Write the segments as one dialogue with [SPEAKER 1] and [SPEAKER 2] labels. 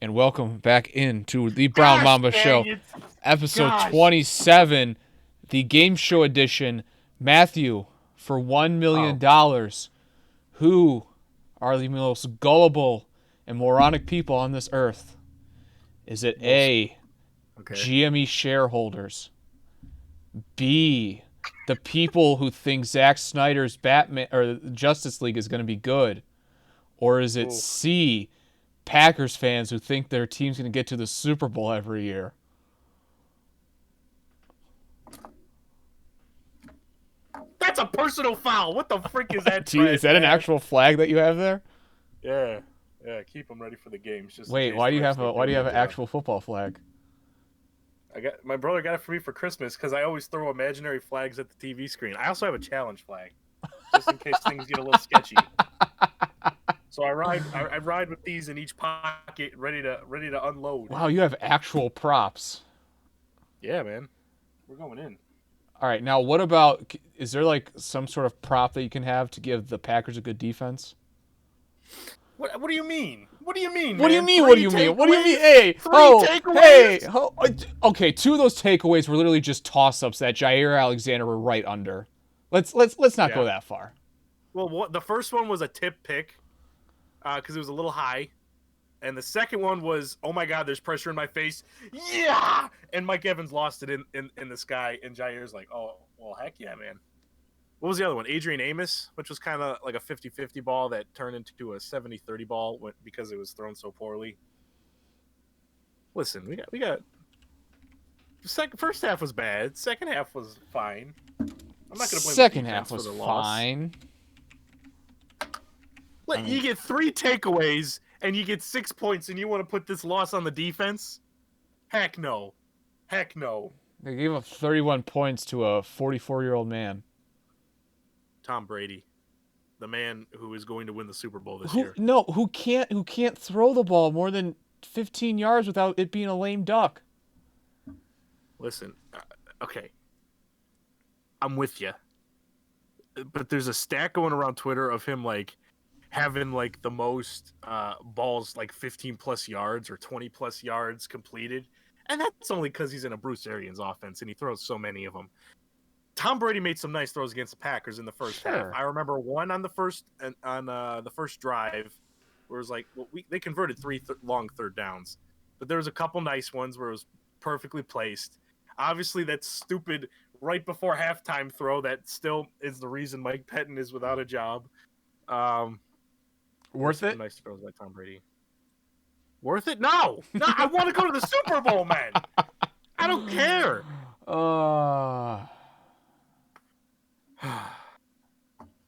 [SPEAKER 1] and welcome back into the Brown
[SPEAKER 2] Gosh
[SPEAKER 1] Mamba
[SPEAKER 2] dang
[SPEAKER 1] Show,
[SPEAKER 2] it.
[SPEAKER 1] episode
[SPEAKER 2] Gosh.
[SPEAKER 1] 27, the game show edition. Matthew, for $1
[SPEAKER 2] Oh,
[SPEAKER 1] million, who are the most gullible and moronic people on this earth? Is it
[SPEAKER 2] most.
[SPEAKER 1] A,
[SPEAKER 2] Okay.
[SPEAKER 1] GME shareholders, B, the people who think Zack Snyder's Batman or Justice League is going to be good, or is it
[SPEAKER 2] Ooh,
[SPEAKER 1] C, Packers fans who think their team's going to get to the Super Bowl every year?
[SPEAKER 2] that's a personal foul. What the frick is that
[SPEAKER 1] Is
[SPEAKER 2] trash,
[SPEAKER 1] that an
[SPEAKER 2] man?
[SPEAKER 1] actual flag that you have there?
[SPEAKER 2] Yeah. Yeah, keep them ready for the games just in
[SPEAKER 1] Wait,
[SPEAKER 2] case the refs don't
[SPEAKER 1] why
[SPEAKER 2] do
[SPEAKER 1] do
[SPEAKER 2] a
[SPEAKER 1] you have
[SPEAKER 2] good
[SPEAKER 1] an
[SPEAKER 2] job.
[SPEAKER 1] actual football flag?
[SPEAKER 2] I got my brother got it for me for Christmas because I always throw imaginary flags at the TV screen. I also have a challenge flag just in case things get a little sketchy. So I ride with these in each pocket, ready to unload.
[SPEAKER 1] Wow, you have actual props.
[SPEAKER 2] Yeah, man, we're going in.
[SPEAKER 1] All right, now what about? Is there like some sort of prop that you can have to give the Packers a good defense?
[SPEAKER 2] What do you mean? What do you mean,
[SPEAKER 1] What do you
[SPEAKER 2] man?
[SPEAKER 1] mean? What do
[SPEAKER 2] Three
[SPEAKER 1] you mean? What do you mean?
[SPEAKER 2] takeaways?
[SPEAKER 1] Hey,
[SPEAKER 2] Three takeaways?
[SPEAKER 1] okay. Two of those takeaways were literally just toss-ups that Jair Alexander were right under. Let's not go
[SPEAKER 2] Yeah.
[SPEAKER 1] that far.
[SPEAKER 2] Well, the first one was a tip pick because it was a little high, and the second one was, oh my God, there's pressure in my face. Yeah, and Mike Evans lost it in the sky, and Jair's like, oh well, heck yeah, man. What was the other one? Adrian Amos, which was kind of like a 50-50 ball that turned into a 70-30 ball because it was thrown so poorly. Listen, we got first half was bad. Second half was fine. I'm not going to blame the
[SPEAKER 1] Second half
[SPEAKER 2] defense for
[SPEAKER 1] was
[SPEAKER 2] the loss.
[SPEAKER 1] fine. I
[SPEAKER 2] You
[SPEAKER 1] mean,
[SPEAKER 2] get three takeaways and you get 6 points, and you want to put this loss on the defense? Heck no. Heck no.
[SPEAKER 1] they gave up 31 points to a 44-year-old man.
[SPEAKER 2] Tom Brady, the man who is going to win the Super Bowl this
[SPEAKER 1] Who
[SPEAKER 2] year.
[SPEAKER 1] no, who can't throw the ball more than 15 yards without it being a lame duck.
[SPEAKER 2] Listen, okay, I'm with you, but there's a stat going around Twitter of him like having like the most balls, like 15 plus yards or 20 plus yards completed, and that's only because he's in a Bruce Arians offense and he throws so many of them. Tom Brady made some nice throws against the Packers in the first half.
[SPEAKER 1] Sure.
[SPEAKER 2] I remember one on the first drive where it was like, they converted three long third downs, but there was a couple nice ones where it was perfectly placed. Obviously, that stupid right before halftime throw that still is the reason Mike Pettin is without a job. Um, there's
[SPEAKER 1] Worth
[SPEAKER 2] some
[SPEAKER 1] it?
[SPEAKER 2] nice throws by Tom Brady. Worth it? No, no. I want to go to the Super Bowl, man. I don't care.
[SPEAKER 1] Uh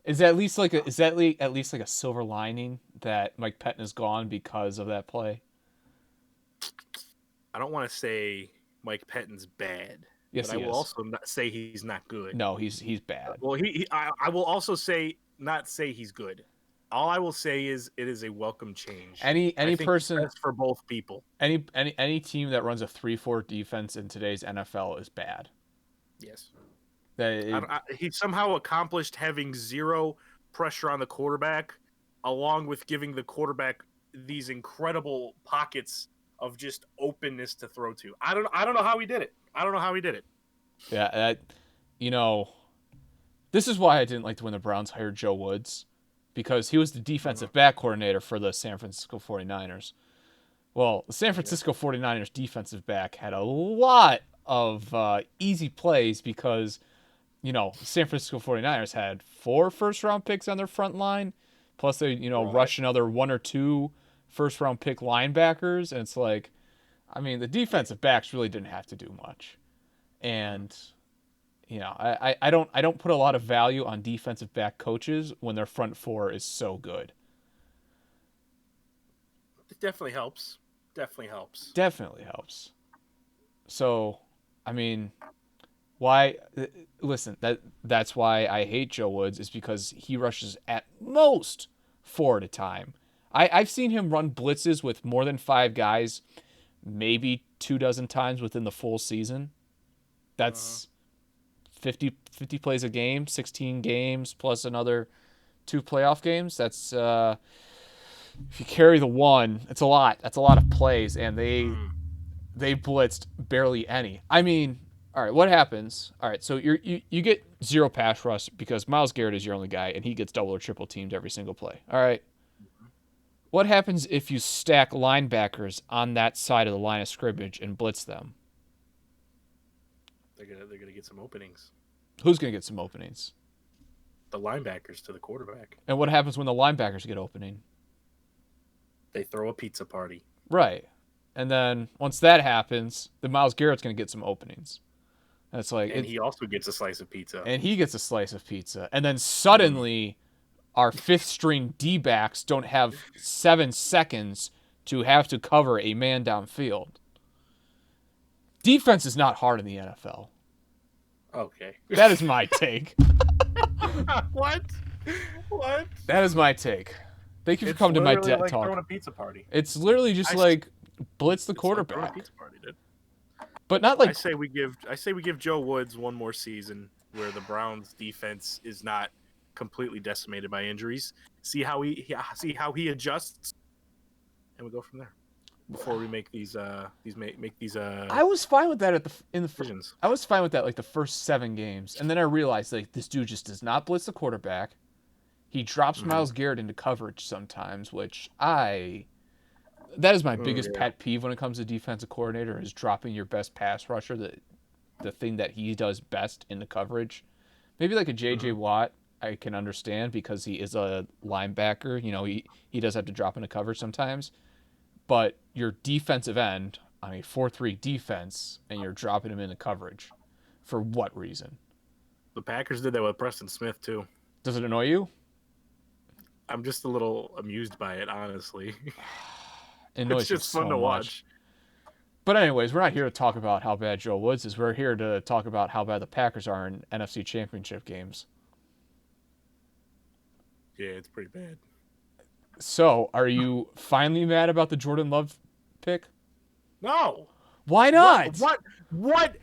[SPEAKER 1] is that at least like a at least like a silver lining that Mike Pettin is gone because of that play?
[SPEAKER 2] I don't want to say Mike Pettin's bad,
[SPEAKER 1] Yes,
[SPEAKER 2] but I
[SPEAKER 1] he
[SPEAKER 2] will
[SPEAKER 1] is.
[SPEAKER 2] also not say he's not good.
[SPEAKER 1] No, he's bad.
[SPEAKER 2] Well, I will also say not say he's good. All I will say is it is a welcome change. I
[SPEAKER 1] Any
[SPEAKER 2] think it's
[SPEAKER 1] person
[SPEAKER 2] best for both people.
[SPEAKER 1] any team that runs a 3-4 defense in today's NFL is bad.
[SPEAKER 2] Yes.
[SPEAKER 1] That it,
[SPEAKER 2] He somehow accomplished having zero pressure on the quarterback, along with giving the quarterback these incredible pockets of just openness to throw to. I don't know how he did it. I don't know how he did it.
[SPEAKER 1] yeah, that you know, this is why I didn't like to when the Browns hired Joe Woods because he was the defensive back coordinator for the San Francisco 49ers. Well, the San
[SPEAKER 2] Yeah.
[SPEAKER 1] Francisco 49ers defensive back had a lot of easy plays because, San Francisco 49ers had 4 first-round picks on their front line, plus they,
[SPEAKER 2] Right.
[SPEAKER 1] rush another 1 or 2 first-round pick linebackers. And it's like, I mean, the
[SPEAKER 2] Yeah.
[SPEAKER 1] defensive backs really didn't have to do much. And, I don't put a lot of value on defensive back coaches when their front four is so good.
[SPEAKER 2] It definitely helps. Definitely helps.
[SPEAKER 1] Definitely helps. So, I mean, why? Listen, that's why I hate Joe Woods is because he rushes at most 4 at a time. I've seen him run blitzes with more than 5 guys, maybe 2 dozen times within the full season.
[SPEAKER 2] Uh-huh.
[SPEAKER 1] That's 50 plays a game, 16 games plus another 2 playoff games. That's if you carry the one, it's a lot. That's a lot of plays, and they blitzed barely any. I mean, all right, what happens? All right, so you get zero pass rush because Myles Garrett is your only guy, and he gets double or triple teamed every single play. All right, what happens if you stack linebackers on that side of the line of scrimmage and blitz them?
[SPEAKER 2] They're gonna get some openings.
[SPEAKER 1] Who's gonna get some openings?
[SPEAKER 2] The linebackers to the quarterback.
[SPEAKER 1] And what happens when the linebackers get opening?
[SPEAKER 2] They throw a pizza party.
[SPEAKER 1] Right. And then once that happens, then Myles Garrett's going to get some openings. And it's like,
[SPEAKER 2] And he also gets a slice of pizza.
[SPEAKER 1] and he gets a slice of pizza. And then suddenly, our fifth string D backs don't have 7 seconds to have to cover a man downfield. Defense is not hard in the NFL.
[SPEAKER 2] Okay.
[SPEAKER 1] That is my take.
[SPEAKER 2] What? What?
[SPEAKER 1] That is my take. Thank you for coming to my debt talk.
[SPEAKER 2] Throwing a pizza party.
[SPEAKER 1] It's literally just like blitz the quarterback,
[SPEAKER 2] Like pizza party, dude.
[SPEAKER 1] but not like
[SPEAKER 2] I say we give Joe Woods one more season where the Browns defense is not completely decimated by injuries. See how he adjusts, and we go from there. Before we make these
[SPEAKER 1] I was fine with that
[SPEAKER 2] decisions.
[SPEAKER 1] I was fine with that like the first 7 games, and then I realized like this dude just does not blitz the quarterback. He drops Myles Garrett into coverage sometimes, which that is my biggest pet peeve when it comes to defensive coordinator is dropping your best pass rusher, the thing that he does best in the coverage. Maybe like a J.J. Watt, I can understand because he is a linebacker. You know, he does have to drop into coverage sometimes. But your defensive end on a 4-3 defense, and you're dropping him into coverage. For what reason?
[SPEAKER 2] The Packers did that with Preston Smith, too.
[SPEAKER 1] Does it annoy you?
[SPEAKER 2] I'm just a little amused by it, honestly.
[SPEAKER 1] It annoys
[SPEAKER 2] It's just
[SPEAKER 1] you
[SPEAKER 2] fun
[SPEAKER 1] so
[SPEAKER 2] to
[SPEAKER 1] much.
[SPEAKER 2] watch.
[SPEAKER 1] But anyways, we're not here to talk about how bad Joe Woods is. We're here to talk about how bad the Packers are in NFC Championship games.
[SPEAKER 2] Yeah, it's pretty bad.
[SPEAKER 1] So, are you finally mad about the Jordan Love pick?
[SPEAKER 2] No.
[SPEAKER 1] Why not?
[SPEAKER 2] What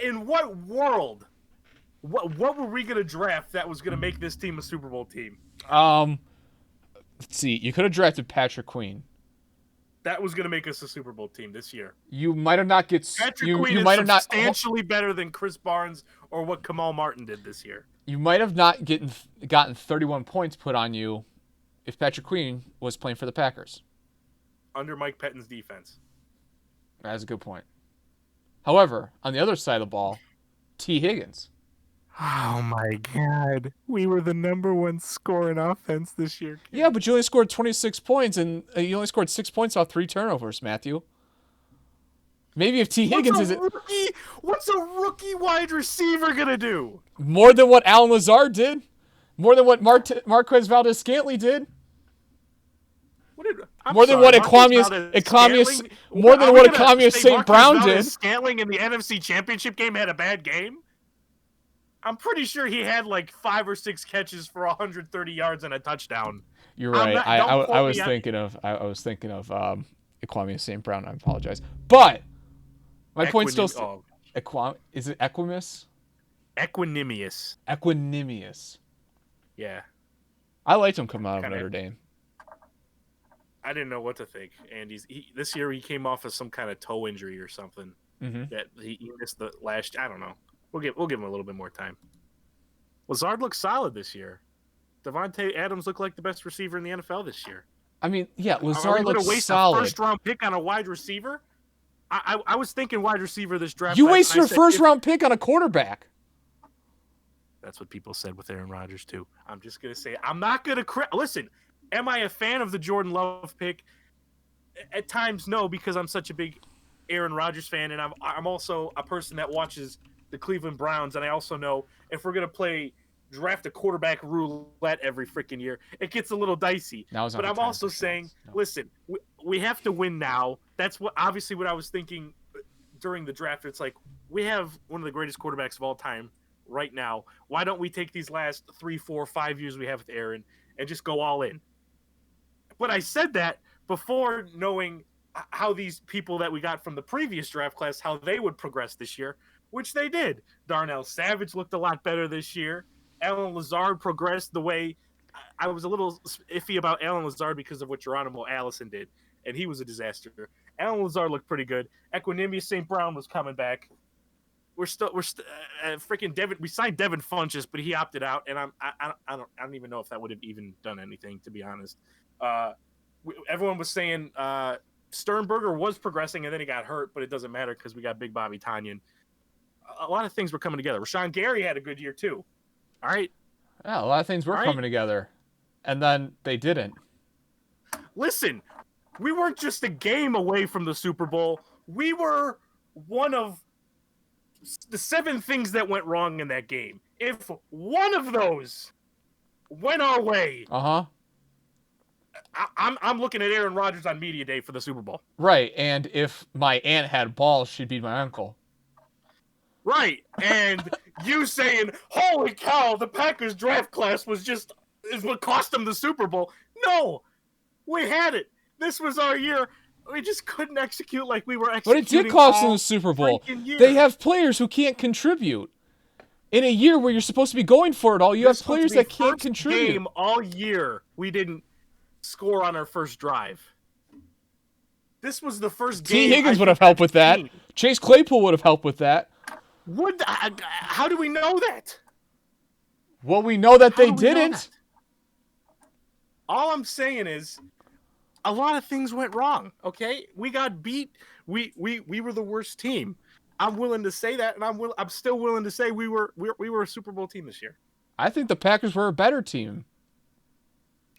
[SPEAKER 2] in what world? What were we gonna draft that was gonna make this team a Super Bowl team?
[SPEAKER 1] Let's see. You could have drafted Patrick Queen.
[SPEAKER 2] That was gonna make us a Super Bowl team this year.
[SPEAKER 1] You might have not get.
[SPEAKER 2] Patrick Queen is substantially better than Chris Barnes or what Kamal Martin did this year.
[SPEAKER 1] You might have not gotten 31 points put on you if Patrick Queen was playing for the Packers.
[SPEAKER 2] Under Mike Pettine's defense.
[SPEAKER 1] That's a good point. However, on the other side of the ball, T. Higgins.
[SPEAKER 2] Oh my God. We were the number 1 scoring offense this year.
[SPEAKER 1] Yeah, but you only scored 26 points, and you only scored 6 points off 3 turnovers, Matthew. Maybe if T. Higgins
[SPEAKER 2] what's a rookie wide receiver gonna do?
[SPEAKER 1] More than what Alan Lazard did? More than what Marquez Valdez-Scantling did? More than what Equanius St. Brown did?
[SPEAKER 2] Scantling in the NFC Championship game had a bad game? I'm pretty sure he had like 5 or 6 catches for 130 yards and a touchdown.
[SPEAKER 1] You're right. I was thinking of Equanius St. Brown. I apologize. But my point still is it Equimus?
[SPEAKER 2] Equanimous.
[SPEAKER 1] Equanimous.
[SPEAKER 2] Yeah.
[SPEAKER 1] I liked him coming out of Notre Dame.
[SPEAKER 2] I didn't know what to think. And this year he came off of some kind of toe injury or something that he missed the last. I don't know. We'll give him a little bit more time. Lazard looks solid this year. Devontae Adams looked like the best receiver in the NFL this year.
[SPEAKER 1] I mean, yeah, Lazard looks solid. Are we going to waste
[SPEAKER 2] a first-round pick on a wide receiver? I was thinking wide receiver this draft.
[SPEAKER 1] You waste your first-round pick on a quarterback.
[SPEAKER 2] That's what people said with Aaron Rodgers, too. I'm just going to say, I'm not going to listen, am I a fan of the Jordan Love pick? At times, no, because I'm such a big Aaron Rodgers fan, and I'm also a person that watches the Cleveland Browns, and I also know if we're going to draft a quarterback roulette every freaking year, it gets a little dicey. But I'm also saying, listen, we have to win now. That's obviously what I was thinking during the draft. It's like, we have one of the greatest quarterbacks of all time right now. Why don't we take these last 3, 4, 5 years we have with Aaron and just go all in? But I said that before knowing how these people that we got from the previous draft class, how they would progress this year, which they did. Darnell Savage looked a lot better this year. Alan Lazard progressed the way I was a little iffy about Alan Lazard because of what Geronimo Allison did, and he was a disaster. Alan Lazard looked pretty good. Equanimous St. Brown was coming back. Freaking Devin. We signed Devin Funchess, but he opted out, and I don't even know if that would have even done anything, to be honest. Everyone was saying Sternberger was progressing, and then he got hurt, but it doesn't matter because we got Big Bobby Tanyan. A lot of things were coming together. Rashawn Gary had a good year too. All right.
[SPEAKER 1] Yeah, a lot of things were coming together, and then they didn't.
[SPEAKER 2] Listen, we weren't just a game away from the Super Bowl. We were one of the 7 things that went wrong in that game. If one of those went our way, I'm looking at Aaron Rodgers on media day for the Super Bowl.
[SPEAKER 1] Right, and if my aunt had balls, she'd be my uncle.
[SPEAKER 2] Right, and you saying, "Holy cow, the Packers draft class is what cost them the Super Bowl." No, we had it. This was our year. We just couldn't execute like we were executing.
[SPEAKER 1] But it did cost them the Super Bowl. They have players who can't contribute. In a year where you're supposed to be going for it all, you have players that can't contribute.
[SPEAKER 2] Game all year, we didn't score on our first drive. This was the first game.
[SPEAKER 1] T. Higgins would have helped with that. Chase Claypool would have helped with that.
[SPEAKER 2] How do we know that?
[SPEAKER 1] Well, we know that they didn't.
[SPEAKER 2] All I'm saying is, a lot of things went wrong. Okay, we got beat. We were the worst team. I'm willing to say that, and I'm still willing to say we were a Super Bowl team this year.
[SPEAKER 1] I think the Packers were a better team.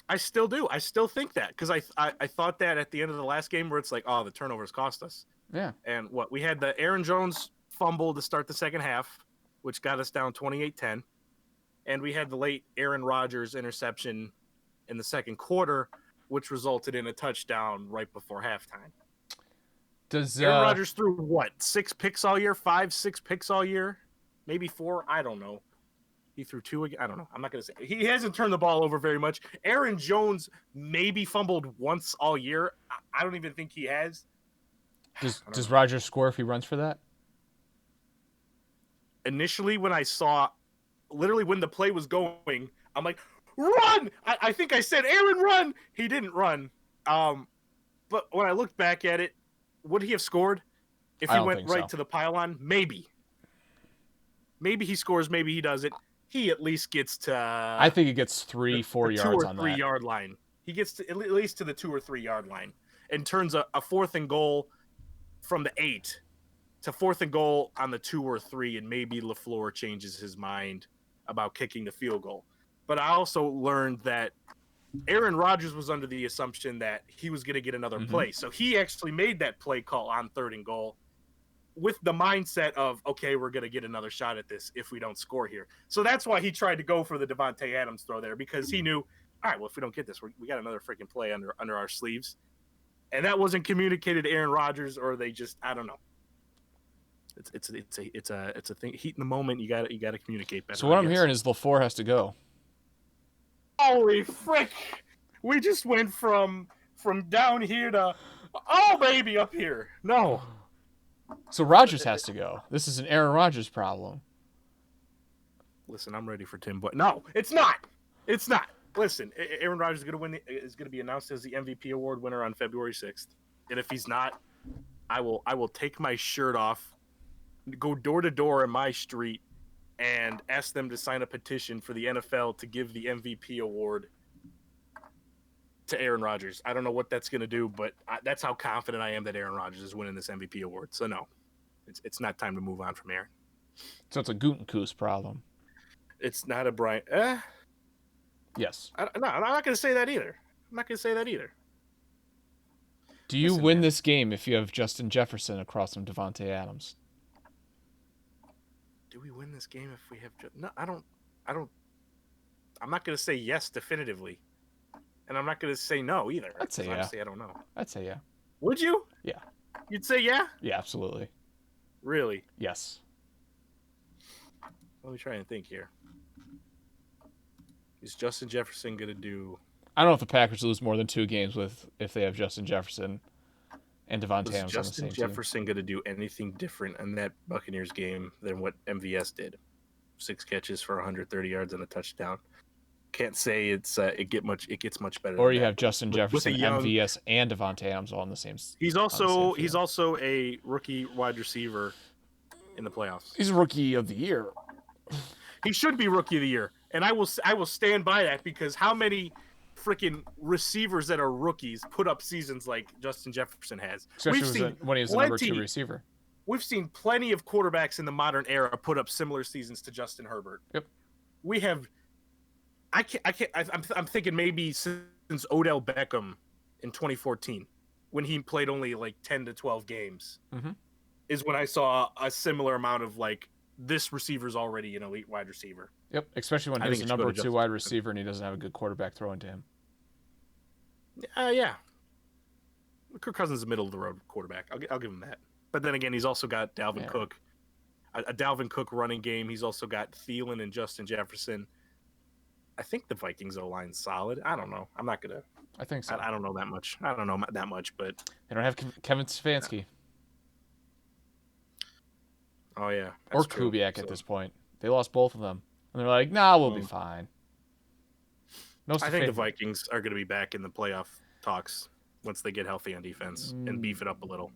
[SPEAKER 2] I still do. I still think that because I thought that at the end of the last game where it's like, oh, the turnovers cost us.
[SPEAKER 1] Yeah.
[SPEAKER 2] And we had the Aaron Jones fumble to start the second half, which got us down 28-10. And we had the late Aaron Rodgers interception in the second quarter, which resulted in a touchdown right before halftime. Aaron Rodgers threw what? 6 picks all year? 5, 6 picks all year? Maybe 4? I don't know. He threw 2 again. I don't know. I'm not going to say. He hasn't turned the ball over very much. Aaron Jones maybe fumbled once all year. I don't even think he has.
[SPEAKER 1] Does Rodgers score if he runs for that?
[SPEAKER 2] Initially, when I saw, literally when the play was going, I'm like, run! I think I said, Aaron, run! He didn't run. But when I looked back at it, would he have scored if he went right to the pylon? Maybe. Maybe he scores, maybe he doesn't. He at least gets to...
[SPEAKER 1] I think he gets 3-4 yards on that.
[SPEAKER 2] 2 or 3 yard line. He gets to, at least to the 2 or 3 yard line and turns a 4th and goal from the 8 to 4th and goal on the 2 or 3, and maybe LaFleur changes his mind about kicking the field goal. But I also learned that Aaron Rodgers was under the assumption that he was going to get another play. So he actually made that play call on 3rd and goal with the mindset of, okay, we're going to get another shot at this if we don't score here. So that's why he tried to go for the Devontae Adams throw there, because he knew, all right, well, if we don't get this, we got another freaking play under our sleeves. And that wasn't communicated to Aaron Rodgers, or they just, I don't know. It's a thing. Heat in the moment, you got to communicate better.
[SPEAKER 1] So what I'm hearing is LaFleur has to go.
[SPEAKER 2] Holy frick! We just went from down here to, oh baby, up here. No.
[SPEAKER 1] So Rodgers has to go. This is an Aaron Rodgers problem.
[SPEAKER 2] Listen, I'm ready for Tim Boyd. No, it's not. It's not. Listen, Aaron Rodgers is going to be announced as the MVP award winner on February 6th. And if he's not, I will take my shirt off, go door to door in my street, and ask them to sign a petition for the NFL to give the MVP award to Aaron Rodgers. I don't know what that's going to do, but that's how confident I am that Aaron Rodgers is winning this MVP award. So no, it's not time to move on from Aaron.
[SPEAKER 1] So it's a Gutekunst problem.
[SPEAKER 2] It's not a Brian.
[SPEAKER 1] Yes.
[SPEAKER 2] No, I'm not going to say that either.
[SPEAKER 1] Do you win this game if you have Justin Jefferson across from Devontae Adams?
[SPEAKER 2] Do we win this game if we have? No, I don't. I'm not going to say yes definitively, and I'm not going to say no either.
[SPEAKER 1] I'd say yeah.
[SPEAKER 2] Honestly, I don't know.
[SPEAKER 1] I'd say yeah.
[SPEAKER 2] Would you?
[SPEAKER 1] Yeah.
[SPEAKER 2] You'd say yeah?
[SPEAKER 1] Yeah, absolutely.
[SPEAKER 2] Really?
[SPEAKER 1] Yes.
[SPEAKER 2] Let me try and think here. Is Justin Jefferson going to do?
[SPEAKER 1] I don't know if the Packers lose more than 2 games if they have Justin Jefferson and Devontae Adams on the same team.
[SPEAKER 2] Justin Jefferson going to do anything different in that Buccaneers game than what MVS did? 6 catches for 130 yards and a touchdown. can't say it gets much better
[SPEAKER 1] Or
[SPEAKER 2] than
[SPEAKER 1] you
[SPEAKER 2] that.
[SPEAKER 1] have Justin
[SPEAKER 2] With a
[SPEAKER 1] Jefferson,
[SPEAKER 2] young,
[SPEAKER 1] MVS, and Devontae Adams all on the same.
[SPEAKER 2] he's
[SPEAKER 1] on the same
[SPEAKER 2] also
[SPEAKER 1] field.
[SPEAKER 2] a rookie wide receiver in the playoffs.
[SPEAKER 1] He's rookie of the year.
[SPEAKER 2] He should be rookie of the year, and I will stand by that because how many freaking receivers that are rookies put up seasons like Justin Jefferson has?
[SPEAKER 1] Especially when he was the number 2 receiver.
[SPEAKER 2] We've seen plenty of quarterbacks in the modern era put up similar seasons to Justin Herbert.
[SPEAKER 1] Yep.
[SPEAKER 2] We have. I'm thinking maybe since Odell Beckham in 2014, when he played only like 10 to 12 games, is when I saw a similar amount of like this receiver's already an elite wide receiver.
[SPEAKER 1] Yep, especially when he's the number 2 wide receiver and he doesn't have a good quarterback throwing to him.
[SPEAKER 2] Yeah. Kirk Cousins is a middle of the road quarterback. I'll give him that. But then again, he's also got Dalvin Cook, a Dalvin Cook running game. He's also got Thielen and Justin Jefferson. I think the Vikings O-line's solid. I don't know. I'm not gonna.
[SPEAKER 1] I think so.
[SPEAKER 2] I don't know that much. I don't know that much, but
[SPEAKER 1] they don't have Kevin Stefanski.
[SPEAKER 2] Oh yeah,
[SPEAKER 1] or Kubiak at this point. They lost both of them, and they're like, "Nah, we'll be fine."
[SPEAKER 2] No, I think the Vikings are going to be back in the playoff talks once they get healthy on defense and beef it up a little.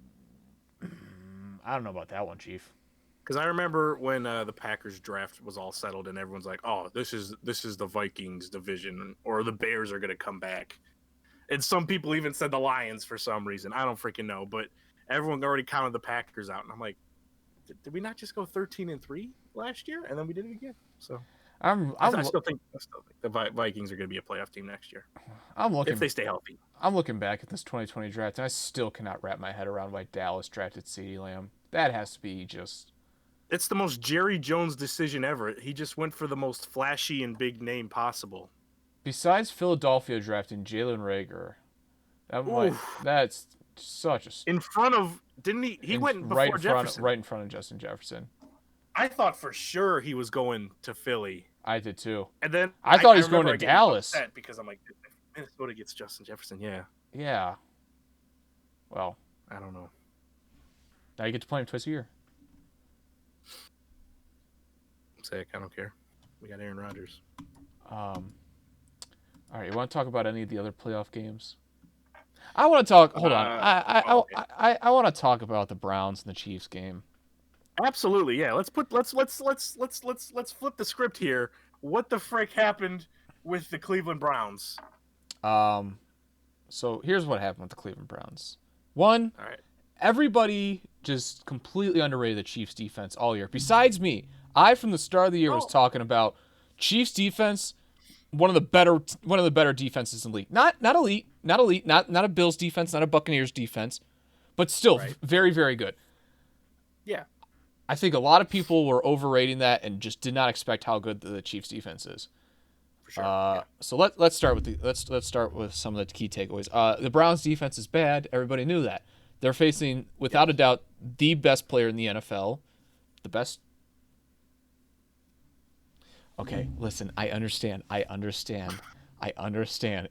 [SPEAKER 1] I don't know about that one, Chief.
[SPEAKER 2] Because I remember when the Packers draft was all settled and everyone's like, "Oh, this is the Vikings division, or the Bears are going to come back," and some people even said the Lions for some reason. I don't freaking know, but everyone already counted the Packers out, and I'm like, did we not just go 13-3 last year, and then we did it again? So I still think the Vikings are going to be a playoff team next year. If they stay healthy.
[SPEAKER 1] I'm looking back at this 2020 draft, and I still cannot wrap my head around why Dallas drafted CeeDee Lamb. That has to be just.
[SPEAKER 2] It's the most Jerry Jones decision ever. He just went for the most flashy and big name possible.
[SPEAKER 1] Besides Philadelphia drafting Jalen Reagor, that's such a.
[SPEAKER 2] In front of, didn't he? He went before Jefferson.
[SPEAKER 1] Right in front of Justin Jefferson.
[SPEAKER 2] I thought for sure he was going to Philly.
[SPEAKER 1] I did too.
[SPEAKER 2] And then
[SPEAKER 1] I thought he was going to Dallas.
[SPEAKER 2] Because I'm like, if Minnesota gets Justin Jefferson, yeah.
[SPEAKER 1] Yeah. Well,
[SPEAKER 2] I don't know.
[SPEAKER 1] Now you get to play him twice a year.
[SPEAKER 2] Sick. I don't care. We got Aaron Rodgers.
[SPEAKER 1] All right. You want to talk about any of the other playoff games? I want to talk. Hold on. I want to talk about the Browns and the Chiefs game.
[SPEAKER 2] Absolutely, yeah. Let's flip the script here. What the frick happened with the Cleveland Browns?
[SPEAKER 1] So here's what happened with the Cleveland Browns. One,
[SPEAKER 2] all right.
[SPEAKER 1] Everybody just completely underrated the Chiefs defense all year. Besides me, I from the start of the year was talking about Chiefs defense, one of the better defenses in the league. Not elite, not a Bills defense, not a Buccaneers defense, but still very, very good.
[SPEAKER 2] Yeah.
[SPEAKER 1] I think a lot of people were overrating that and just did not expect how good the Chiefs defense is.
[SPEAKER 2] For sure.
[SPEAKER 1] So let's start with let's start with some of the key takeaways. The Browns defense is bad. Everybody knew that. They're facing, without a doubt, the best player in the NFL. The best. Okay, listen. I understand.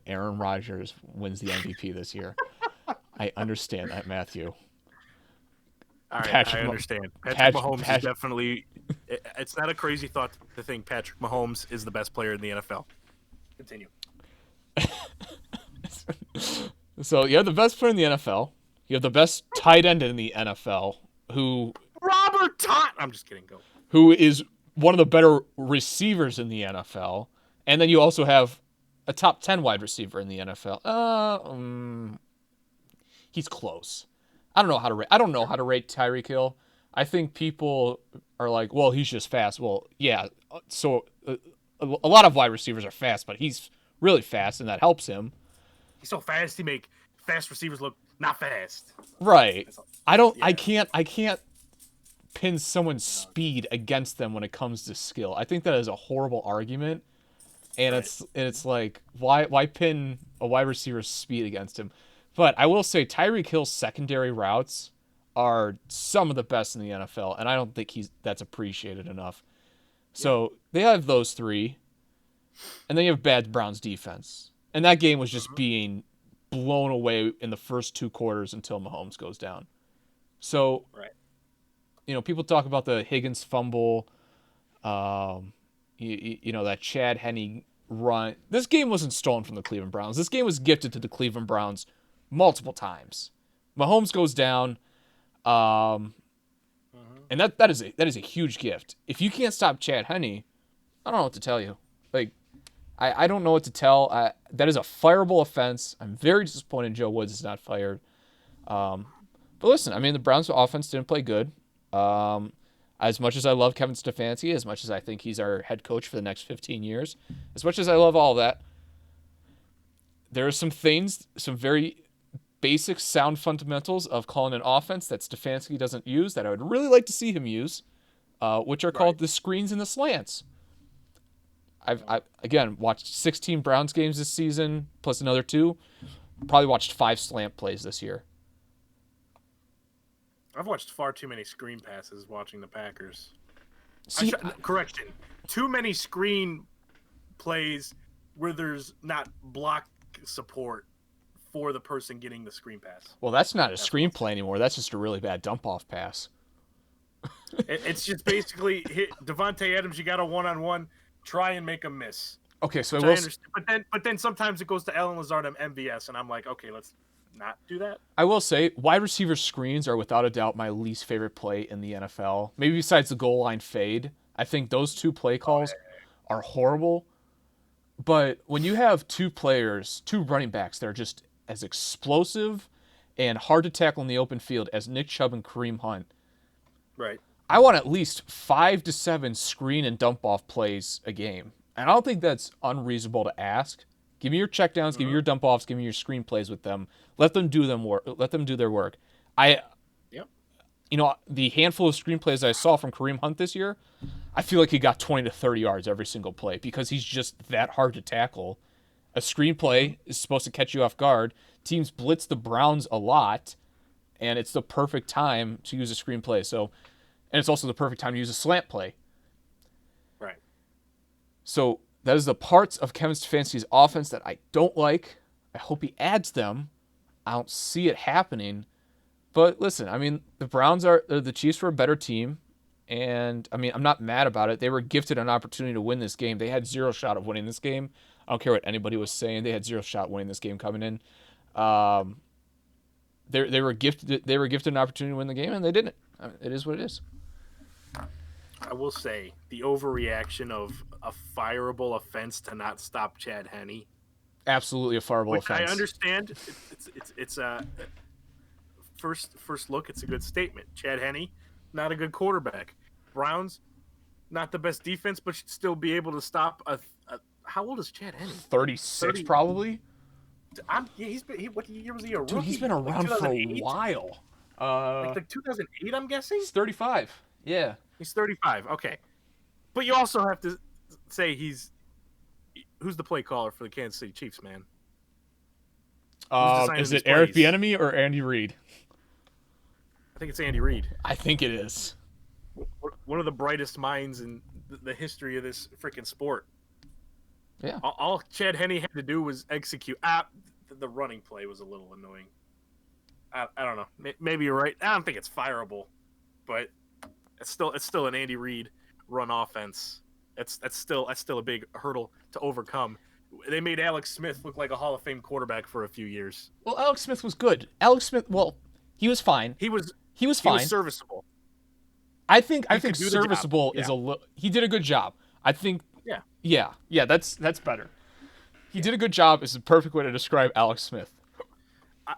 [SPEAKER 1] Aaron Rodgers wins the MVP this year. I understand that, Matthew.
[SPEAKER 2] All right, I understand. Patrick Mahomes is definitely. It's not a crazy thought to think Patrick Mahomes is the best player in the NFL. Continue.
[SPEAKER 1] So you have the best player in the NFL. You have the best tight end in the NFL,
[SPEAKER 2] Robert Tot. I'm just kidding. Go.
[SPEAKER 1] Who is one of the better receivers in the NFL, and then you also have a top 10 wide receiver in the NFL. He's close. I don't know how to rate Tyreek Hill. I think people are like, well, he's just fast. Well, yeah. So a lot of wide receivers are fast, but he's really fast, and that helps him.
[SPEAKER 2] He's so fast. He make fast receivers look not fast.
[SPEAKER 1] Right. I can't pin someone's speed against them when it comes to skill. I think that is a horrible argument. And it's like, why pin a wide receiver's speed against him? But I will say Tyreek Hill's secondary routes are some of the best in the NFL, and I don't think that's appreciated enough. So they have those three, and then you have bad Browns defense. And that game was just being blown away in the first 2 quarters until Mahomes goes down. So, people talk about the Higgins fumble, that Chad Henne run. This game wasn't stolen from the Cleveland Browns. This game was gifted to the Cleveland Browns multiple times. Mahomes goes down, and that is a huge gift. If you can't stop Chad Henne, I don't know what to tell you. Like, I don't know what to tell. That is a fireable offense. I'm very disappointed Joe Woods is not fired. But listen, I mean, the Browns' offense didn't play good. As much as I love Kevin Stefanski, as much as I think he's our head coach for the next 15 years, as much as I love all that, there are some things, some very basic sound fundamentals of calling an offense that Stefanski doesn't use that I would really like to see him use, which are called the screens and the slants. I've again watched 16 Browns games this season, plus another 2. Probably watched 5 slant plays this year.
[SPEAKER 2] I've watched far too many screen passes watching the Packers.
[SPEAKER 1] See,
[SPEAKER 2] Correction. Too many screen plays where there's not block support for the person getting the screen pass.
[SPEAKER 1] well, that's not a screenplay anymore. That's just a really bad dump-off pass.
[SPEAKER 2] It's just basically hit Devontae Adams. You got a one-on-one. Try and make a miss.
[SPEAKER 1] Okay, so
[SPEAKER 2] I understand. But then sometimes it goes to Allen Lazard and MVS, and I'm like, okay, let's not do that.
[SPEAKER 1] I will say wide receiver screens are without a doubt my least favorite play in the NFL. Maybe besides the goal line fade. I think those 2 play calls are horrible. But when you have 2 players, 2 running backs that are just as explosive and hard to tackle in the open field as Nick Chubb and Kareem Hunt,
[SPEAKER 2] Right.
[SPEAKER 1] I want at least 5 to 7 screen and dump off plays a game. And I don't think that's unreasonable to ask. Give me your checkdowns, give me your dump offs, give me your screen plays with them. Let them do their work. The handful of screenplays I saw from Kareem Hunt this year, I feel like he got 20 to 30 yards every single play because he's just that hard to tackle. A screenplay is supposed to catch you off guard. Teams blitz the Browns a lot, and it's the perfect time to use a screenplay. And it's also the perfect time to use a slant play.
[SPEAKER 2] Right.
[SPEAKER 1] So that is the parts of Kevin Stefanski's offense that I don't like. I hope he adds them. I don't see it happening. But listen, I mean, the Chiefs were a better team. And, I mean, I'm not mad about it. They were gifted an opportunity to win this game. They had 0 shot of winning this game. I don't care what anybody was saying. They had 0 shot winning this game coming in. They were gifted an opportunity to win the game, and they didn't. I mean, it is what it is.
[SPEAKER 2] I will say the overreaction of a fireable offense to not stop Chad Henne.
[SPEAKER 1] Absolutely a fireable offense.
[SPEAKER 2] I understand. It's a first look. It's a good statement. Chad Henne, not a good quarterback. Browns, not the best defense, but should still be able to stop a how old is Chad Henne?
[SPEAKER 1] 36 probably.
[SPEAKER 2] What year was he a rookie?
[SPEAKER 1] Dude, he's been around for a while.
[SPEAKER 2] Like 2008, I'm guessing.
[SPEAKER 1] He's 35. Yeah.
[SPEAKER 2] He's 35. Okay, but you also have to say who's the play caller for the Kansas City Chiefs, man?
[SPEAKER 1] Is it Eric Bieniemy or Andy Reid?
[SPEAKER 2] I think it's Andy Reid.
[SPEAKER 1] I think it is.
[SPEAKER 2] One of the brightest minds in the history of this freaking sport.
[SPEAKER 1] Yeah.
[SPEAKER 2] All Chad Henne had to do was execute. The running play was a little annoying. I don't know. Maybe you're right. I don't think it's fireable, but it's still an Andy Reid run offense. That's still a big hurdle to overcome. They made Alex Smith look like a Hall of Fame quarterback for a few years.
[SPEAKER 1] Well, Alex Smith was good. He was fine. He was fine.
[SPEAKER 2] He was serviceable.
[SPEAKER 1] I think serviceable is he did a good job. I think yeah, that's better. He did a good job is the perfect way to describe Alex Smith.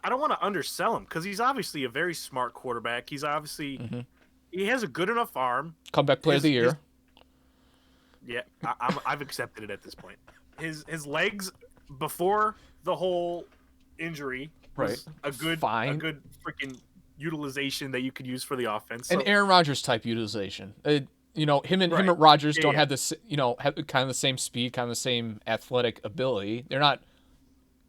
[SPEAKER 2] I don't want to undersell him because he's obviously a very smart quarterback. He's obviously he has a good enough arm.
[SPEAKER 1] Comeback player of the year.
[SPEAKER 2] I've accepted it at this point. His legs before the whole injury was a good freaking utilization that you could use for the offense.
[SPEAKER 1] An Aaron Rodgers type utilization. Him and Rodgers don't have this, have kind of the same speed, kind of the same athletic ability. They're not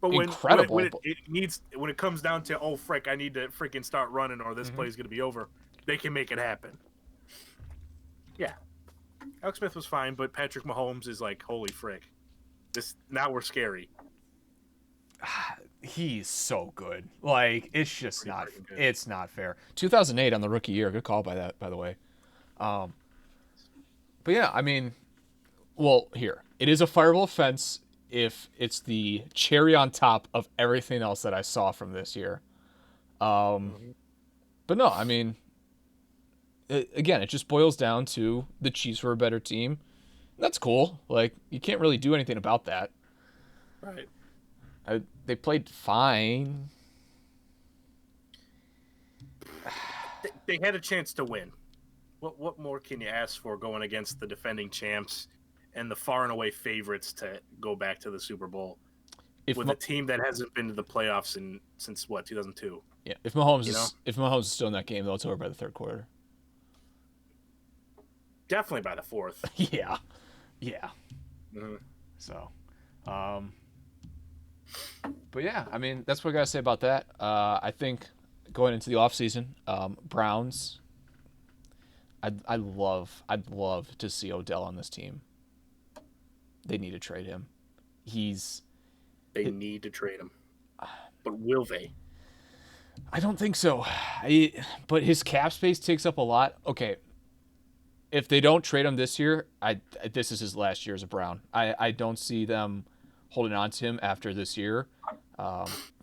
[SPEAKER 1] incredible.
[SPEAKER 2] When it comes down to, oh frick, I need to freaking start running or this play is going to be over, they can make it happen. Yeah. Alex Smith was fine, but Patrick Mahomes is like, holy frick. Now we're scary.
[SPEAKER 1] He's so good. Like, it's just it's not fair. 2008 on the rookie year. Good call by the way. But yeah, I mean, well, here it is a fireable offense if it's the cherry on top of everything else that I saw from this year. Um,
[SPEAKER 2] Hmm.
[SPEAKER 1] but no, I mean, again, it just boils down to the Chiefs were a better team. That's cool. Like you can't really do anything about that.
[SPEAKER 2] Right.
[SPEAKER 1] They played fine.
[SPEAKER 2] They had a chance to win. What more can you ask for going against the defending champs and the far and away favorites to go back to the Super Bowl
[SPEAKER 1] If
[SPEAKER 2] with a team that hasn't been to the playoffs since what 2002?
[SPEAKER 1] yeah,
[SPEAKER 2] You know,
[SPEAKER 1] If Mahomes is still in that game, though, it's over by the third quarter.
[SPEAKER 2] definitely by the fourth.
[SPEAKER 1] Yeah, yeah.
[SPEAKER 2] Hmm.
[SPEAKER 1] So, um, but yeah, I mean, that's what I gotta say about that. I think going into the offseason, Browns. I'd love to see Odell on this team. They need to trade him. He's.
[SPEAKER 2] They need to trade him, but will they?
[SPEAKER 1] I don't think so. But his cap space takes up a lot. Okay, if they don't trade him this year, this is his last year as a Brown. I don't see them holding on to him after this year.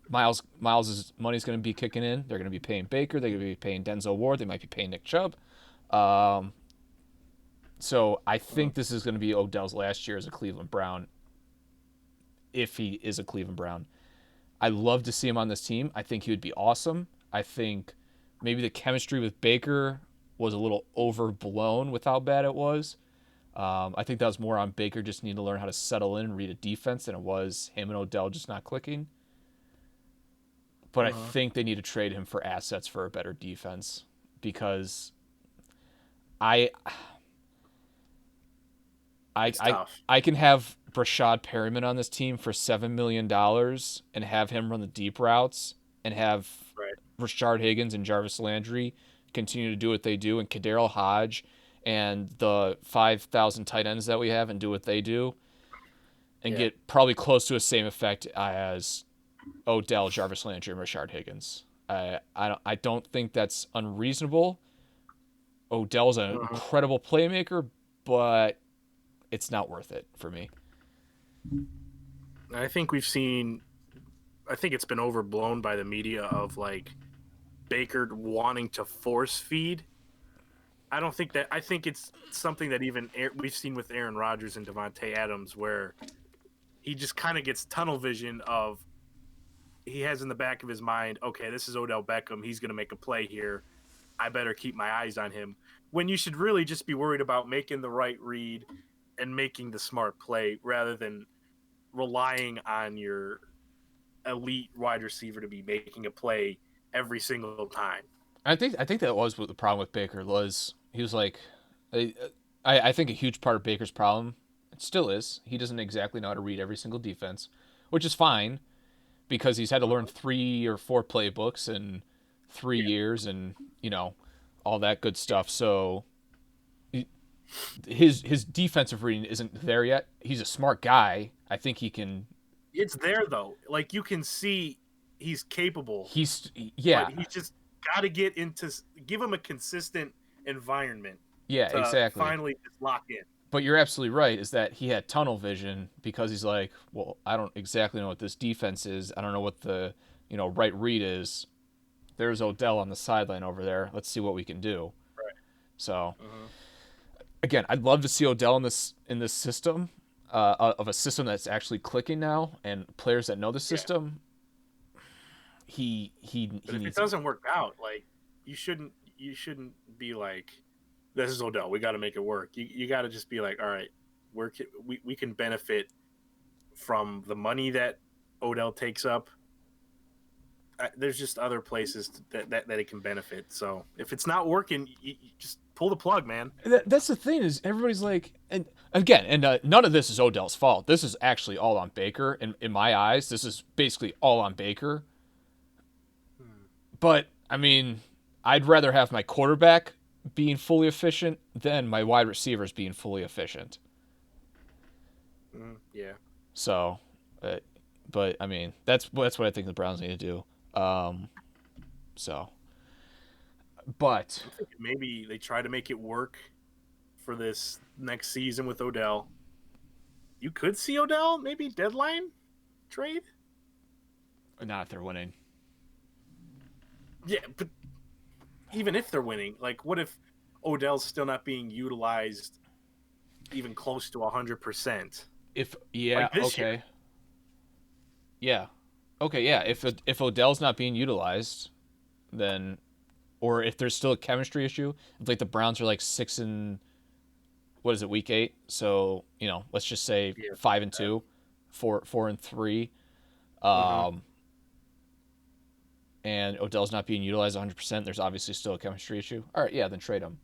[SPEAKER 1] Miles's money's going to be kicking in. They're going to be paying Baker. They're going to be paying Denzel Ward. They might be paying Nick Chubb. Um, so I think this is going to be Odell's last year as a Cleveland Brown, if he is a Cleveland Brown. I love to see him on this team. I think he would be awesome. I think maybe the chemistry with Baker was a little overblown with how bad it was. I think that was more on Baker just needing to learn how to settle in and read a defense than it was him and Odell just not clicking. But I
[SPEAKER 2] Uh-huh.
[SPEAKER 1] think they need to trade him for assets for a better defense because I I
[SPEAKER 2] It's
[SPEAKER 1] I
[SPEAKER 2] tough.
[SPEAKER 1] I can have Brashad Perryman on this team for $7 million and have him run the deep routes and have
[SPEAKER 2] Right.
[SPEAKER 1] Rashard Higgins and Jarvis Landry continue to do what they do and Kadarius Hodge and the 5,000 tight ends that we have and do what they do and
[SPEAKER 2] Yeah.
[SPEAKER 1] get probably close to the same effect as Odell, Jarvis Landry, and Rashard Higgins. I don't think that's unreasonable. Odell's an
[SPEAKER 2] Uh-huh.
[SPEAKER 1] incredible playmaker, but it's not worth it for me.
[SPEAKER 2] I think we've seen. I think it's been overblown by the media of like Baker wanting to force feed. I don't think that. I think it's something that even we've seen with Aaron Rodgers and Devontae Adams, where he just kind of gets tunnel vision of he has in the back of his mind, okay, this is Odell Beckham. He's going to make a play here. I better keep my eyes on him. When you should really just be worried about making the right read and making the smart play rather than relying on your elite wide receiver to be making a play every single time.
[SPEAKER 1] I think that was what the problem with Baker was. He was like, I, I think a huge part of Baker's problem, it still is, he doesn't exactly know how to read every single defense, which is fine because he's had to learn 3 or 4 playbooks in 3 years and all that good stuff. So his defensive reading isn't there yet. He's a smart guy. I think he can.
[SPEAKER 2] It's there though. Like you can see he's capable,
[SPEAKER 1] He's
[SPEAKER 2] but
[SPEAKER 1] yeah
[SPEAKER 2] he's just got to get into give him a consistent environment
[SPEAKER 1] yeah
[SPEAKER 2] to
[SPEAKER 1] exactly.
[SPEAKER 2] finally just lock in.
[SPEAKER 1] But you're absolutely right. Is that he had tunnel vision because he's like, well, I don't exactly know what this defense is. I don't know what the right read is. There's Odell on the sideline over there. Let's see what we can do.
[SPEAKER 2] Right.
[SPEAKER 1] So
[SPEAKER 2] Uh-huh.
[SPEAKER 1] again, I'd love to see Odell in this system, of a system that's actually clicking now and players that know the
[SPEAKER 2] Yeah.
[SPEAKER 1] system.
[SPEAKER 2] But
[SPEAKER 1] He
[SPEAKER 2] if it
[SPEAKER 1] needs to.
[SPEAKER 2] doesn't work out, like you shouldn't be like, this is Odell. We got to make it work. You got to just be like, all right, we can benefit from the money that Odell takes up. There's just other places that it can benefit. So if it's not working, you just pull the plug, man.
[SPEAKER 1] That's the thing is everybody's like, and again, and none of this is Odell's fault. This is actually all on Baker. In my eyes, this is basically all on Baker.
[SPEAKER 2] Hmm.
[SPEAKER 1] But I mean, I'd rather have my quarterback being fully efficient than my wide receivers being fully efficient.
[SPEAKER 2] Yeah.
[SPEAKER 1] So, uh, but I mean, that's what I think the Browns need to do. So, but
[SPEAKER 2] I'm thinking maybe they try to make it work for this next season with Odell. you could see Odell maybe deadline trade.
[SPEAKER 1] Not if they're winning.
[SPEAKER 2] Yeah, but even if they're winning, like, what if Odell's still not being utilized even close to 100%?
[SPEAKER 1] If
[SPEAKER 2] Like
[SPEAKER 1] yeah,
[SPEAKER 2] this year.
[SPEAKER 1] okay, yeah, okay, yeah. If Odell's not being utilized, then or if there's still a chemistry issue, if like the Browns are like 6 and what is it, week 8? So let's just say
[SPEAKER 2] Yeah.
[SPEAKER 1] 5-2, 4-3,
[SPEAKER 2] Mm-hmm.
[SPEAKER 1] um, and Odell's not being utilized 100%. There's obviously still a chemistry issue. All right, yeah, then trade him.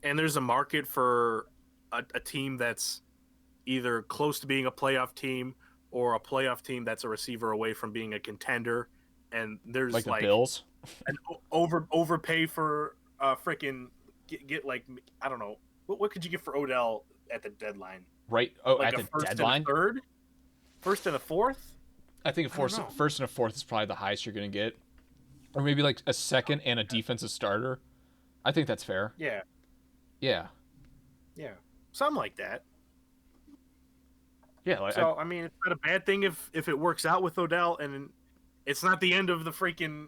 [SPEAKER 2] And there's a market for a team that's either close to being a playoff team or a playoff team that's a receiver away from being a contender. And
[SPEAKER 1] Like
[SPEAKER 2] there's
[SPEAKER 1] the
[SPEAKER 2] like
[SPEAKER 1] Bills,
[SPEAKER 2] an overpay for freaking get like, I don't know, what could you get for Odell at the deadline?
[SPEAKER 1] right? Oh,
[SPEAKER 2] Like
[SPEAKER 1] at
[SPEAKER 2] a
[SPEAKER 1] the
[SPEAKER 2] first and a
[SPEAKER 1] deadline,
[SPEAKER 2] third, first and a fourth.
[SPEAKER 1] I think a
[SPEAKER 2] I don't know.
[SPEAKER 1] first and a fourth is probably the highest you're gonna get, or maybe like a second and a defensive starter. I think that's fair.
[SPEAKER 2] Yeah,
[SPEAKER 1] Yeah,
[SPEAKER 2] yeah, something like that.
[SPEAKER 1] yeah.
[SPEAKER 2] So I mean, it's not a bad thing if it works out with Odell, and it's not the end of the freaking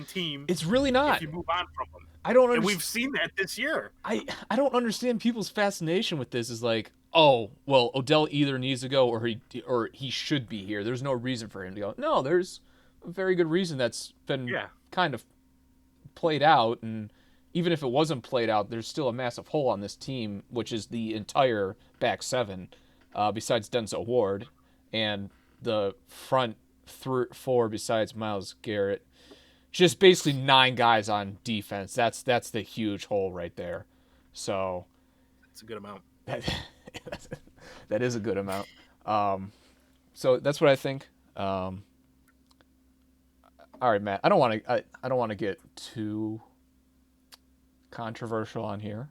[SPEAKER 2] team
[SPEAKER 1] It's really
[SPEAKER 2] if
[SPEAKER 1] not.
[SPEAKER 2] you move on from them.
[SPEAKER 1] I don't
[SPEAKER 2] And
[SPEAKER 1] understand.
[SPEAKER 2] we've seen that this year.
[SPEAKER 1] I don't understand people's fascination with this. Is like, oh, well, Odell either needs to go or he should be here. There's no reason for him to go. No, there's a very good reason that's been
[SPEAKER 2] Yeah,
[SPEAKER 1] kind of played out, and even if it wasn't played out, there's still a massive hole on this team, which is the entire back seven, besides Denzel Ward, and the front four besides Myles Garrett. Just basically 9 guys on defense. That's the huge hole right there. So
[SPEAKER 2] it's a good amount.
[SPEAKER 1] that that is a good amount. Um, so that's what I think. All right, Matt. I don't want to get too controversial on here.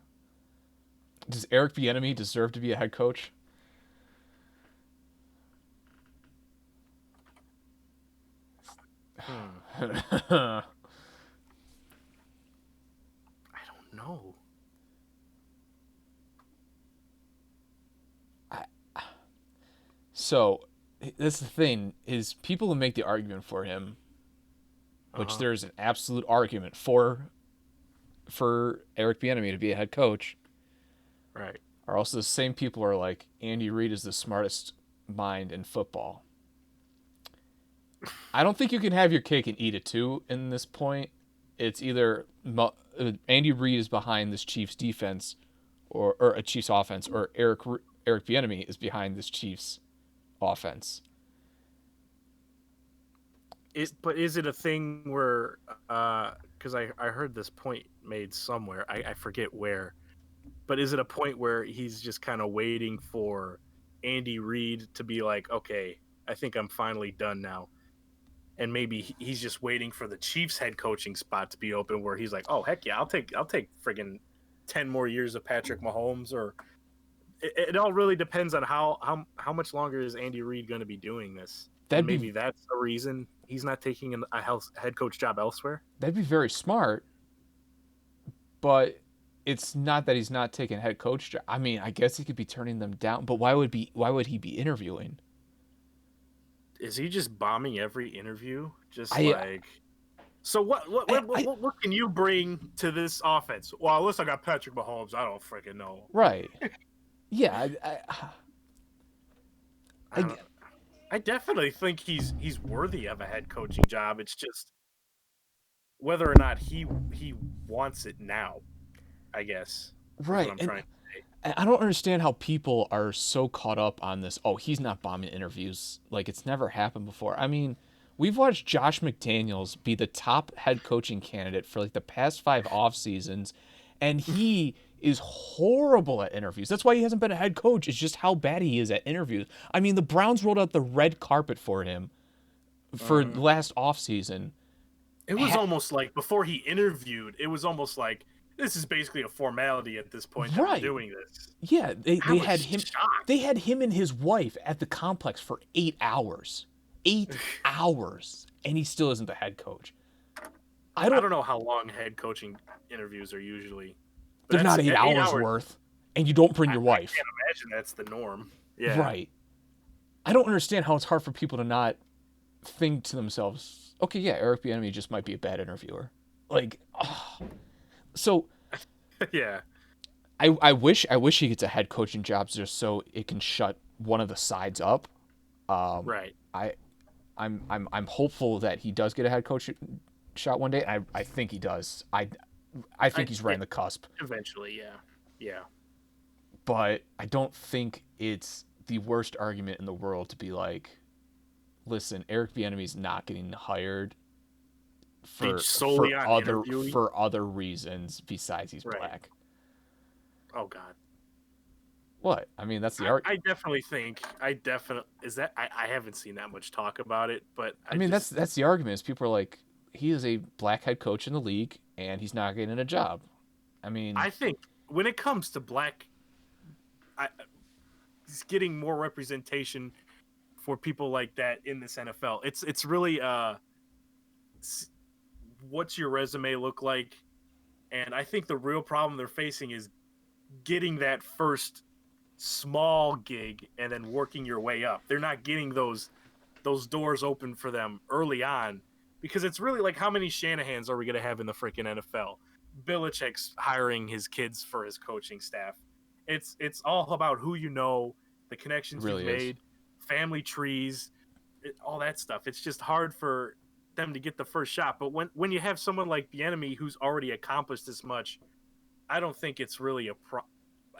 [SPEAKER 1] Does Eric Bieniemy deserve to be a head coach?
[SPEAKER 2] I don't know.
[SPEAKER 1] So that's the thing is people who make the argument for him,
[SPEAKER 2] Uh
[SPEAKER 1] which
[SPEAKER 2] huh.
[SPEAKER 1] there's an absolute argument for Eric Bieniemy to be a head coach,
[SPEAKER 2] Right.
[SPEAKER 1] are also the same people who are like Andy Reid is the smartest mind in football. I don't think you can have your cake and eat it too. In this point, it's either Andy Reid is behind this Chiefs defense, or a Chiefs offense, or Eric Bieniemy is behind this Chiefs offense.
[SPEAKER 2] But is it a thing where because I heard this point made somewhere, I forget where, but is it a point where he's just kind of waiting for Andy Reid to be like, okay, I think I'm finally done now, and maybe he's just waiting for the Chiefs head coaching spot to be open where he's like, oh heck yeah, I'll take friggin' 10 more years of Patrick Mahomes, or it all really depends on how much longer is Andy Reid going to be doing this, and
[SPEAKER 1] That'd be
[SPEAKER 2] maybe that's the reason he's not taking a head coach job elsewhere.
[SPEAKER 1] that'd be very smart, but it's not that he's not taking head coach job. I mean, I guess he could be turning them down, but why would he be interviewing?
[SPEAKER 2] Is he just bombing every interview? Just
[SPEAKER 1] I
[SPEAKER 2] like, so what can you bring to this offense? Well, unless I got Patrick Mahomes, I don't freaking know.
[SPEAKER 1] right. Yeah,
[SPEAKER 2] I
[SPEAKER 1] I,
[SPEAKER 2] don't. I definitely think he's worthy of a head coaching job. It's just whether or not he wants it now. I guess is what
[SPEAKER 1] right.
[SPEAKER 2] I'm
[SPEAKER 1] And
[SPEAKER 2] trying to say.
[SPEAKER 1] I don't understand how people are so caught up on this. Oh, he's not bombing interviews. Like it's never happened before. I mean, we've watched Josh McDaniels be the top head coaching candidate for like the past 5 off seasons, and he is horrible at interviews. That's why he hasn't been a head coach. It's just how bad he is at interviews. I mean, the Browns rolled out the red carpet for him for
[SPEAKER 2] Uh,
[SPEAKER 1] last off season.
[SPEAKER 2] it was almost like before he interviewed. It was almost like this is basically a formality at this point that we're
[SPEAKER 1] Right.
[SPEAKER 2] doing this.
[SPEAKER 1] Yeah,
[SPEAKER 2] I
[SPEAKER 1] they
[SPEAKER 2] was
[SPEAKER 1] had him
[SPEAKER 2] shocked.
[SPEAKER 1] they had him and his wife at the complex for 8 hours. 8 hours and he still isn't the head coach. I
[SPEAKER 2] I
[SPEAKER 1] don't
[SPEAKER 2] don't know how long head coaching interviews are usually, but
[SPEAKER 1] they're
[SPEAKER 2] that's
[SPEAKER 1] not 8
[SPEAKER 2] 8
[SPEAKER 1] hours
[SPEAKER 2] hours.
[SPEAKER 1] worth and you don't bring
[SPEAKER 2] I
[SPEAKER 1] your wife.
[SPEAKER 2] can't imagine that's the norm. Yeah.
[SPEAKER 1] Right. I don't understand how it's hard for people to not think to themselves, okay, yeah, Eric Bieniemy just might be a bad interviewer. Like, oh. So
[SPEAKER 2] Yeah.
[SPEAKER 1] I wish he gets a head coaching job just so it can shut one of the sides up.
[SPEAKER 2] Right.
[SPEAKER 1] I I'm hopeful that he does get a head coach shot one day. I think he does. I think he's right
[SPEAKER 2] Yeah.
[SPEAKER 1] on the cusp,
[SPEAKER 2] Eventually, yeah. Yeah.
[SPEAKER 1] but I don't think it's the worst argument in the world to be like, listen, Eric Bieniemy's not getting hired
[SPEAKER 2] Be
[SPEAKER 1] for
[SPEAKER 2] solely on interviewing.
[SPEAKER 1] other reasons besides he's
[SPEAKER 2] Right.
[SPEAKER 1] black.
[SPEAKER 2] Oh God.
[SPEAKER 1] What? I mean, that's the art.
[SPEAKER 2] I definitely think I definitely is that I haven't seen that much talk about it, but
[SPEAKER 1] I
[SPEAKER 2] I
[SPEAKER 1] mean,
[SPEAKER 2] just
[SPEAKER 1] that's the argument. Is people are like, he is a black head coach in the league and he's not getting a job. I mean,
[SPEAKER 2] I think when it comes to black, I, it's getting more representation for people like that in this NFL. It's really what's your resume look like? And I think the real problem they're facing is getting that first small gig and then working your way up. They're not getting those doors open for them early on because it's really like how many Shanahans are we going to have in the freaking NFL? Belichick's hiring his kids for his coaching staff. It's all about who you know, the
[SPEAKER 1] it
[SPEAKER 2] connections you've
[SPEAKER 1] really is.
[SPEAKER 2] made, family trees, all that stuff. It's just hard for them to get the first shot. But when you have someone like the enemy who's already accomplished this much, I don't think it's really a pro.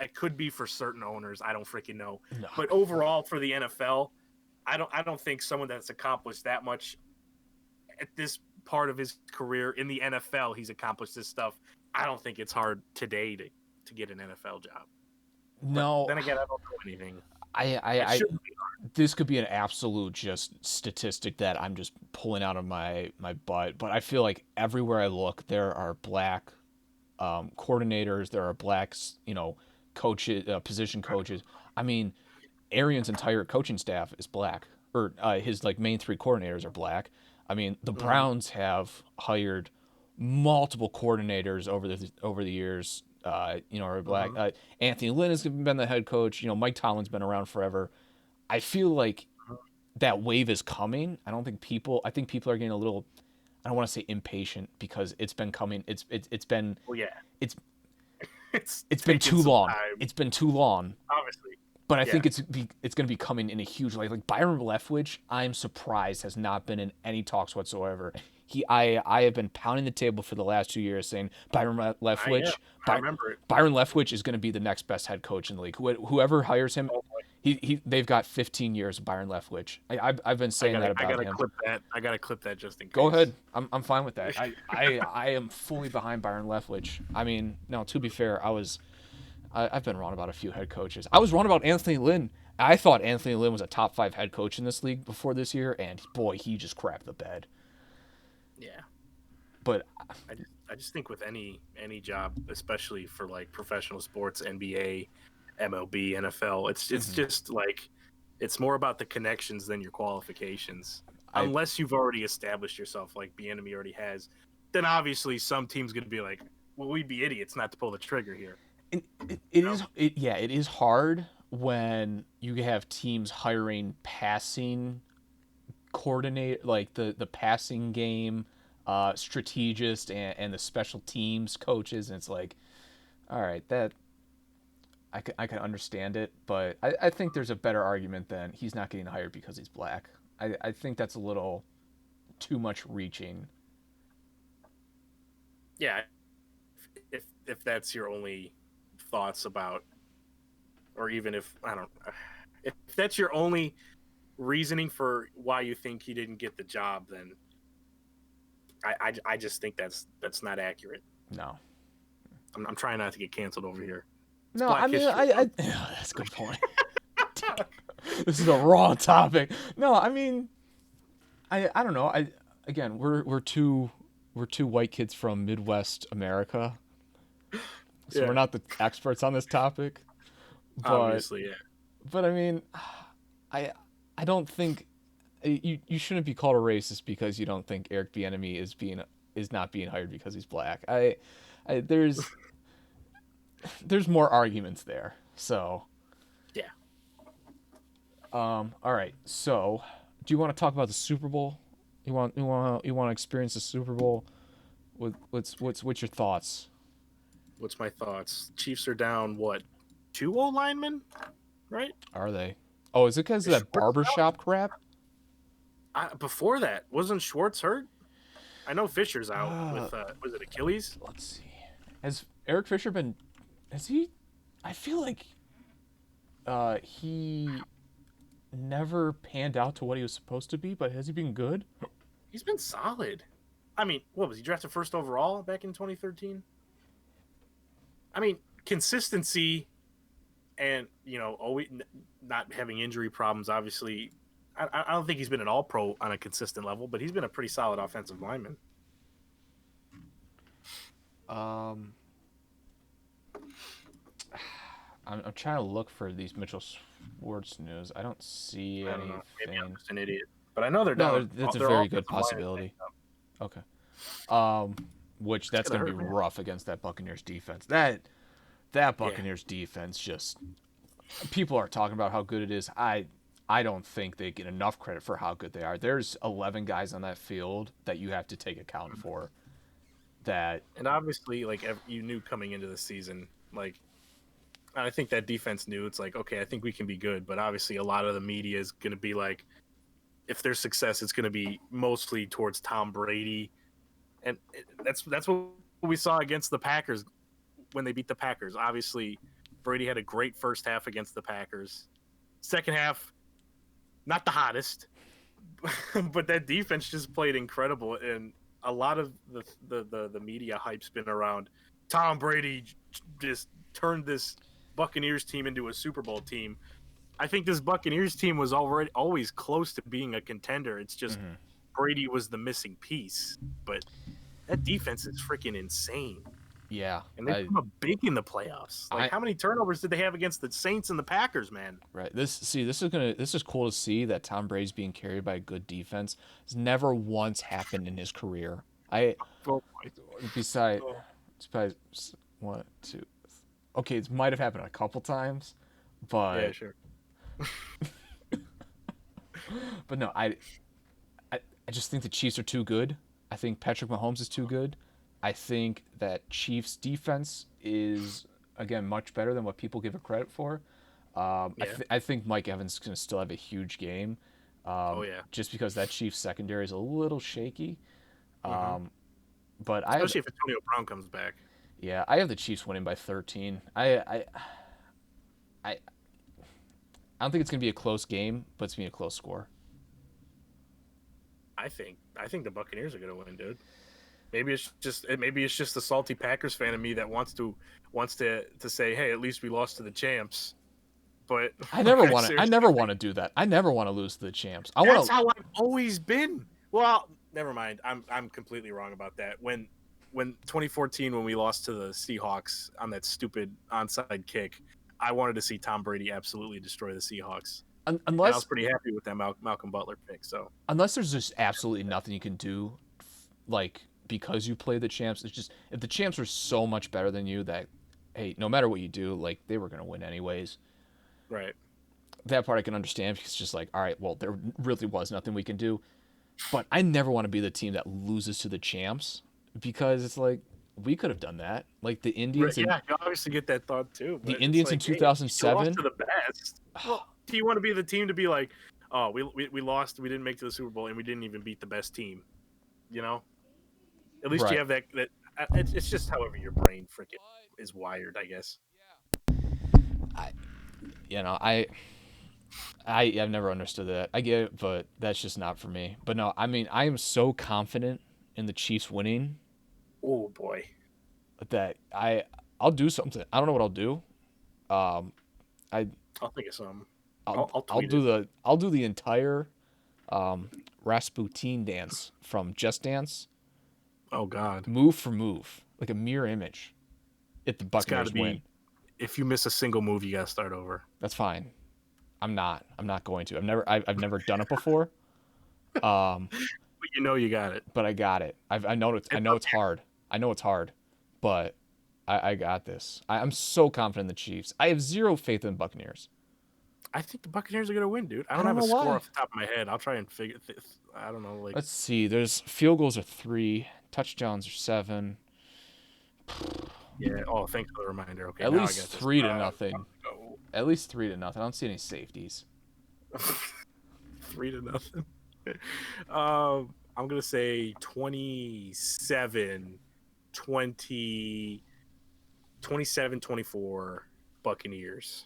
[SPEAKER 2] It could be for certain owners. I don't freaking know.
[SPEAKER 1] No,
[SPEAKER 2] But overall, for the NFL, I don't think someone that's accomplished that much at this part of his career in the NFL, he's accomplished this stuff. I don't think it's hard today to get an NFL job. But
[SPEAKER 1] no.
[SPEAKER 2] then again, I don't know anything. It
[SPEAKER 1] I
[SPEAKER 2] shouldn't be.
[SPEAKER 1] this could be an absolute just statistic that I'm just pulling out of my butt, but I feel like everywhere I look, there are black coordinators, there are blacks, coaches, position coaches. I mean, Arian's entire coaching staff is black, or his like main three coordinators are black. I mean, the
[SPEAKER 2] Mhm.
[SPEAKER 1] Browns have hired multiple coordinators over the years. Are black.
[SPEAKER 2] Mhm.
[SPEAKER 1] Anthony Lynn has been the head coach. Mike Tomlin's been around forever. I feel like that wave is coming. I don't think people. I think people are getting a little. I don't want to say impatient because it's been coming. It's been
[SPEAKER 2] Well, yeah,
[SPEAKER 1] it's
[SPEAKER 2] it's
[SPEAKER 1] it's been
[SPEAKER 2] taken
[SPEAKER 1] too
[SPEAKER 2] some
[SPEAKER 1] long.
[SPEAKER 2] time.
[SPEAKER 1] It's been too long.
[SPEAKER 2] Obviously,
[SPEAKER 1] But I
[SPEAKER 2] yeah.
[SPEAKER 1] think it's going to be coming in a huge way. Like Byron Leftwich, I'm surprised has not been in any talks whatsoever. I have been pounding the table for the last 2 years saying
[SPEAKER 2] I am.
[SPEAKER 1] Leftwich,
[SPEAKER 2] I
[SPEAKER 1] By,
[SPEAKER 2] remember it.
[SPEAKER 1] Byron Leftwich is going to be the next best head coach in the league. Whoever hires him,
[SPEAKER 2] Oh boy.
[SPEAKER 1] they've got 15 years of Byron Leftwich. I've been saying that
[SPEAKER 2] I
[SPEAKER 1] about
[SPEAKER 2] gotta
[SPEAKER 1] him.
[SPEAKER 2] clip that. I gotta clip that just in
[SPEAKER 1] Go
[SPEAKER 2] case.
[SPEAKER 1] ahead. I'm fine with that. I am fully behind Byron Leftwich. I mean, no, to be fair, I've been wrong about a few head coaches. I was wrong about Anthony Lynn. I thought Anthony Lynn was a top 5 head coach in this league before this year, and boy, he just crapped the bed.
[SPEAKER 2] Yeah.
[SPEAKER 1] But
[SPEAKER 2] I just think with any job, especially for like professional sports, NBA, MLB, NFL, it's
[SPEAKER 1] mhm,
[SPEAKER 2] just like it's more about the connections than your qualifications.
[SPEAKER 1] I
[SPEAKER 2] Unless you've already established yourself, like Bieniemy already has, then obviously some team's going to be like, "Well, we'd be idiots not to pull the trigger here."
[SPEAKER 1] it
[SPEAKER 2] You know?
[SPEAKER 1] is yeah, it is hard when you have teams hiring passing coordinate like the passing game strategist and the special teams coaches, and it's like, all right, that I can understand it, but I think there's a better argument than he's not getting hired because he's black. I think that's a little too much reaching.
[SPEAKER 2] Yeah. If that's your only thoughts about, or even if I don't, if that's your only reasoning for why you think he didn't get the job, then I just think that's not accurate.
[SPEAKER 1] No,
[SPEAKER 2] I'm trying not to get canceled over here. It's
[SPEAKER 1] no. I
[SPEAKER 2] Black
[SPEAKER 1] mean,
[SPEAKER 2] History Month.
[SPEAKER 1] that's a good point. This is a raw topic. No, I mean, I don't know. Again, we're two white kids from Midwest America, so we're
[SPEAKER 2] Yeah,
[SPEAKER 1] not the experts on this topic. But
[SPEAKER 2] obviously, yeah.
[SPEAKER 1] but I mean, I I don't think you shouldn't be called a racist because you don't think Eric Bieniemy is not being hired because he's black. There's more arguments there. So
[SPEAKER 2] Yeah.
[SPEAKER 1] All right. So, do you want to talk about the Super Bowl? You want to experience the Super Bowl? What's your thoughts?
[SPEAKER 2] What's my thoughts? Chiefs are down what? Two O linemen, right?
[SPEAKER 1] Are they? Oh, is it because of
[SPEAKER 2] Is
[SPEAKER 1] that
[SPEAKER 2] Schwartz out?
[SPEAKER 1] barbershop crap?
[SPEAKER 2] Before that, wasn't Schwartz hurt? I know Fisher's out
[SPEAKER 1] Uh,
[SPEAKER 2] with was it Achilles?
[SPEAKER 1] let's see. Has Eric Fisher been? Has he? I feel like he never panned out to what he was supposed to be. But has he been good?
[SPEAKER 2] He's been solid. I mean, what was he drafted first overall back in 2013? I mean, consistency and always not having injury problems. Obviously, I don't think he's been an All Pro on a consistent level, but he's been a pretty solid offensive lineman.
[SPEAKER 1] Um, I'm trying to look for these Mitchell Schwartz news. I don't see
[SPEAKER 2] I don't know. Maybe I'm
[SPEAKER 1] anything.
[SPEAKER 2] just an idiot, but I know they're
[SPEAKER 1] No,
[SPEAKER 2] down.
[SPEAKER 1] that's a
[SPEAKER 2] Their
[SPEAKER 1] very good
[SPEAKER 2] offensive line is
[SPEAKER 1] possibility.
[SPEAKER 2] banged up.
[SPEAKER 1] Okay. Um, which
[SPEAKER 2] That's
[SPEAKER 1] that's
[SPEAKER 2] gonna
[SPEAKER 1] going to be
[SPEAKER 2] hurt, man.
[SPEAKER 1] rough against that Buccaneers defense. That
[SPEAKER 2] Yeah,
[SPEAKER 1] Buccaneers defense just people are talking about how good it is. I don't think they get enough credit for how good they are. There's 11 guys on that field that you have to take account for. That
[SPEAKER 2] and obviously, like you knew coming into the season, like I think that defense knew it's like, okay, I think we can be good, but obviously a lot of the media is going to be like, if there's success, it's going to be mostly towards Tom Brady, and that's what we saw against the Packers when they beat the Packers. Obviously, Brady had a great first half against the Packers. Second half, not the hottest, but that defense just played incredible, and a lot of the media hype's been around Tom Brady just turned this Buccaneers team into a Super Bowl team. I think this Buccaneers team was already always close to being a contender. It's just
[SPEAKER 1] mhm.
[SPEAKER 2] Brady was the missing piece. But that defense is freaking insane.
[SPEAKER 1] Yeah,
[SPEAKER 2] And they come up big in the playoffs. Like
[SPEAKER 1] I
[SPEAKER 2] how many turnovers did they have against the Saints and the Packers, man?
[SPEAKER 1] right. This is cool to see that Tom Brady's being carried by a good defense. It's never once happened in his career. I
[SPEAKER 2] Oh boy.
[SPEAKER 1] beside
[SPEAKER 2] Oh.
[SPEAKER 1] besides one two. Okay, it might have happened a couple times,
[SPEAKER 2] Yeah,
[SPEAKER 1] but
[SPEAKER 2] sure.
[SPEAKER 1] no, I I just think the Chiefs are too good. I think Patrick Mahomes is too good. I think that Chiefs defense is again much better than what people give it credit for.
[SPEAKER 2] Yeah.
[SPEAKER 1] I think Mike Evans is going to still have a huge game,
[SPEAKER 2] Oh yeah.
[SPEAKER 1] just because that Chiefs secondary is a little shaky.
[SPEAKER 2] Mm-hmm.
[SPEAKER 1] Um, but
[SPEAKER 2] Especially if Antonio Brown comes back.
[SPEAKER 1] I have the Chiefs winning by 13. I don't think it's going to be a close game, but it's going to be a close score.
[SPEAKER 2] I think the Buccaneers are gonna win, dude. Maybe it's just the salty Packers fan in me that wants to say, hey, at least we lost to the champs. But I
[SPEAKER 1] I
[SPEAKER 2] seriously
[SPEAKER 1] never want
[SPEAKER 2] think
[SPEAKER 1] to do that. I never want to lose to the champs. I want
[SPEAKER 2] that's
[SPEAKER 1] to
[SPEAKER 2] how I've always been. Well, never mind. I'm completely wrong about that. When 2014 when we lost to the Seahawks on that stupid onside kick, I wanted to see Tom Brady absolutely destroy the Seahawks, and I was
[SPEAKER 1] unless
[SPEAKER 2] pretty happy with that Malcolm Butler pick. So
[SPEAKER 1] unless there's just absolutely nothing you can do, like because you play the champs. It's just if the champs are so much better than you that, hey, no matter what you do, like they were gonna win anyways.
[SPEAKER 2] right.
[SPEAKER 1] That part I can understand because it's just like, all right, well, there really was nothing we can do. But I never want to be the team that loses to the champs because it's like we could have done that. Like
[SPEAKER 2] Right, yeah, you obviously get that thought too,
[SPEAKER 1] The
[SPEAKER 2] but it's
[SPEAKER 1] Indians in
[SPEAKER 2] like, hey, you lost
[SPEAKER 1] 2007.
[SPEAKER 2] to the best. Well, do you want to be the team to be like, oh, we lost, we didn't make it to the Super Bowl, and we didn't even beat the best team? You know, at least you
[SPEAKER 1] Right.
[SPEAKER 2] have that. It's just however your brain freaking is wired, I guess.
[SPEAKER 1] I you know I've never understood that. I get it, but that's just not for me. But no, I mean I am so confident in the Chiefs winning
[SPEAKER 2] Oh boy,
[SPEAKER 1] that I'll do something. I don't know what I'll do. Um, I
[SPEAKER 2] I'll think of something. I'll
[SPEAKER 1] I'll
[SPEAKER 2] tweet it.
[SPEAKER 1] I'll do the entire um, Rasputin dance from Just Dance,
[SPEAKER 2] Oh God,
[SPEAKER 1] move for move, like a mirror image. If the
[SPEAKER 2] it's got to
[SPEAKER 1] Buccaneers win,
[SPEAKER 2] be. If you miss a single move, you got to start over.
[SPEAKER 1] that's fine. I'm not. I'm not going to. I've never done it before. Um,
[SPEAKER 2] But you know you got it.
[SPEAKER 1] but I got it. I know it's. I
[SPEAKER 2] It's
[SPEAKER 1] know
[SPEAKER 2] up
[SPEAKER 1] it's hard. I know it's hard, but I got this. I'm so confident in the Chiefs. I have zero faith in the Buccaneers.
[SPEAKER 2] I think the Buccaneers are going to win, dude. I
[SPEAKER 1] I
[SPEAKER 2] don't
[SPEAKER 1] don't
[SPEAKER 2] have a
[SPEAKER 1] know
[SPEAKER 2] score
[SPEAKER 1] why.
[SPEAKER 2] off the top of my head. I'll try and figure. I don't know. Like,
[SPEAKER 1] Let's see. There's field goals are 3, touchdowns are 7.
[SPEAKER 2] yeah. Oh, thanks for the reminder. Okay,
[SPEAKER 1] At
[SPEAKER 2] now I
[SPEAKER 1] least
[SPEAKER 2] got this.
[SPEAKER 1] 3-0.
[SPEAKER 2] Go.
[SPEAKER 1] At least 3-0. I don't see any safeties.
[SPEAKER 2] 3-0. I'm gonna say 27, 20, 27-24 Buccaneers.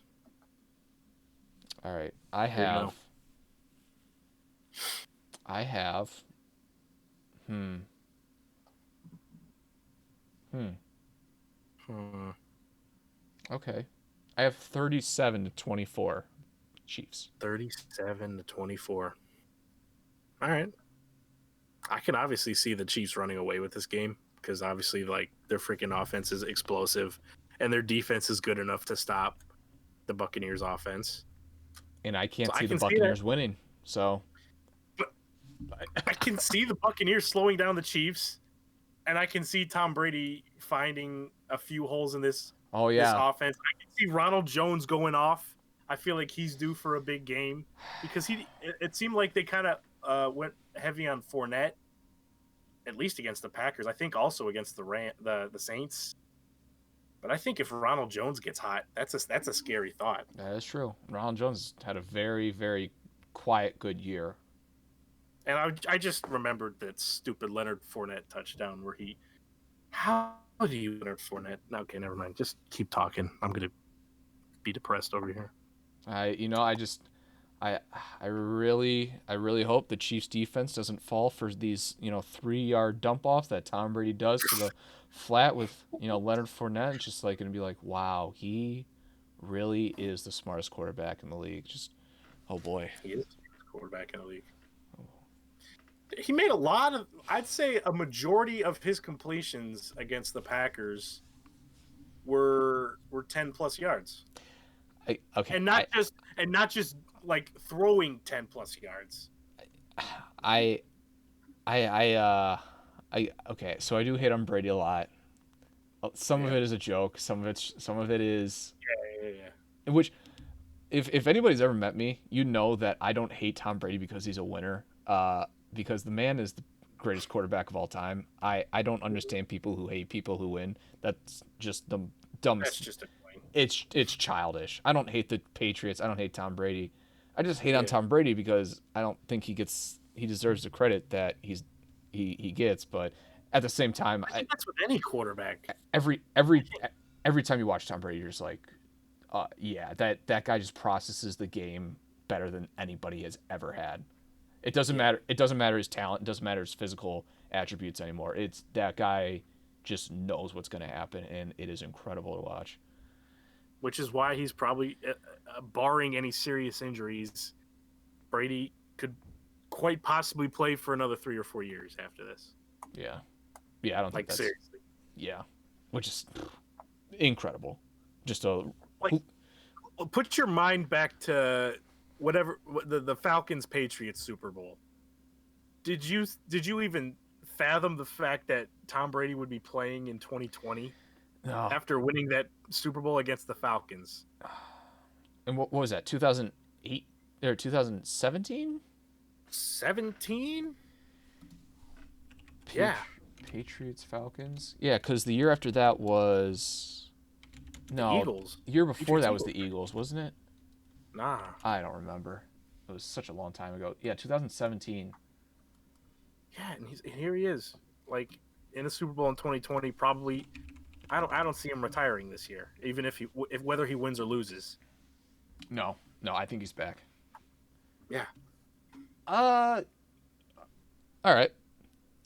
[SPEAKER 1] All right.
[SPEAKER 2] There you go.
[SPEAKER 1] I have. Hmm. Hmm.
[SPEAKER 2] Hmm.
[SPEAKER 1] Okay. I have 37-24 Chiefs.
[SPEAKER 2] 37-24. All right. I can obviously see the Chiefs running away with this game because obviously, like, their freaking offense is explosive and their defense is good enough to stop the Buccaneers' offense.
[SPEAKER 1] And I
[SPEAKER 2] So
[SPEAKER 1] can't
[SPEAKER 2] I
[SPEAKER 1] see the
[SPEAKER 2] can see that.
[SPEAKER 1] Buccaneers winning. So,
[SPEAKER 2] But I can see the Buccaneers slowing down the Chiefs, and I can see Tom Brady finding a few holes in
[SPEAKER 1] oh
[SPEAKER 2] this
[SPEAKER 1] yeah.
[SPEAKER 2] offense. I can see Ronald Jones going off. I feel like he's due for a big game because it seemed like they kind of went heavy on Fournette, at least against the Packers. I think also against the Saints. But I think if Ronald Jones gets hot, that's a scary thought.
[SPEAKER 1] That is true. Ronald Jones had a very, very quiet, good year.
[SPEAKER 2] And I just remembered that stupid Leonard Fournette touchdown where he. How do you Leonard Fournette? Okay, never mind. Just keep talking. I'm gonna be depressed over here.
[SPEAKER 1] I just, I, I really hope the Chiefs defense doesn't fall for these, 3-yard dump offs that Tom Brady does to the flat with, Leonard Fournette. It's just like gonna be like, wow, he really is the smartest quarterback in the league. Just, oh boy.
[SPEAKER 2] He is the quarterback in the league. He made a lot of. I'd say a majority of his completions against the Packers were 10 plus yards,
[SPEAKER 1] Okay,
[SPEAKER 2] and not just like throwing 10 plus yards.
[SPEAKER 1] I, okay. So I do hate on Brady a lot. Some of
[SPEAKER 2] Yeah,
[SPEAKER 1] it is a joke. Some of it is,
[SPEAKER 2] yeah, yeah.
[SPEAKER 1] which if anybody's ever met me, you know that I don't hate Tom Brady because he's a winner. Because the man is the greatest quarterback of all time. I don't understand people who hate people who win. That's just the
[SPEAKER 2] That's
[SPEAKER 1] dumbest.
[SPEAKER 2] just annoying.
[SPEAKER 1] It's childish. I don't hate the Patriots. I don't hate Tom Brady. I just hate on
[SPEAKER 2] Yeah,
[SPEAKER 1] Tom Brady because I don't think he deserves the credit that he gets. But at the same time,
[SPEAKER 2] I think that's with any quarterback.
[SPEAKER 1] every
[SPEAKER 2] I
[SPEAKER 1] every
[SPEAKER 2] think
[SPEAKER 1] every time you watch Tom Brady, you're just like, yeah, that guy just processes the game better than anybody has ever had. It doesn't
[SPEAKER 2] yeah,
[SPEAKER 1] matter. It doesn't matter his talent. It doesn't matter his physical attributes anymore. It's that guy just knows what's going to happen, and it is incredible to watch.
[SPEAKER 2] which is why he's probably barring any serious injuries, Brady could quite possibly play for another 3 or 4 years after this.
[SPEAKER 1] Yeah, yeah. I don't think
[SPEAKER 2] Like
[SPEAKER 1] that's
[SPEAKER 2] seriously.
[SPEAKER 1] yeah, which is incredible. Just a
[SPEAKER 2] Like put your mind back to whatever the Falcons Patriots Super Bowl. Did you even fathom the fact that Tom Brady would be playing in 2020
[SPEAKER 1] no.
[SPEAKER 2] after winning that Super Bowl against the Falcons?
[SPEAKER 1] And what was that? 2008 or 2017?
[SPEAKER 2] 17? Yeah.
[SPEAKER 1] Patriots Falcons. Yeah, because the year after that was
[SPEAKER 2] The
[SPEAKER 1] no.
[SPEAKER 2] Eagles.
[SPEAKER 1] The year before
[SPEAKER 2] Patriots
[SPEAKER 1] that was
[SPEAKER 2] Eagles.
[SPEAKER 1] the Eagles, wasn't it?
[SPEAKER 2] Nah.
[SPEAKER 1] I don't remember. It was such a long time ago. Yeah, 2017.
[SPEAKER 2] Yeah, and here he is. Like in a Super Bowl in 2020 probably I don't see him retiring this year, even if whether he wins or loses.
[SPEAKER 1] No, no, I think he's back.
[SPEAKER 2] Yeah.
[SPEAKER 1] Uh, all right.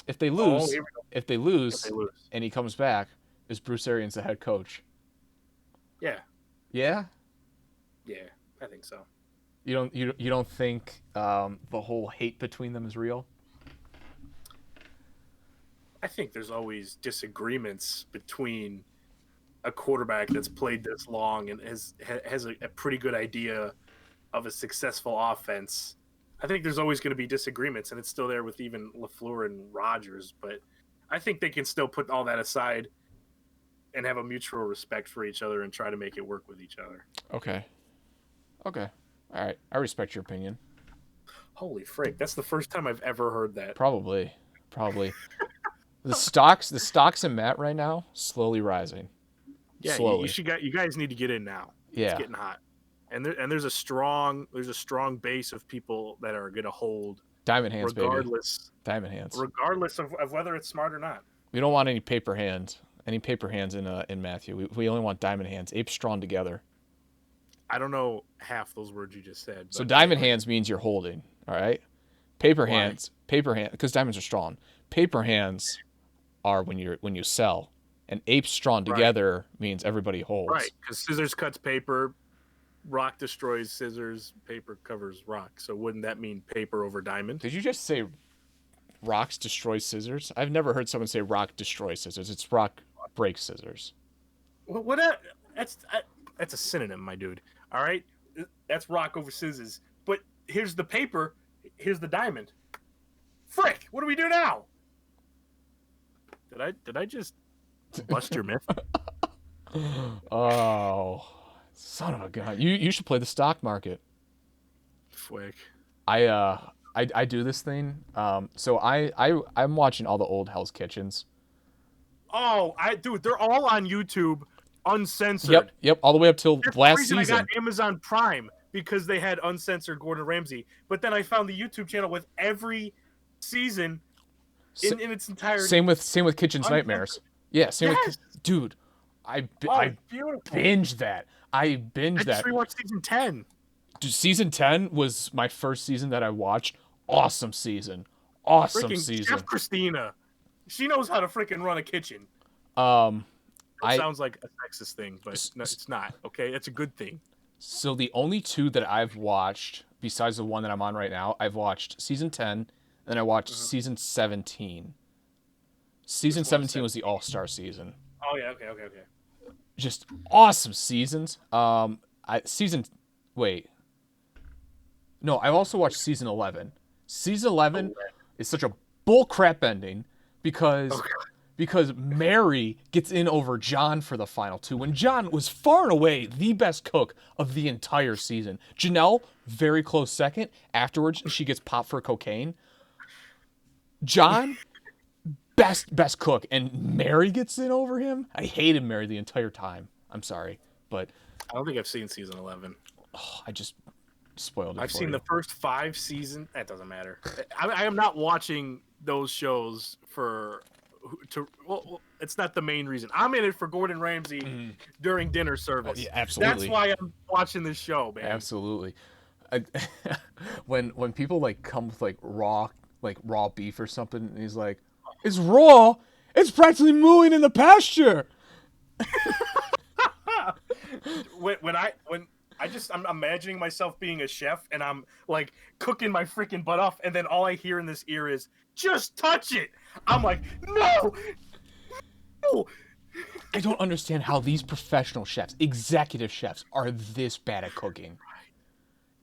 [SPEAKER 1] If they
[SPEAKER 2] Oh,
[SPEAKER 1] lose,
[SPEAKER 2] here we go.
[SPEAKER 1] if they
[SPEAKER 2] If they
[SPEAKER 1] lose,
[SPEAKER 2] lose.
[SPEAKER 1] and he comes back, is Bruce Arians the head coach?
[SPEAKER 2] Yeah.
[SPEAKER 1] Yeah.
[SPEAKER 2] Yeah. I think so.
[SPEAKER 1] You don't think the whole hate between them is real?
[SPEAKER 2] I think there's always disagreements between a quarterback that's played this long and has a pretty good idea of a successful offense. I think there's always going to be disagreements, and it's still there with even LaFleur and Rodgers. But I think they can still put all that aside and have a mutual respect for each other and try to make it work with each other.
[SPEAKER 1] Okay. Okay. All right, I respect your opinion.
[SPEAKER 2] Holy frick! That's the first time I've ever heard that.
[SPEAKER 1] Probably. The stocks in Matt right now slowly rising,
[SPEAKER 2] Yeah,
[SPEAKER 1] slowly.
[SPEAKER 2] you guys need to get in now. It's
[SPEAKER 1] Yeah,
[SPEAKER 2] getting hot, and there's a strong base of people that are going to hold
[SPEAKER 1] diamond hands, baby.
[SPEAKER 2] regardless
[SPEAKER 1] Diamond hands.
[SPEAKER 2] of whether it's smart or not.
[SPEAKER 1] We don't want any paper hands. Any paper hands in Matthew. We only want diamond hands. Apes strong together.
[SPEAKER 2] I don't know half those words you just said,
[SPEAKER 1] So
[SPEAKER 2] but
[SPEAKER 1] diamond
[SPEAKER 2] anyway,
[SPEAKER 1] hands means you're holding. All right. Paper
[SPEAKER 2] why?
[SPEAKER 1] hands. Paper hand because diamonds are strong. Paper hands are when you sell. And apes strong
[SPEAKER 2] Right,
[SPEAKER 1] together means everybody
[SPEAKER 2] right.
[SPEAKER 1] holds.
[SPEAKER 2] Because scissors cuts paper, rock destroys scissors, paper covers rock. So wouldn't that mean paper over diamond?
[SPEAKER 1] Did you just say rocks destroy scissors? I've never heard someone say rock destroy scissors. It's rock break scissors.
[SPEAKER 2] What? That's that's a synonym, my dude. All right, that's rock over scissors. But here's the paper. Here's the diamond. Frick! What do we do now? Did I just bust your myth?
[SPEAKER 1] Oh, son of a gun! You should play the stock market.
[SPEAKER 2] Frick.
[SPEAKER 1] I I do this thing. So I'm watching all the old Hell's Kitchens.
[SPEAKER 2] Oh, dude, they're all on YouTube,
[SPEAKER 1] Yep,
[SPEAKER 2] uncensored.
[SPEAKER 1] yep, all the way up till
[SPEAKER 2] That's the
[SPEAKER 1] last
[SPEAKER 2] reason I got
[SPEAKER 1] season.
[SPEAKER 2] Amazon Prime because they had uncensored Gordon Ramsay. But then I found the YouTube channel with every season
[SPEAKER 1] S-
[SPEAKER 2] in its entirety
[SPEAKER 1] same with Kitchen's Nightmares.
[SPEAKER 2] uncensored.
[SPEAKER 1] Yeah, same with
[SPEAKER 2] Yes.
[SPEAKER 1] dude.
[SPEAKER 2] Oh,
[SPEAKER 1] I
[SPEAKER 2] beautiful.
[SPEAKER 1] binged that. I
[SPEAKER 2] I
[SPEAKER 1] binged
[SPEAKER 2] just
[SPEAKER 1] that.
[SPEAKER 2] rewatched season 10.
[SPEAKER 1] Dude, season 10 was my first season that I watched. Awesome season. Awesome
[SPEAKER 2] Freaking Chef
[SPEAKER 1] season.
[SPEAKER 2] Christina. She knows how to freaking run a kitchen.
[SPEAKER 1] Um
[SPEAKER 2] It
[SPEAKER 1] I
[SPEAKER 2] sounds like a sexist thing, but no, it's not. Okay, it's a good thing.
[SPEAKER 1] so the only two that I've watched besides the one that I'm on right now, I've watched season 10 and then I watched
[SPEAKER 2] Uh-huh.
[SPEAKER 1] season 17. Season
[SPEAKER 2] Which one is
[SPEAKER 1] 17
[SPEAKER 2] that?
[SPEAKER 1] was the All-Star season.
[SPEAKER 2] Oh yeah, okay.
[SPEAKER 1] Just awesome seasons. I season wait. No, I've also watched season 11. Season 11
[SPEAKER 2] Oh,
[SPEAKER 1] is such a bullcrap ending because
[SPEAKER 2] okay.
[SPEAKER 1] because Mary gets in over John for the final two when John was far and away the best cook of the entire season. Janelle, very close second. Afterwards, she gets popped for cocaine. John, best cook, and Mary gets in over him. I hated Mary the entire time. I'm sorry, but
[SPEAKER 2] I don't think I've seen season 11.
[SPEAKER 1] I just spoiled it
[SPEAKER 2] I've
[SPEAKER 1] for
[SPEAKER 2] seen
[SPEAKER 1] you.
[SPEAKER 2] the first 5 seasons. That doesn't matter. I am not watching those shows well, it's not the main reason. I'm in it for Gordon Ramsay during dinner
[SPEAKER 1] Oh
[SPEAKER 2] service.
[SPEAKER 1] yeah,
[SPEAKER 2] That's
[SPEAKER 1] absolutely,
[SPEAKER 2] why I'm watching this show, man.
[SPEAKER 1] absolutely. I, when people like come with like raw beef or something, and he's like, "It's raw. It's practically mooing in the pasture."
[SPEAKER 2] when I'm imagining myself being a chef and I'm like cooking my freaking butt off, and then all I hear in this ear is just touch it. I'm like, no.
[SPEAKER 1] I don't understand how these professional chefs, executive chefs, are this bad at cooking.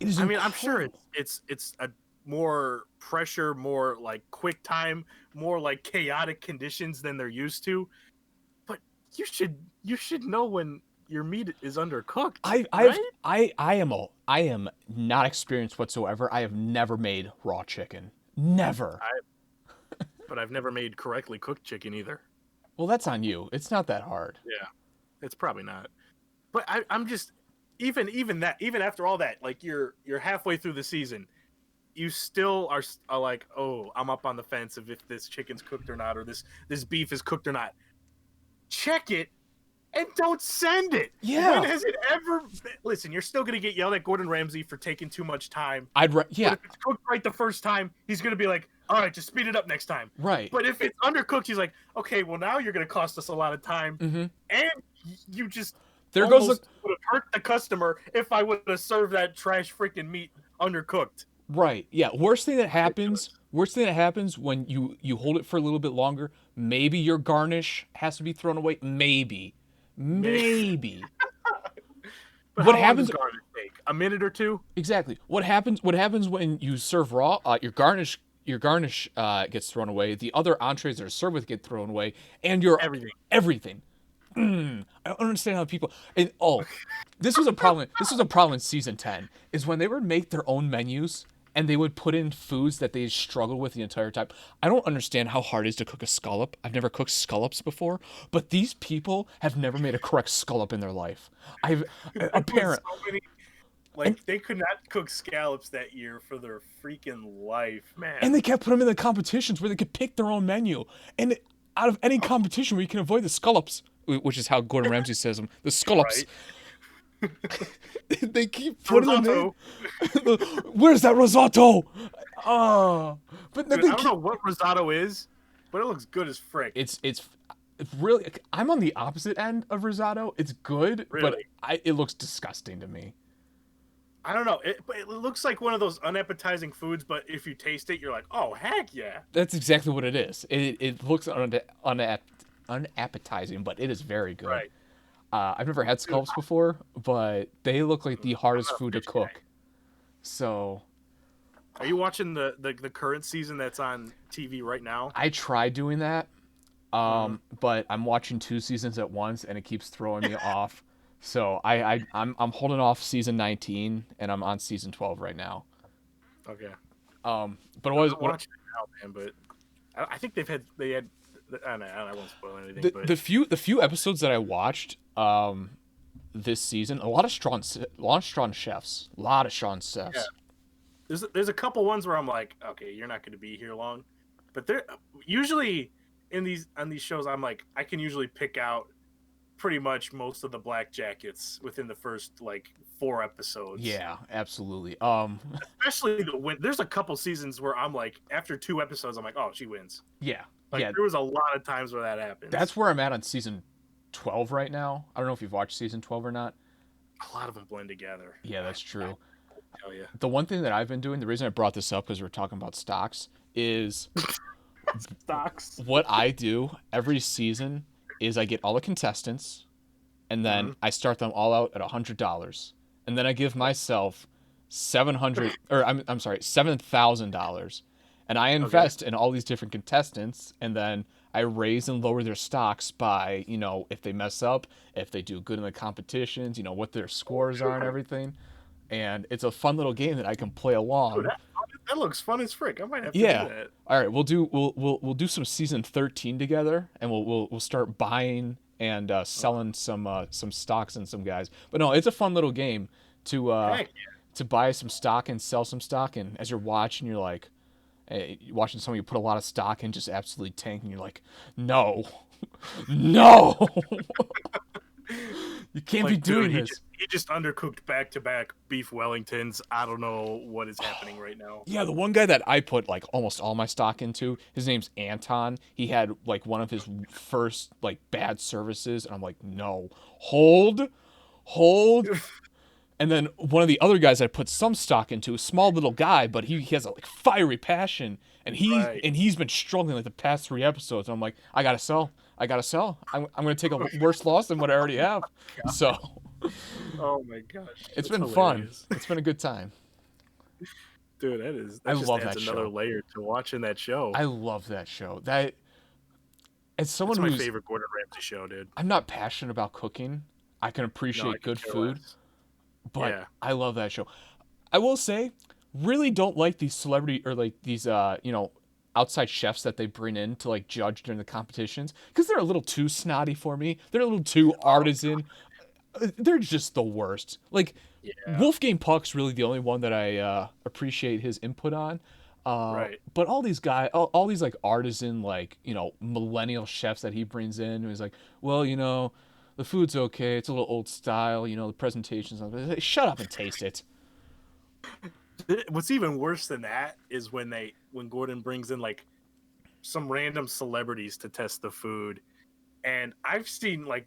[SPEAKER 1] It is
[SPEAKER 2] I mean, I'm sure
[SPEAKER 1] incredible.
[SPEAKER 2] it's a more pressure, more like quick time, more like chaotic conditions than they're used to. But you should know when your meat is undercooked, right?
[SPEAKER 1] I am not experienced whatsoever. I have never made raw chicken. Never.
[SPEAKER 2] But I've never made correctly cooked chicken either.
[SPEAKER 1] Well, that's on you. It's not that hard.
[SPEAKER 2] Yeah, it's probably not. But I'm just even after all that, like you're halfway through the season, you still are like, oh, I'm up on the fence of if this chicken's cooked or not, or this beef is cooked or not. Check it and don't send it.
[SPEAKER 1] Yeah.
[SPEAKER 2] When has it ever? Listen, you're still gonna get yelled at Gordon Ramsay for taking too much time. But
[SPEAKER 1] Yeah,
[SPEAKER 2] if it's cooked right the first time, he's gonna be like, all right, just speed it up next time.
[SPEAKER 1] right.
[SPEAKER 2] But if it's undercooked, he's like, okay, well now you're gonna cost us a lot of time,
[SPEAKER 1] Mm-hmm.
[SPEAKER 2] and you just
[SPEAKER 1] There goes the
[SPEAKER 2] almost would have hurt the customer if I would have served that trash freaking meat undercooked.
[SPEAKER 1] right. Yeah. Worst thing that happens when you hold it for a little bit longer. Maybe your garnish has to be thrown away. Maybe.
[SPEAKER 2] But
[SPEAKER 1] What
[SPEAKER 2] how long does
[SPEAKER 1] happens
[SPEAKER 2] garnish take? A minute or two?
[SPEAKER 1] exactly? What happens when you serve raw? Your garnish gets thrown away. The other entrees that are served with get thrown away, and your
[SPEAKER 2] Everything.
[SPEAKER 1] everything. I don't understand how people. And this was a problem. This was a problem in season 10. Is when they would make their own menus and they would put in foods that they struggled with the entire time. I don't understand how hard it is to cook a scallop. I've never cooked scallops before, but these people have never made a correct scallop in their life. I've a
[SPEAKER 2] There was
[SPEAKER 1] parent.
[SPEAKER 2] so many,
[SPEAKER 1] And
[SPEAKER 2] like they could not cook scallops that year for their freaking life,
[SPEAKER 1] and
[SPEAKER 2] man.
[SPEAKER 1] they kept putting them in the competitions where they could pick their own menu. And out of any competition where you can avoid the scallops, which is how Gordon Ramsay says them, the scallops,
[SPEAKER 2] Right?
[SPEAKER 1] they keep
[SPEAKER 2] The
[SPEAKER 1] putting them in.
[SPEAKER 2] risotto.
[SPEAKER 1] Where's that risotto? Oh, but then
[SPEAKER 2] Dude,
[SPEAKER 1] they
[SPEAKER 2] I don't know
[SPEAKER 1] keep.
[SPEAKER 2] what risotto is, but it looks good as frick.
[SPEAKER 1] It's really. I'm on the opposite end of risotto. It's good, but
[SPEAKER 2] Really.
[SPEAKER 1] it looks disgusting to me.
[SPEAKER 2] I don't know. But it looks like one of those unappetizing foods, but if you taste it, you're like, oh, heck yeah.
[SPEAKER 1] That's exactly what it is. It looks unappetizing, but it is very good.
[SPEAKER 2] Right.
[SPEAKER 1] I've never had
[SPEAKER 2] Dude,
[SPEAKER 1] scallops before, but they look like the
[SPEAKER 2] I'm
[SPEAKER 1] hardest
[SPEAKER 2] not a
[SPEAKER 1] food to
[SPEAKER 2] fish guy.
[SPEAKER 1] cook. So
[SPEAKER 2] Are you watching the current season that's on TV right now?
[SPEAKER 1] I tried doing that,
[SPEAKER 2] Hmm.
[SPEAKER 1] but I'm watching two seasons at once, and it keeps throwing me off. So I'm holding off season 19, and I'm on season 12 right now.
[SPEAKER 2] Okay.
[SPEAKER 1] But it was
[SPEAKER 2] I'm
[SPEAKER 1] what
[SPEAKER 2] watching it now, man, but I think they had. I won't spoil anything,
[SPEAKER 1] the
[SPEAKER 2] but
[SPEAKER 1] the few episodes that I watched this season, a lot of strong chefs, a lot of strong
[SPEAKER 2] yeah,
[SPEAKER 1] chefs.
[SPEAKER 2] there's a couple ones where I'm like, okay, you're not going to be here long, but they're usually in these on these shows. I'm like, I can usually pick out pretty much most of the black jackets within the first like 4 episodes.
[SPEAKER 1] Yeah, absolutely.
[SPEAKER 2] Especially the win. There's a couple seasons where I'm like, after 2 episodes, I'm like, oh, she wins.
[SPEAKER 1] Yeah,
[SPEAKER 2] Like
[SPEAKER 1] yeah.
[SPEAKER 2] there was a lot of times where that happens.
[SPEAKER 1] That's where I'm at on season 12 right now. I don't know if you've watched season 12 or not.
[SPEAKER 2] A lot of them blend together.
[SPEAKER 1] Yeah, that's
[SPEAKER 2] I
[SPEAKER 1] true.
[SPEAKER 2] tell you.
[SPEAKER 1] The one thing that I've been doing, the reason I brought this up because we're talking about stocks, is
[SPEAKER 2] Stocks.
[SPEAKER 1] what I do every season is I get all the contestants and then
[SPEAKER 2] Hmm.
[SPEAKER 1] I start them all out at $100. And then I give myself 700 or I'm sorry, $7,000. And I
[SPEAKER 2] Okay.
[SPEAKER 1] invest in all these different contestants and then I raise and lower their stocks by, if they mess up, if they do good in the competitions, what their scores are and
[SPEAKER 2] Sure.
[SPEAKER 1] everything. And it's a fun little game that I can play
[SPEAKER 2] Dude,
[SPEAKER 1] along.
[SPEAKER 2] that looks fun as frick. I might have to do
[SPEAKER 1] Yeah.
[SPEAKER 2] that.
[SPEAKER 1] All right, we'll do some season 13 together and we'll start buying and selling some stocks and some guys. But no, it's a fun little game to uh
[SPEAKER 2] Heck,
[SPEAKER 1] to buy some stock and sell some stock, and as you're watching you're like watching somebody put a lot of stock in just absolutely tank and you're like, "No. No. You can't be
[SPEAKER 2] like, dude,
[SPEAKER 1] doing this."
[SPEAKER 2] he just undercooked back to back beef Wellingtons. I don't know what is happening right now.
[SPEAKER 1] Yeah, the one guy that I put like almost all my stock into, his name's Anton. He had like one of his first like bad services, and I'm like, no, hold. And then one of the other guys I put some stock into, a small little guy, but he has a like fiery passion, and
[SPEAKER 2] Right.
[SPEAKER 1] he's been struggling like the past 3 episodes. And I'm like, I gotta sell. I gotta sell. I'm gonna take a worse loss than what I already have. So
[SPEAKER 2] Oh my gosh,
[SPEAKER 1] it's
[SPEAKER 2] that's
[SPEAKER 1] been fun.
[SPEAKER 2] hilarious.
[SPEAKER 1] It's been a good time.
[SPEAKER 2] Dude,
[SPEAKER 1] I
[SPEAKER 2] that just
[SPEAKER 1] love
[SPEAKER 2] adds
[SPEAKER 1] that
[SPEAKER 2] another
[SPEAKER 1] show.
[SPEAKER 2] layer to watching that show.
[SPEAKER 1] I love that show. That as someone
[SPEAKER 2] That's my
[SPEAKER 1] who's
[SPEAKER 2] favorite Gordon Ramsay show, dude.
[SPEAKER 1] I'm not passionate about cooking. I can
[SPEAKER 2] No, I
[SPEAKER 1] appreciate
[SPEAKER 2] could
[SPEAKER 1] good
[SPEAKER 2] care
[SPEAKER 1] food,
[SPEAKER 2] less.
[SPEAKER 1] but
[SPEAKER 2] Yeah.
[SPEAKER 1] I love that show. I will say, really don't like these celebrity or like these outside chefs that they bring in to like judge during the competitions because they're a little too snotty for me. They're a little too
[SPEAKER 2] Oh,
[SPEAKER 1] artisan. They're just the worst. Like
[SPEAKER 2] yeah.
[SPEAKER 1] Wolfgang Puck's really the only one that I appreciate his input on.
[SPEAKER 2] Right.
[SPEAKER 1] But all these guys, all these like artisan, like millennial chefs that he brings in, who's like, well, the food's okay, it's a little old style, the presentation's not. Like, shut up and taste it.
[SPEAKER 2] What's even worse than that is when Gordon brings in like some random celebrities to test the food, and I've seen like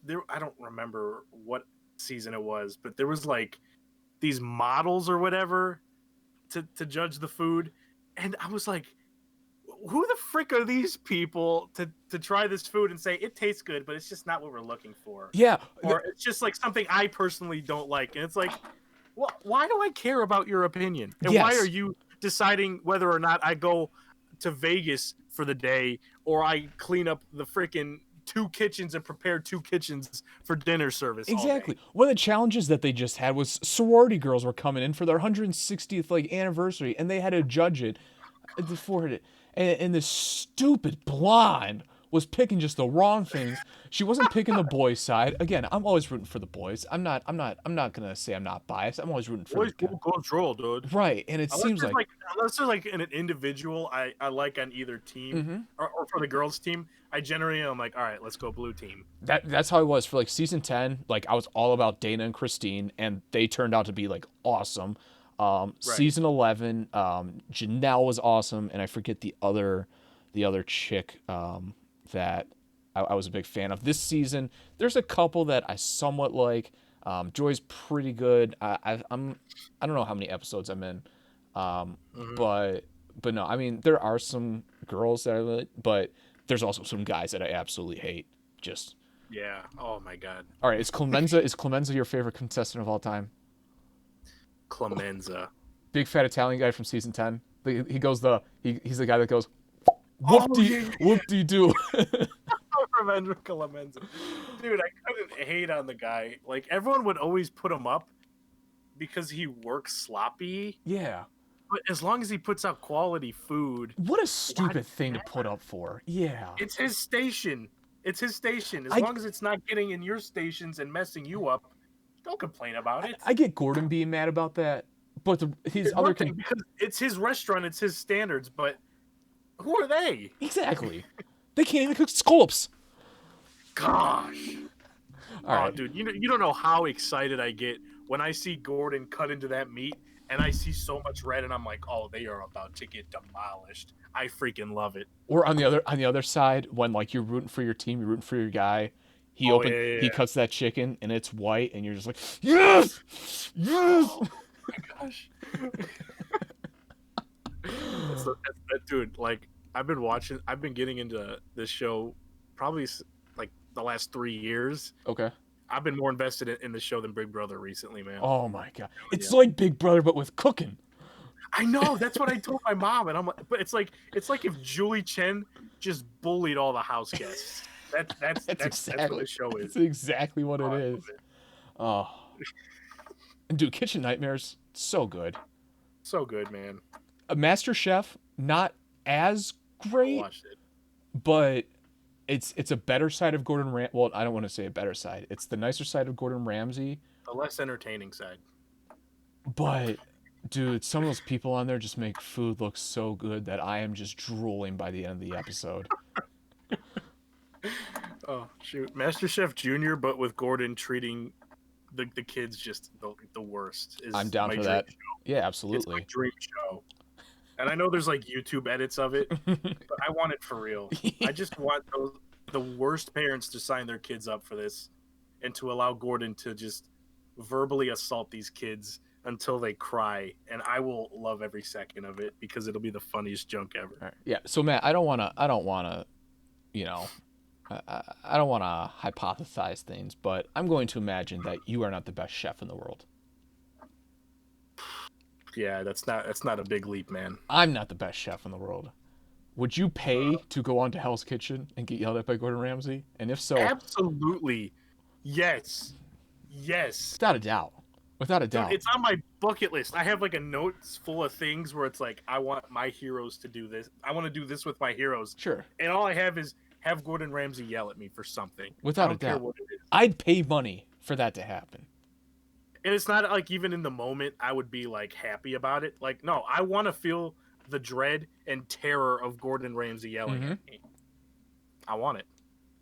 [SPEAKER 2] there I don't remember what season it was, but there was like these models or whatever to judge the food, and I was like, who the frick are these people to try this food and say it tastes good, but it's just not what we're looking for,
[SPEAKER 1] Yeah,
[SPEAKER 2] or it's just like something I personally don't like, and it's like, well, why do I care about your opinion? And why are
[SPEAKER 1] yes,
[SPEAKER 2] you deciding whether or not I go to Vegas for the day or I clean up the freaking 2 kitchens and prepare 2 kitchens for dinner service all day.
[SPEAKER 1] Exactly. One of the challenges that they just had was sorority girls were coming in for their 160th like anniversary, and they had to judge it for it. And this stupid blonde was picking just the wrong things. She wasn't picking the boys' side. Again, I'm always rooting for the boys. I'm not gonna say I'm not biased. I'm always rooting for
[SPEAKER 2] Boys
[SPEAKER 1] the guy.
[SPEAKER 2] go roll, dude.
[SPEAKER 1] Right, and it
[SPEAKER 2] Unless
[SPEAKER 1] seems
[SPEAKER 2] there's
[SPEAKER 1] like
[SPEAKER 2] like unless there's like an individual I like on either team or for the girls team, I generally am like, all right, let's go blue team.
[SPEAKER 1] that's how it was for like season 10. Like I was all about Dana and Christine, and they turned out to be like awesome.
[SPEAKER 2] Right.
[SPEAKER 1] Season 11, Janelle was awesome, and I forget the other chick that I was a big fan of. This season, there's a couple that I somewhat like. Joy's pretty good. I don't know how many episodes I'm in,
[SPEAKER 2] Hmm.
[SPEAKER 1] but no, I mean there are some girls that I like, but there's also some guys that I absolutely hate. Just
[SPEAKER 2] Yeah. Oh my god.
[SPEAKER 1] all right. Is Clemenza your favorite contestant of all time?
[SPEAKER 2] Clemenza.
[SPEAKER 1] Big fat Italian guy from season 10. He goes he's the guy that goes whoop
[SPEAKER 2] Oh
[SPEAKER 1] de
[SPEAKER 2] yeah,
[SPEAKER 1] whoop de do.
[SPEAKER 2] I remember Clemenza. Dude, I couldn't hate on the guy. Like everyone would always put him up because he works sloppy.
[SPEAKER 1] Yeah.
[SPEAKER 2] But as long as he puts out quality food,
[SPEAKER 1] What a
[SPEAKER 2] why
[SPEAKER 1] stupid thing to put up for. Yeah.
[SPEAKER 2] it's his station. It's his station. As
[SPEAKER 1] I
[SPEAKER 2] long as it's not getting in your stations and messing you up, don't complain about it.
[SPEAKER 1] I get Gordon being mad about that, but his
[SPEAKER 2] It's
[SPEAKER 1] other
[SPEAKER 2] one thing because it's his restaurant, it's his standards, but who are they?
[SPEAKER 1] exactly. They can't even cook scallops.
[SPEAKER 2] Gosh.
[SPEAKER 1] All
[SPEAKER 2] Oh,
[SPEAKER 1] right.
[SPEAKER 2] dude, you don't know how excited I get when I see Gordon cut into that meat and I see so much red and I'm like, oh, they are about to get demolished. I freaking love it.
[SPEAKER 1] Or on the other side, when like you're rooting for your team, you're rooting for your guy.
[SPEAKER 2] Oh yeah, yeah,
[SPEAKER 1] He
[SPEAKER 2] yeah.
[SPEAKER 1] cuts that chicken and it's white, and you're just like, yes, yes.
[SPEAKER 2] Oh my gosh. Dude, like I've been getting into this show probably like the last 3 years.
[SPEAKER 1] Okay.
[SPEAKER 2] I've been more invested in the show than Big Brother recently, man.
[SPEAKER 1] Oh my god, it's
[SPEAKER 2] Yeah.
[SPEAKER 1] like Big Brother but with cooking.
[SPEAKER 2] I know that's what I told my mom, and I'm like, but it's like if Julie Chen just bullied all the house guests. That's what the show
[SPEAKER 1] That's
[SPEAKER 2] is.
[SPEAKER 1] exactly what
[SPEAKER 2] Oh,
[SPEAKER 1] it
[SPEAKER 2] I
[SPEAKER 1] is.
[SPEAKER 2] love it.
[SPEAKER 1] Oh, and dude, Kitchen Nightmares, so good.
[SPEAKER 2] So good, man.
[SPEAKER 1] A Master Chef, not as
[SPEAKER 2] I
[SPEAKER 1] great,
[SPEAKER 2] watched it.
[SPEAKER 1] but it's a better side of Gordon Well, I don't want to say a better side. It's the nicer side of Gordon Ramsay.
[SPEAKER 2] The less entertaining side.
[SPEAKER 1] But dude, some of those people on there just make food look so good that I am just drooling by the end of the episode.
[SPEAKER 2] Oh shoot, Master Chef Junior, but with Gordon treating the kids just the worst. Is
[SPEAKER 1] I'm down
[SPEAKER 2] my
[SPEAKER 1] for
[SPEAKER 2] dream
[SPEAKER 1] that.
[SPEAKER 2] show.
[SPEAKER 1] Yeah,
[SPEAKER 2] It's my
[SPEAKER 1] absolutely.
[SPEAKER 2] dream show. And I know there's like YouTube edits of it, but I want it for real. I just want the worst parents to sign their kids up for this and to allow Gordon to just verbally assault these kids until they cry. And I will love every second of it because it'll be the funniest junk ever.
[SPEAKER 1] All right. Yeah. So Matt, I don't wanna, you know, I don't wanna hypothesize things, but I'm going to imagine that you are not the best chef in the world.
[SPEAKER 2] Yeah, that's not a big leap, man.
[SPEAKER 1] I'm not the best chef in the world. Would you pay to go on to Hell's Kitchen and get yelled at by Gordon Ramsay? And if so,
[SPEAKER 2] Absolutely. Yes. Yes.
[SPEAKER 1] without a doubt, without a
[SPEAKER 2] Dude,
[SPEAKER 1] doubt.
[SPEAKER 2] it's on my bucket list. I have like a notes full of things where it's like I want my heroes to do this. I want to do this with my heroes.
[SPEAKER 1] Sure,
[SPEAKER 2] And all I have is have Gordon Ramsay yell at me for something. I
[SPEAKER 1] without a
[SPEAKER 2] don't care
[SPEAKER 1] doubt.
[SPEAKER 2] what it is.
[SPEAKER 1] I'd pay money for that to happen.
[SPEAKER 2] And it's not like even in the moment I would be like happy about it. Like, no, I want to feel the dread and terror of Gordon Ramsay yelling
[SPEAKER 1] Mhm.
[SPEAKER 2] at me. I want it.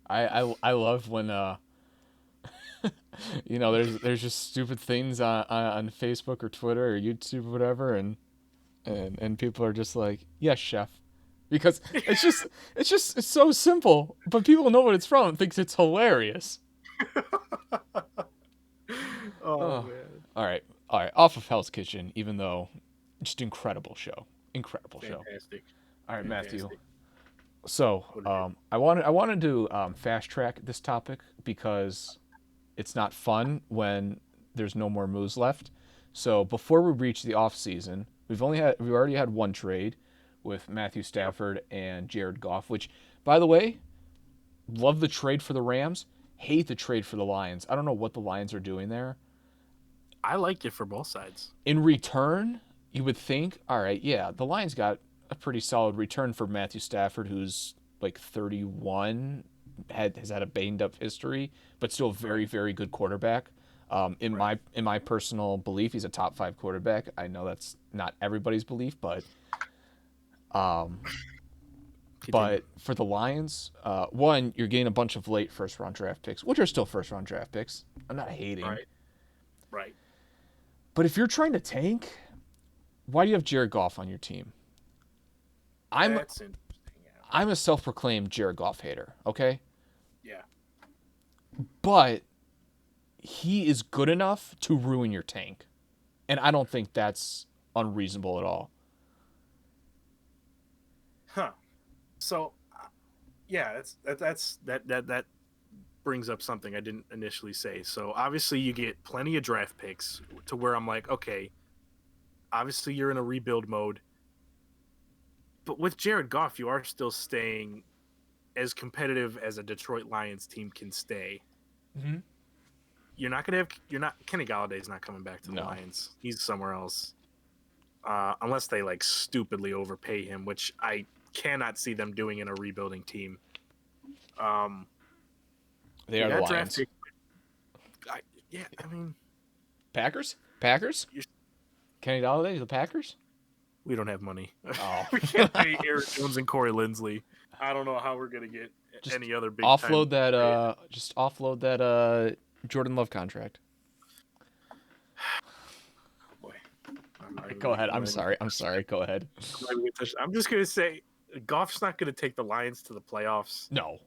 [SPEAKER 1] I love when there's just stupid things on Facebook or Twitter or YouTube or whatever, and people are just like, yes, chef, because it's so simple, but people know what it's from and thinks it's hilarious.
[SPEAKER 2] Oh,
[SPEAKER 1] Oh,
[SPEAKER 2] man.
[SPEAKER 1] all right, off of Hell's Kitchen, even though just incredible show.
[SPEAKER 2] Fantastic.
[SPEAKER 1] All right, Matthew.
[SPEAKER 2] Fantastic.
[SPEAKER 1] So,
[SPEAKER 2] What is it?
[SPEAKER 1] I wanted to fast track this topic because it's not fun when there's no more moves left. So before we reach the off season, we've already had one trade with Matthew Stafford and Jared Goff, which, by the way, Love the trade for the Rams. Hate the trade for the Lions. I don't know what the Lions are doing there.
[SPEAKER 2] I like it for both sides.
[SPEAKER 1] In return, you would think, all right, yeah, the Lions got a pretty solid return for Matthew Stafford, who's like 31, has had a banged up history, but still a very,
[SPEAKER 2] Right.
[SPEAKER 1] very good quarterback. In
[SPEAKER 2] Right.
[SPEAKER 1] my personal belief, he's a top 5 quarterback. I know that's not everybody's belief,
[SPEAKER 2] Continue.
[SPEAKER 1] but for the Lions, one, you're getting a bunch of late first round draft picks, which are still first round draft picks. I'm not hating,
[SPEAKER 2] Right. Right.
[SPEAKER 1] but if you're trying to tank, why do you have Jared Goff on your team? I'm
[SPEAKER 2] That's interesting. Yeah.
[SPEAKER 1] I'm a self-proclaimed Jared Goff hater, okay?
[SPEAKER 2] Yeah.
[SPEAKER 1] But he is good enough to ruin your tank. And I don't think that's unreasonable at all.
[SPEAKER 2] Huh. So, yeah, that brings up something I didn't initially say. So obviously you get plenty of draft picks to where I'm like, okay, obviously you're in a rebuild mode, but with Jared Goff, you are still staying as competitive as a Detroit Lions team can stay.
[SPEAKER 1] Mm-hmm.
[SPEAKER 2] You're not Kenny Galladay's not coming back to the
[SPEAKER 1] No.
[SPEAKER 2] Lions. He's somewhere else. Unless they like stupidly overpay him, which I cannot see them doing in a rebuilding team. Um,
[SPEAKER 1] They
[SPEAKER 2] you
[SPEAKER 1] are the
[SPEAKER 2] got draft
[SPEAKER 1] Lions.
[SPEAKER 2] pick. Yeah, I mean,
[SPEAKER 1] Packers? Packers?
[SPEAKER 2] you're
[SPEAKER 1] Kenny Galladay, the Packers?
[SPEAKER 2] we don't have money.
[SPEAKER 1] Oh.
[SPEAKER 2] We can't pay Aaron Jones and Corey Lindsley. I don't know how we're gonna get
[SPEAKER 1] just
[SPEAKER 2] any other big time.
[SPEAKER 1] offload that Jordan Love contract.
[SPEAKER 2] Oh boy, I'm not even
[SPEAKER 1] Go ahead.
[SPEAKER 2] I'm
[SPEAKER 1] I'm
[SPEAKER 2] not even
[SPEAKER 1] sorry. I'm sorry. Go ahead.
[SPEAKER 2] I'm just gonna say, Goff's not gonna take the Lions to the playoffs.
[SPEAKER 1] No.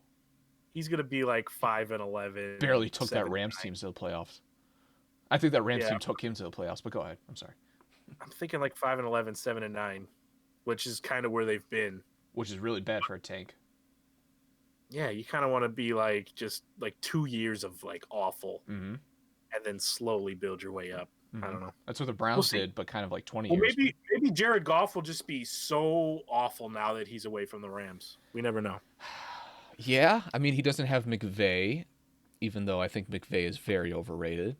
[SPEAKER 2] He's gonna be like 5-11.
[SPEAKER 1] Barely took that
[SPEAKER 2] 7
[SPEAKER 1] Rams team to the playoffs. I think that Rams
[SPEAKER 2] Yeah,
[SPEAKER 1] team took him to the playoffs, but go ahead. I'm sorry.
[SPEAKER 2] I'm thinking like 5-11, 7-9, which is kind of where they've been.
[SPEAKER 1] Which is really bad for a tank.
[SPEAKER 2] Yeah, you kind of want to be like just like 2 years of like awful,
[SPEAKER 1] Mm-hmm.
[SPEAKER 2] and then slowly build your way up. I
[SPEAKER 1] Mm-hmm.
[SPEAKER 2] don't know.
[SPEAKER 1] That's what the
[SPEAKER 2] We'll
[SPEAKER 1] Browns
[SPEAKER 2] see.
[SPEAKER 1] did, but kind of like 20
[SPEAKER 2] Well,
[SPEAKER 1] years.
[SPEAKER 2] maybe Jared Goff will just be so awful now that he's away from the Rams. We never know.
[SPEAKER 1] Yeah, I mean he doesn't have McVay, even though I think McVay is very overrated.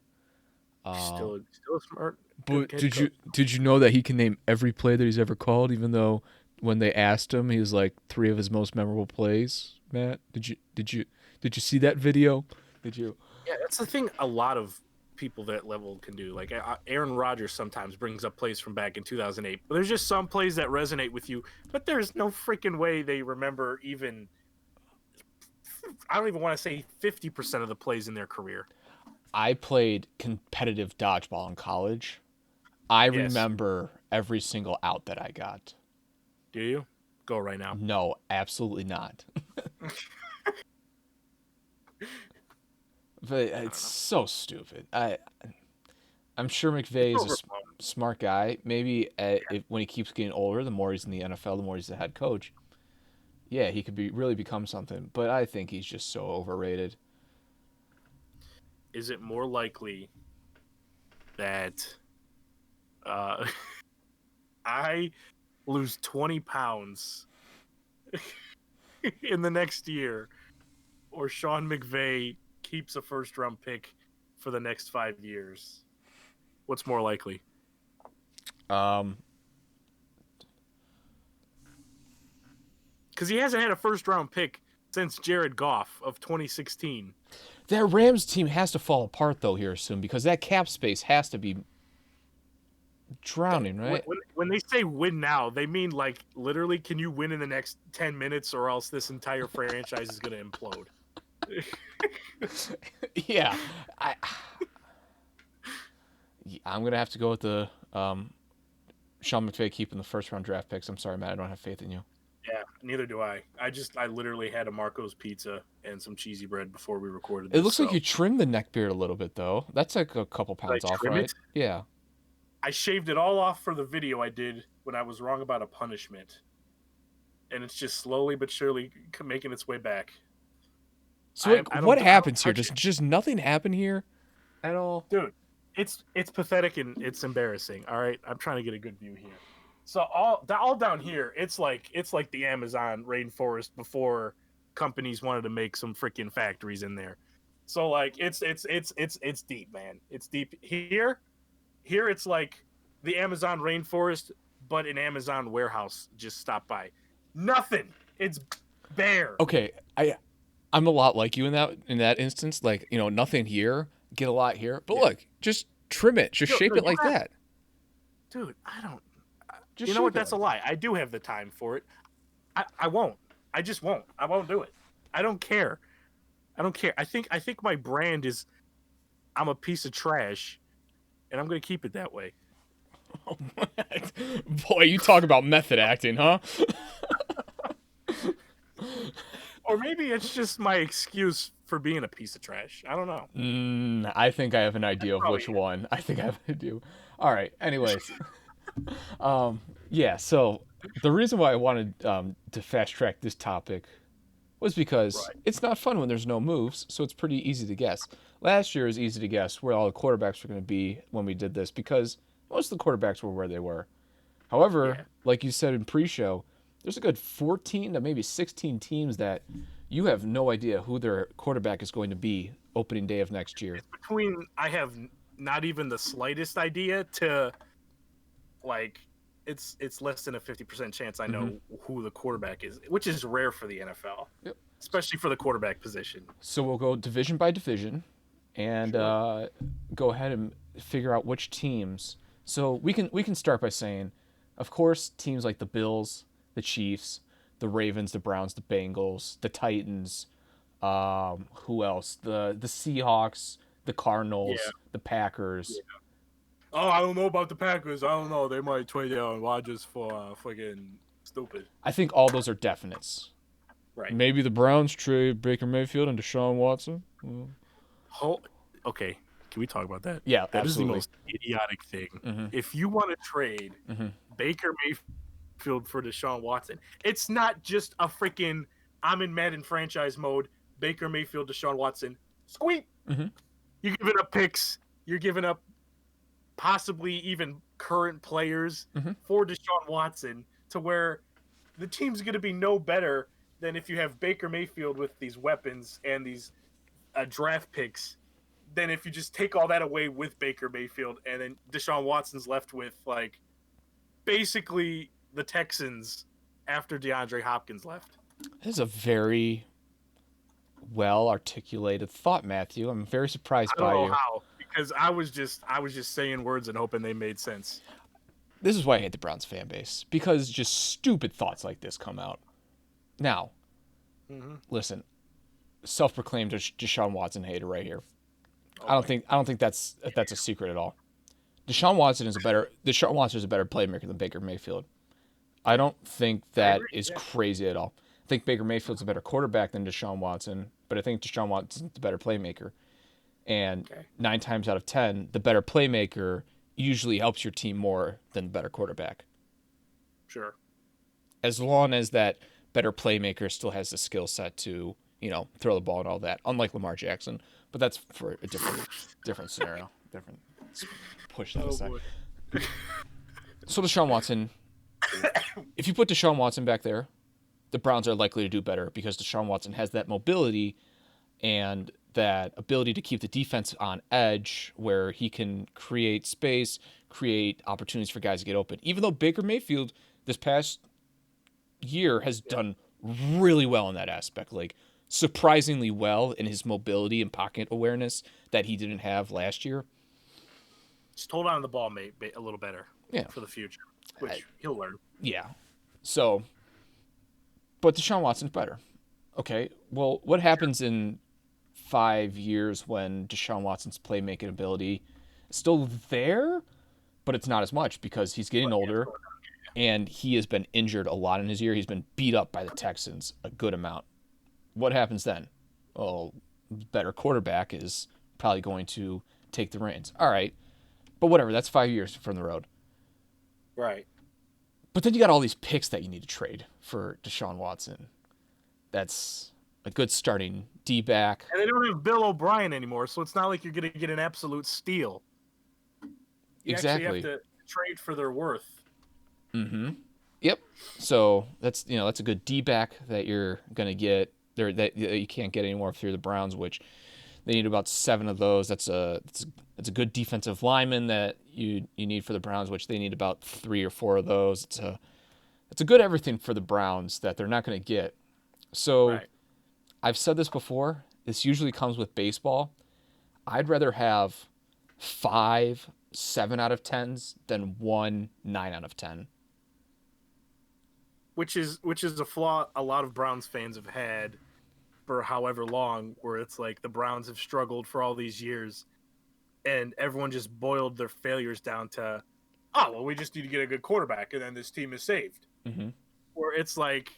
[SPEAKER 1] Uh,
[SPEAKER 2] Still a smart, good
[SPEAKER 1] but
[SPEAKER 2] head coach.
[SPEAKER 1] did you know that he can name every play that he's ever called, even though when they asked him, he was like 3 of his most memorable plays. Matt, did you see that video? Did you?
[SPEAKER 2] Yeah, that's the thing. A lot of people that level can do. Like Aaron Rodgers sometimes brings up plays from back in 2008. But there's just some plays that resonate with you. But there's no freaking way they remember even. I don't even want to say 50% of the plays in their career.
[SPEAKER 1] I played competitive dodgeball in college. I
[SPEAKER 2] Yes.
[SPEAKER 1] remember every single out that I got.
[SPEAKER 2] Do you? Go right now.
[SPEAKER 1] No, absolutely not. But
[SPEAKER 2] I
[SPEAKER 1] it's
[SPEAKER 2] don't know.
[SPEAKER 1] so stupid. I'm sure
[SPEAKER 2] It's
[SPEAKER 1] McVay is a
[SPEAKER 2] overblown.
[SPEAKER 1] smart guy. Maybe if when he keeps getting older, the more he's in the NFL, the more he's the head coach. Yeah, he could really become something. But I think he's just so overrated.
[SPEAKER 2] Is it more likely that uh, I lose 20 pounds in the next year, or Sean McVay keeps a first round pick for the next 5 years? What's more likely?
[SPEAKER 1] Um,
[SPEAKER 2] Because he hasn't had a first round pick since Jared Goff of 2016.
[SPEAKER 1] that Rams team has to fall apart though here soon because that cap space has to be drowning, right?
[SPEAKER 2] When they say win now, they mean like literally, can you win in the next 10 minutes or else this entire franchise is going to implode?
[SPEAKER 1] Yeah, I I'm gonna have to go with the Sean McVay keeping the first round draft picks. I'm sorry, Matt. I don't have faith in you.
[SPEAKER 2] Yeah, neither do I. I literally had a Marco's pizza and some cheesy bread before we recorded
[SPEAKER 1] It
[SPEAKER 2] this.
[SPEAKER 1] looks like
[SPEAKER 2] So
[SPEAKER 1] you trimmed the neck beard a little bit though. That's like a couple
[SPEAKER 2] did I
[SPEAKER 1] pounds off,
[SPEAKER 2] trim
[SPEAKER 1] right?
[SPEAKER 2] it?
[SPEAKER 1] Yeah.
[SPEAKER 2] I shaved it all off for the video I did when I was wrong about a punishment, and it's just slowly but surely making its way back.
[SPEAKER 1] So like,
[SPEAKER 2] I
[SPEAKER 1] what
[SPEAKER 2] don't
[SPEAKER 1] happens here?
[SPEAKER 2] touch
[SPEAKER 1] Does
[SPEAKER 2] it,
[SPEAKER 1] just nothing happen here at all?
[SPEAKER 2] dude. It's pathetic and it's embarrassing. All right, I'm trying to get a good view here. So all down here, it's like the Amazon rainforest before companies wanted to make some freaking factories in there. So like it's deep, man. It's deep here. Here it's like the Amazon rainforest, but an Amazon warehouse just stopped by. Nothing. It's bare.
[SPEAKER 1] Okay, I'm a lot like you in that instance. Like, nothing here, get a lot here. But look, just trim it, just shape
[SPEAKER 2] No,
[SPEAKER 1] it like that.
[SPEAKER 2] dude. I don't.
[SPEAKER 1] Just
[SPEAKER 2] You know
[SPEAKER 1] shape
[SPEAKER 2] what?
[SPEAKER 1] it
[SPEAKER 2] That's a
[SPEAKER 1] like
[SPEAKER 2] lie. I do have the time for it. I won't. I just won't. I won't do it. I don't care. I don't care. I think my brand is I'm a piece of trash, and I'm gonna keep it that way.
[SPEAKER 1] that. Boy, you talk about method acting, huh?
[SPEAKER 2] Or maybe it's just my excuse for being a piece of trash. I don't know.
[SPEAKER 1] I think I have an idea of
[SPEAKER 2] Probably
[SPEAKER 1] which one. I think I have an idea. All right. Anyways, yeah. So the reason why I wanted to fast track this topic was because
[SPEAKER 2] right.
[SPEAKER 1] it's not fun when there's no moves, so it's pretty easy to guess. Last year it was easy to guess where all the quarterbacks were going to be when we did this because most of the quarterbacks were where they were. However,
[SPEAKER 2] Yeah.
[SPEAKER 1] like you said in pre-show, there's a good 14 to maybe 16 teams that you have no idea who their quarterback is going to be opening day of next year.
[SPEAKER 2] Between I have not even the slightest idea to like it's less than a 50% chance I know who the quarterback is, which is rare for the NFL,
[SPEAKER 1] Yep.
[SPEAKER 2] especially for the quarterback position.
[SPEAKER 1] So we'll go division by division and
[SPEAKER 2] Sure.
[SPEAKER 1] go ahead and figure out which teams. So we can start by saying, of course, teams like the Bills, the Chiefs, the Ravens, the Browns, the Bengals, the Titans. Who else? The Seahawks, the
[SPEAKER 2] Yeah.
[SPEAKER 1] Cardinals, the Packers.
[SPEAKER 2] Oh, I don't know about the Packers. I don't know. They might trade down Rodgers for fucking stupid.
[SPEAKER 1] I think all those are definites.
[SPEAKER 2] Right.
[SPEAKER 1] Maybe the Browns trade Baker Mayfield and Deshaun Watson.
[SPEAKER 2] Okay. Can we talk about that?
[SPEAKER 1] Yeah,
[SPEAKER 2] That is the
[SPEAKER 1] absolutely.
[SPEAKER 2] most idiotic thing.
[SPEAKER 1] Mm-hmm.
[SPEAKER 2] If you want to trade
[SPEAKER 1] Mm-hmm.
[SPEAKER 2] Baker Mayfield for Deshaun Watson, it's not just a freaking I'm in Madden franchise mode. Baker Mayfield, Deshaun Watson, squeak.
[SPEAKER 1] Mm-hmm.
[SPEAKER 2] You're giving up picks. You're giving up possibly even current players
[SPEAKER 1] Mm-hmm.
[SPEAKER 2] for Deshaun Watson to where the team's going to be no better than if you have Baker Mayfield with these weapons and these draft picks than if you just take all that away with Baker Mayfield and then Deshaun Watson's left with like basically the Texans after DeAndre Hopkins left.
[SPEAKER 1] This is a very well articulated thought, Matthew. I'm very surprised
[SPEAKER 2] I don't
[SPEAKER 1] by
[SPEAKER 2] know
[SPEAKER 1] you.
[SPEAKER 2] how because I was just saying words and hoping they made sense.
[SPEAKER 1] This is why I hate the Browns fan base because just stupid thoughts like this come out. Now, listen, self-proclaimed Deshaun Watson hater right here. I don't think that's a secret at all. Deshaun Watson is a better playmaker than Baker Mayfield. I don't think that is crazy at all. I think Baker Mayfield's a better quarterback than Deshaun Watson, but I think Deshaun Watson's the better playmaker. And 9 times out of 10, the better playmaker usually helps your team more than the better quarterback.
[SPEAKER 2] Sure.
[SPEAKER 1] As long as that better playmaker still has the skill set to, throw the ball and all that, unlike Lamar Jackson. But that's for a different scenario. Let's push that aside. So Deshaun Watson, if you put Deshaun Watson back there, the Browns are likely to do better because Deshaun Watson has that mobility and that ability to keep the defense on edge where he can create space, create opportunities for guys to get open. Even though Baker Mayfield this past year has done really well in that aspect, like surprisingly well in his mobility and pocket awareness that he didn't have last year.
[SPEAKER 2] Just hold on to the ball, mate, a little better for the future, which he'll learn.
[SPEAKER 1] Yeah. So, but Deshaun Watson's better. Okay. Well, what happens in 5 years when Deshaun Watson's playmaking ability is still there, but it's not as much because he's getting older and he has been injured a lot in his year. He's been beat up by the Texans a good amount. What happens then? Well, better quarterback is probably going to take the reins. All right. But whatever, that's 5 years from the road.
[SPEAKER 2] Right.
[SPEAKER 1] But then you got all these picks that you need to trade for Deshaun Watson. That's a good starting D-back.
[SPEAKER 2] And they don't have Bill O'Brien anymore, so it's not like you're going to get an absolute steal. You
[SPEAKER 1] Exactly.
[SPEAKER 2] actually have to trade for their worth.
[SPEAKER 1] Mm-hmm. Yep. So that's a good D-back that you're going to get, that you can't get anymore through the Browns, which they need about 7 of those. That's a good defensive lineman that you need for the Browns, which they need about 3 or 4 of those. It's a good everything for the Browns that they're not going to get. So
[SPEAKER 2] Right.
[SPEAKER 1] I've said this before. This usually comes with baseball. I'd rather have 5 7 out of 10s than 1 9 out of 10.
[SPEAKER 2] Which is a flaw a lot of Browns fans have had for however long, where it's like the Browns have struggled for all these years, and everyone just boiled their failures down to, oh well, we just need to get a good quarterback, and then this team is saved.
[SPEAKER 1] Mm-hmm.
[SPEAKER 2] Or it's like,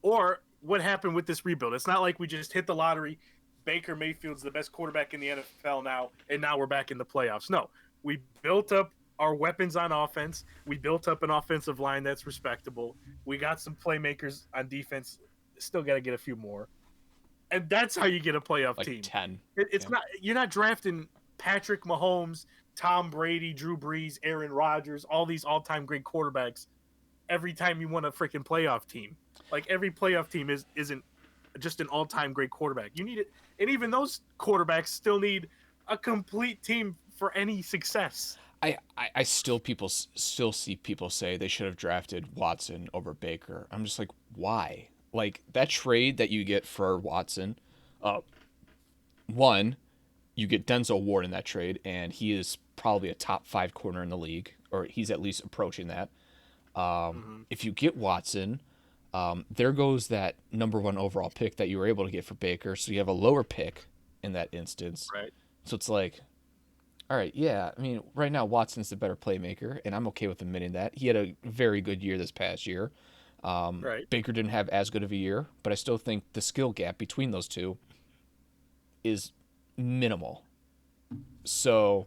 [SPEAKER 2] or what happened with this rebuild? It's not like we just hit the lottery. Baker Mayfield's the best quarterback in the NFL now, and now we're back in the playoffs. No, we built up our weapons on offense. We built up an offensive line that's respectable. We got some playmakers on defense. Still got to get a few more, and that's how you get a playoff
[SPEAKER 1] Like
[SPEAKER 2] team.
[SPEAKER 1] 10.
[SPEAKER 2] It's
[SPEAKER 1] Yeah.
[SPEAKER 2] not, you're not drafting Patrick Mahomes, Tom Brady, Drew Brees, Aaron Rodgers, all these all-time great quarterbacks every time you want a freaking playoff team. Like every playoff team isn't just an all-time great quarterback. You need it, and even those quarterbacks still need a complete team for any success.
[SPEAKER 1] I still see people say they should have drafted Watson over Baker. I'm just like, why? Like that trade that you get for Watson, uh, one, you get Denzel Ward in that trade, and he is probably a top 5 corner in the league, or he's at least approaching that.
[SPEAKER 2] Mm-hmm.
[SPEAKER 1] If you get Watson, there goes that number 1 overall pick that you were able to get for Baker. So you have a lower pick in that instance.
[SPEAKER 2] Right.
[SPEAKER 1] So it's like, all right, yeah. I mean, right now Watson's the better playmaker, and I'm okay with admitting that. He had a very good year this past year.
[SPEAKER 2] Right.
[SPEAKER 1] Baker didn't have as good of a year, but I still think the skill gap between those two is minimal. So,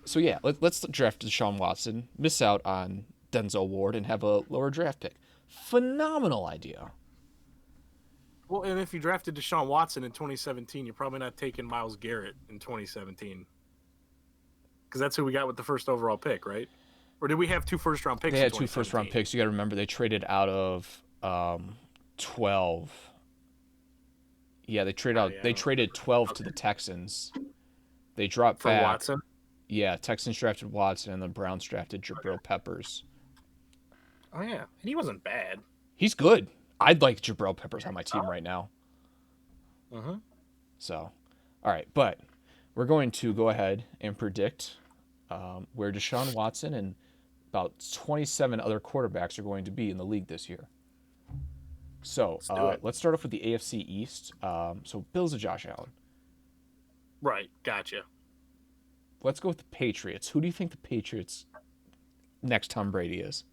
[SPEAKER 1] so yeah, let's draft Deshaun Watson, miss out on Denzel Ward, and have a lower draft pick. Phenomenal idea.
[SPEAKER 2] Well, and if you drafted Deshaun Watson in 2017, you're probably not taking Myles Garrett in 2017 because that's who we got with the first overall pick, right? Or did we have 2 first-round
[SPEAKER 1] They
[SPEAKER 2] picks in
[SPEAKER 1] had 2 first round
[SPEAKER 2] 2017?
[SPEAKER 1] picks. You got to remember they traded out of 12. Yeah, they traded
[SPEAKER 2] Oh
[SPEAKER 1] out.
[SPEAKER 2] yeah, I
[SPEAKER 1] They
[SPEAKER 2] don't
[SPEAKER 1] traded
[SPEAKER 2] remember.
[SPEAKER 1] 12 to
[SPEAKER 2] Okay.
[SPEAKER 1] the Texans. They dropped
[SPEAKER 2] For
[SPEAKER 1] back.
[SPEAKER 2] Watson.
[SPEAKER 1] Yeah, Texans drafted Watson, and the Browns drafted Jabril Peppers.
[SPEAKER 2] Oh yeah, and he wasn't bad.
[SPEAKER 1] He's good. I'd like Jabril Peppers on my team right now.
[SPEAKER 2] Uh-huh.
[SPEAKER 1] So, all right, but we're going to go ahead and predict where Deshaun Watson and about 27 other quarterbacks are going to be in the league this year. So
[SPEAKER 2] Let's do it.
[SPEAKER 1] let's start off with the AFC East. So Bills of Josh Allen.
[SPEAKER 2] Right, gotcha.
[SPEAKER 1] Let's go with the Patriots. Who do you think the Patriots' next Tom Brady is?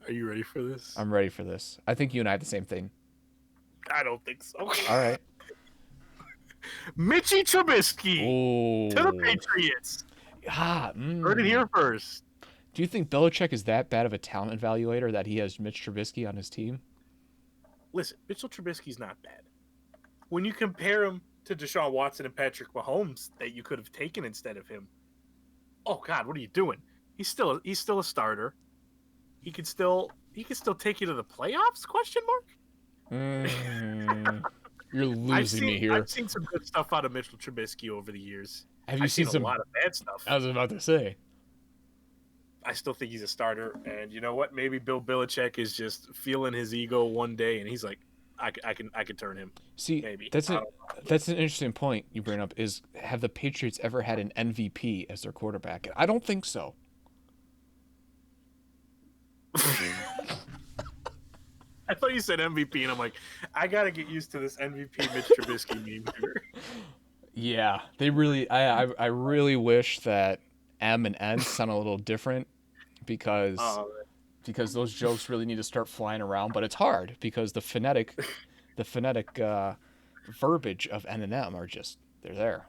[SPEAKER 2] Are you ready for this?
[SPEAKER 1] I'm ready for this. I think you and I have the same thing.
[SPEAKER 2] I don't think so.
[SPEAKER 1] All right.
[SPEAKER 2] Mitchie Trubisky to the
[SPEAKER 1] Oh.
[SPEAKER 2] Patriots.
[SPEAKER 1] Ah,
[SPEAKER 2] Heard it here first.
[SPEAKER 1] Do you think Belichick is that bad of a talent evaluator that he has Mitch Trubisky on his team?
[SPEAKER 2] Listen, Mitchell Trubisky's not bad. When you compare him to Deshaun Watson and Patrick Mahomes that you could have taken instead of him, oh God, what are you doing? He's still a starter. He could still take you to the playoffs? Question mark.
[SPEAKER 1] You're losing me here.
[SPEAKER 2] I've seen some good stuff out of Mitchell Trubisky over the years.
[SPEAKER 1] Have you
[SPEAKER 2] I've
[SPEAKER 1] seen
[SPEAKER 2] seen a
[SPEAKER 1] some?
[SPEAKER 2] lot of bad stuff.
[SPEAKER 1] I was about to say.
[SPEAKER 2] I still think he's a starter, and you know what? Maybe Bill Belichick is just feeling his ego one day, and he's like, I can turn him.
[SPEAKER 1] See,
[SPEAKER 2] Maybe.
[SPEAKER 1] that's
[SPEAKER 2] I
[SPEAKER 1] it.
[SPEAKER 2] don't know.
[SPEAKER 1] That's an interesting point you bring up. Is have the Patriots ever had an MVP as their quarterback? I don't think so.
[SPEAKER 2] I thought you said MVP, and I'm like, I gotta get used to this MVP Mitch Trubisky meme here.
[SPEAKER 1] Yeah, they really. I really wish that M and N sound a little different because
[SPEAKER 2] Uh,
[SPEAKER 1] those jokes really need to start flying around. But it's hard because the phonetic verbiage of N and M are just they're there.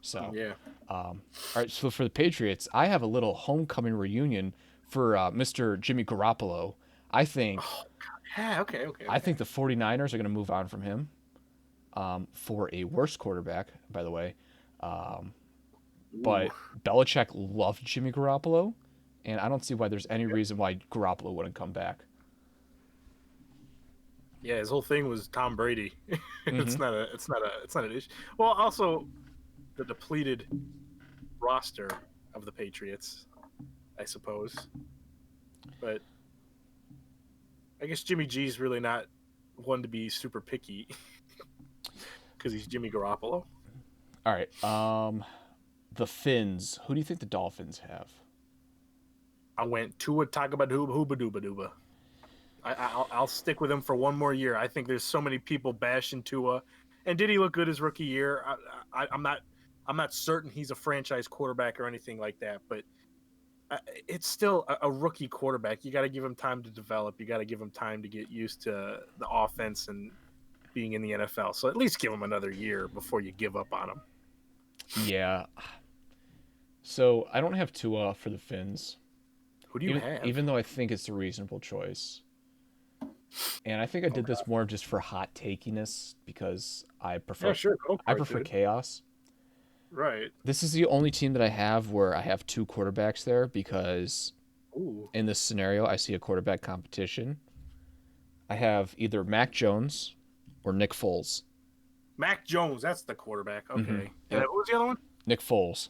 [SPEAKER 1] So,
[SPEAKER 2] yeah.
[SPEAKER 1] all right. So for the Patriots, I have a little homecoming reunion for Mr. Jimmy Garoppolo. I think
[SPEAKER 2] Oh, God. Yeah. Okay.
[SPEAKER 1] I think the 49ers are going to move on from him for a worse quarterback, by the way. But Belichick loved Jimmy Garoppolo, and I don't see why there's any reason why Garoppolo wouldn't come back.
[SPEAKER 2] Yeah, his whole thing was Tom Brady.
[SPEAKER 1] Mm-hmm.
[SPEAKER 2] It's not an issue. Well, also the depleted roster of the Patriots, I suppose. But I guess Jimmy G's really not one to be super picky because he's Jimmy Garoppolo.
[SPEAKER 1] All right. The Finns. Who do you think the Dolphins have?
[SPEAKER 2] I went Tua Tagovailoa Hooba Dooba Dooba. I'll stick with him for one more year. I think there's so many people bashing Tua, and did he look good his rookie year? I'm not certain he's a franchise quarterback or anything like that, but it's still a rookie quarterback. You got to give him time to develop. You got to give him time to get used to the offense and being in the NFL. So at least give him another year before you give up on him.
[SPEAKER 1] Yeah. So I don't have Tua for the Finns,
[SPEAKER 2] Who do you
[SPEAKER 1] even
[SPEAKER 2] have?
[SPEAKER 1] even though I think it's a reasonable choice. And I think I did
[SPEAKER 2] Okay.
[SPEAKER 1] this more just for hot takiness because
[SPEAKER 2] Yeah, sure. Go
[SPEAKER 1] I
[SPEAKER 2] for it,
[SPEAKER 1] prefer
[SPEAKER 2] dude.
[SPEAKER 1] chaos.
[SPEAKER 2] Right.
[SPEAKER 1] This is the only team that I have where I have two quarterbacks there because
[SPEAKER 2] Ooh.
[SPEAKER 1] in this scenario I see a quarterback competition. I have either Mac Jones or Nick Foles.
[SPEAKER 2] Mac Jones, that's the quarterback.
[SPEAKER 1] Mm-hmm.
[SPEAKER 2] Okay. And
[SPEAKER 1] Yep,
[SPEAKER 2] who was the other one?
[SPEAKER 1] Nick Foles.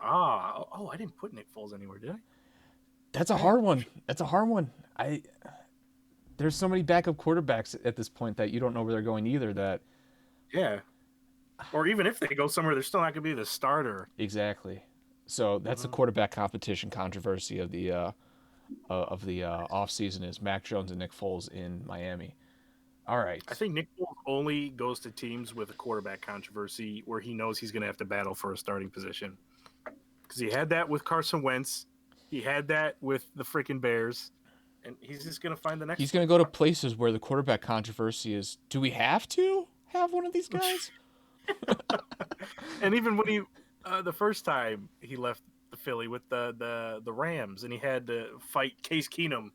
[SPEAKER 2] I didn't put Nick Foles anywhere, did I?
[SPEAKER 1] That's a hard one. That's a hard one. I There's so many backup quarterbacks at this point that you don't know where they're going either. That
[SPEAKER 2] Yeah. Or even if they go somewhere, they're still not going to be the starter.
[SPEAKER 1] exactly. So that's the
[SPEAKER 2] Mhm.
[SPEAKER 1] quarterback competition controversy of the off season is Mac Jones and Nick Foles in Miami. All
[SPEAKER 2] I
[SPEAKER 1] right.
[SPEAKER 2] think Nick Foles only goes to teams with a quarterback controversy where he knows he's going to have to battle for a starting position. Because he had that with Carson Wentz, he had that with the freaking Bears, and he's just going to find the
[SPEAKER 1] He's
[SPEAKER 2] next
[SPEAKER 1] going to go to places where the quarterback controversy is. Do we have to have one of these
[SPEAKER 2] one.
[SPEAKER 1] guys?
[SPEAKER 2] And even when he, the first time he left the Philly with the Rams, and he had to fight Case Keenum